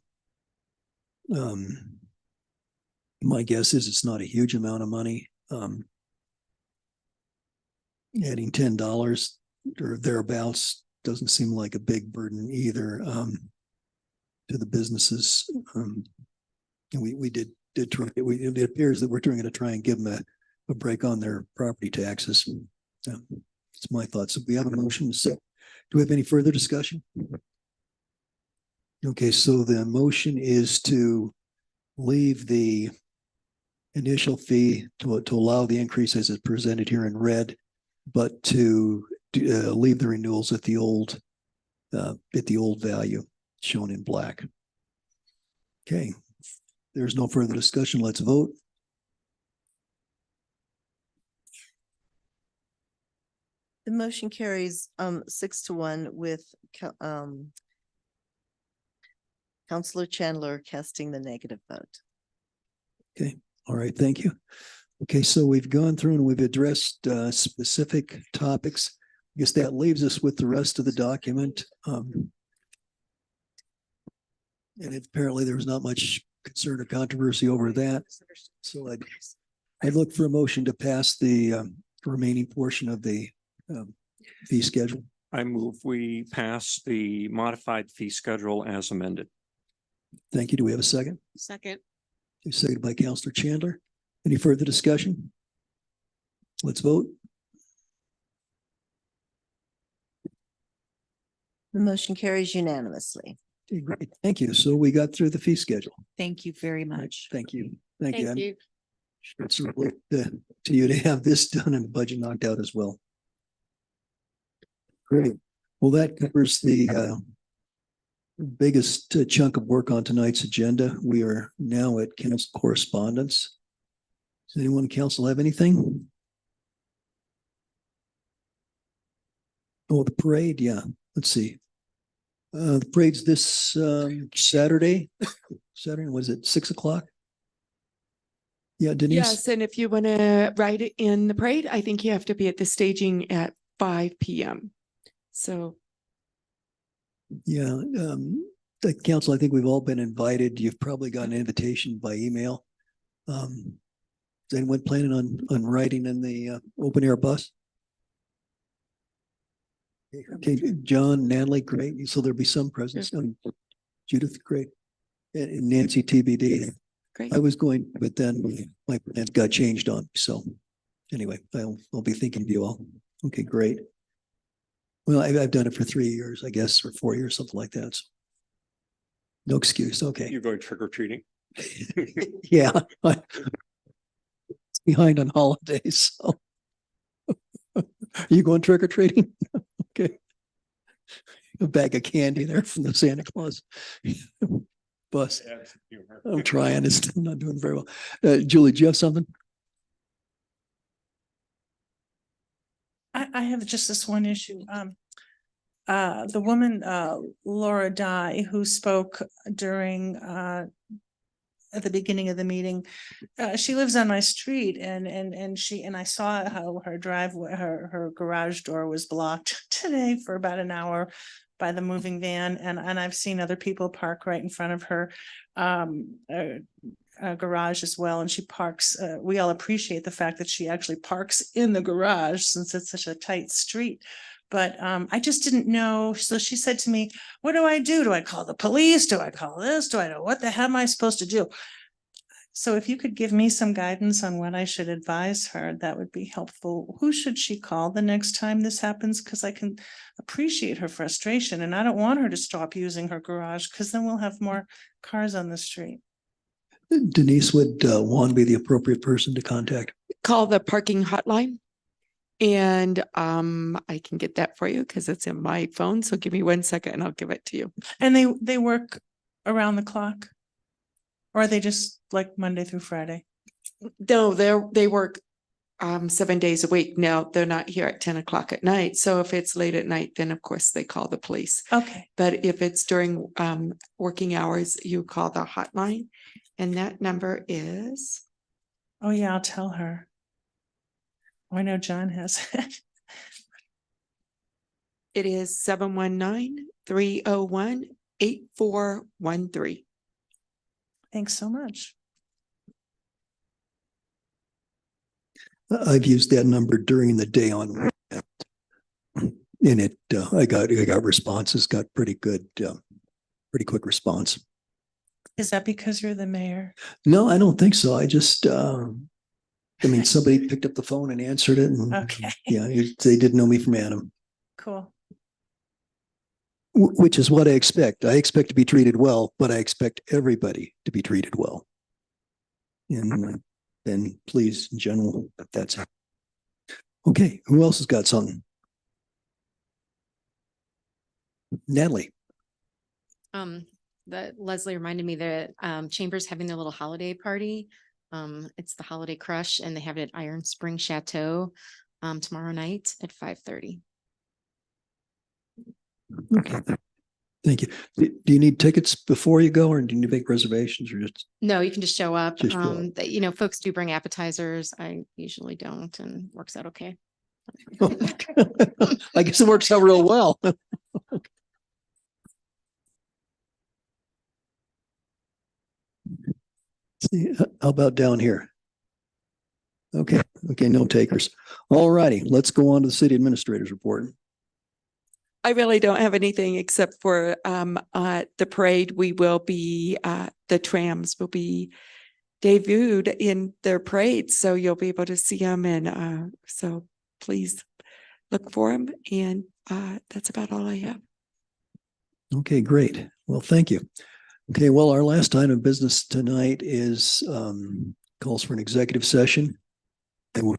S1: my guess is it's not a huge amount of money. Adding $10 or thereabouts doesn't seem like a big burden either to the businesses. And we did try. It appears that we're going to try and give them a break on their property taxes. It's my thoughts. So we have a motion. So, do we have any further discussion? Okay, so the motion is to leave the initial fee to allow the increase as it's presented here in red, but to leave the renewals at the old value shown in black. Okay, there's no further discussion. Let's vote.
S2: The motion carries 6-1 with Councilor Chandler casting the negative vote.
S1: Okay, all right, thank you. Okay, so we've gone through and we've addressed specific topics. I guess that leaves us with the rest of the document. And apparently there was not much concern or controversy over that. So I'd look for a motion to pass the remaining portion of the fee schedule.
S15: I move we pass the modified fee schedule as amended.
S1: Thank you. Do we have a second?
S5: Second.
S1: Seconded by Councilor Chandler. Any further discussion? Let's vote.
S2: The motion carries unanimously.
S1: Okay, great. Thank you. So we got through the fee schedule.
S17: Thank you very much.
S1: Thank you. Thank you. It's really to you to have this done and the budget knocked out as well. Great. Well, that covers the biggest chunk of work on tonight's agenda. We are now at council correspondence. Does anyone in council have anything? Oh, the parade, yeah. Let's see. The parade's this Saturday. Saturday, was it 6 o'clock? Yeah, Denise?
S16: Yes, and if you want to ride it in the parade, I think you have to be at the staging at 5 p.m. So.
S1: Yeah, the council, I think we've all been invited. You've probably got an invitation by email. Is anyone planning on riding in the open air bus? Okay, John, Natalie, great. So there'll be some presence. Judith, great. And Nancy, TBD.
S16: Great.
S1: I was going, but then my plans got changed on me. So anyway, I'll be thinking of you all. Okay, great. Well, I've done it for 3 years, I guess, or 4 years, something like that. So no excuse. Okay.
S15: You're going trick or treating?
S1: Yeah. It's behind on holidays. So. Are you going trick or treating? Okay. A bag of candy there from the Santa Claus bus. I'm trying. It's still not doing very well. Julie, do you have something?
S8: I have just this one issue. The woman, Laura Dye, who spoke during, at the beginning of the meeting, she lives on my street and I saw how her driveway, her garage door was blocked today for about an hour by the moving van. And I've seen other people park right in front of her, garage as well. And she parks, we all appreciate the fact that she actually parks in the garage since it's such a tight street. But I just didn't know. So she said to me, what do I do? Do I call the police? Do I call this? Do I know what the hell am I supposed to do? So if you could give me some guidance on what I should advise her, that would be helpful. Who should she call the next time this happens? Because I can appreciate her frustration and I don't want her to stop using her garage because then we'll have more cars on the street.
S1: Denise, would Juan be the appropriate person to contact?
S16: Call the parking hotline. And I can get that for you because it's in my phone. So give me 1 second and I'll give it to you.
S8: And they work around the clock? Or are they just like Monday through Friday?
S16: No, they work 7 days a week. Now they're not here at 10 o'clock at night. So if it's late at night, then of course they call the police.
S8: Okay.
S16: But if it's during working hours, you call the hotline and that number is.
S8: Oh yeah, I'll tell her. I know John has it.
S16: It is 719-301-8413.
S8: Thanks so much.
S1: I've used that number during the day on and it I got responses, got pretty good, pretty quick response.
S8: Is that because you're the mayor?
S1: No, I don't think so. I just somebody picked up the phone and answered it and
S8: Okay.
S1: yeah, they didn't know me from Adam.
S8: Cool.
S1: Which is what I expect. I expect to be treated well, but I expect everybody to be treated well. And then please, in general, that's it. Okay, who else has got something? Natalie.
S18: That Leslie reminded me that Chamber's having their little holiday party. It's the Holiday Crush and they have it at Iron Spring Chateau tomorrow night at 5:30.
S1: Okay, thank you. Do you need tickets before you go or do you need to make reservations or just?
S18: No, you can just show up.
S1: Just show up.
S18: Folks do bring appetizers. I usually don't and works out okay.
S1: I guess it works out real well. See, how about down here? Okay, no takers. All righty, let's go on to the city administrator's report.
S16: I really don't have anything except for the parade. We will be the trams will be debuted in their parade, so you'll be able to see them, and so please look for them. And that's about all I have.
S1: Okay, great. Well, thank you. Okay, well, our last item of business tonight is calls for an executive session. And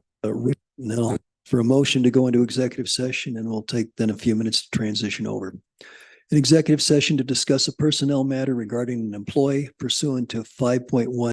S1: now for a motion to go into executive session, and we'll take then a few minutes to transition over. An executive session to discuss a personnel matter regarding an employee pursuant to 5.1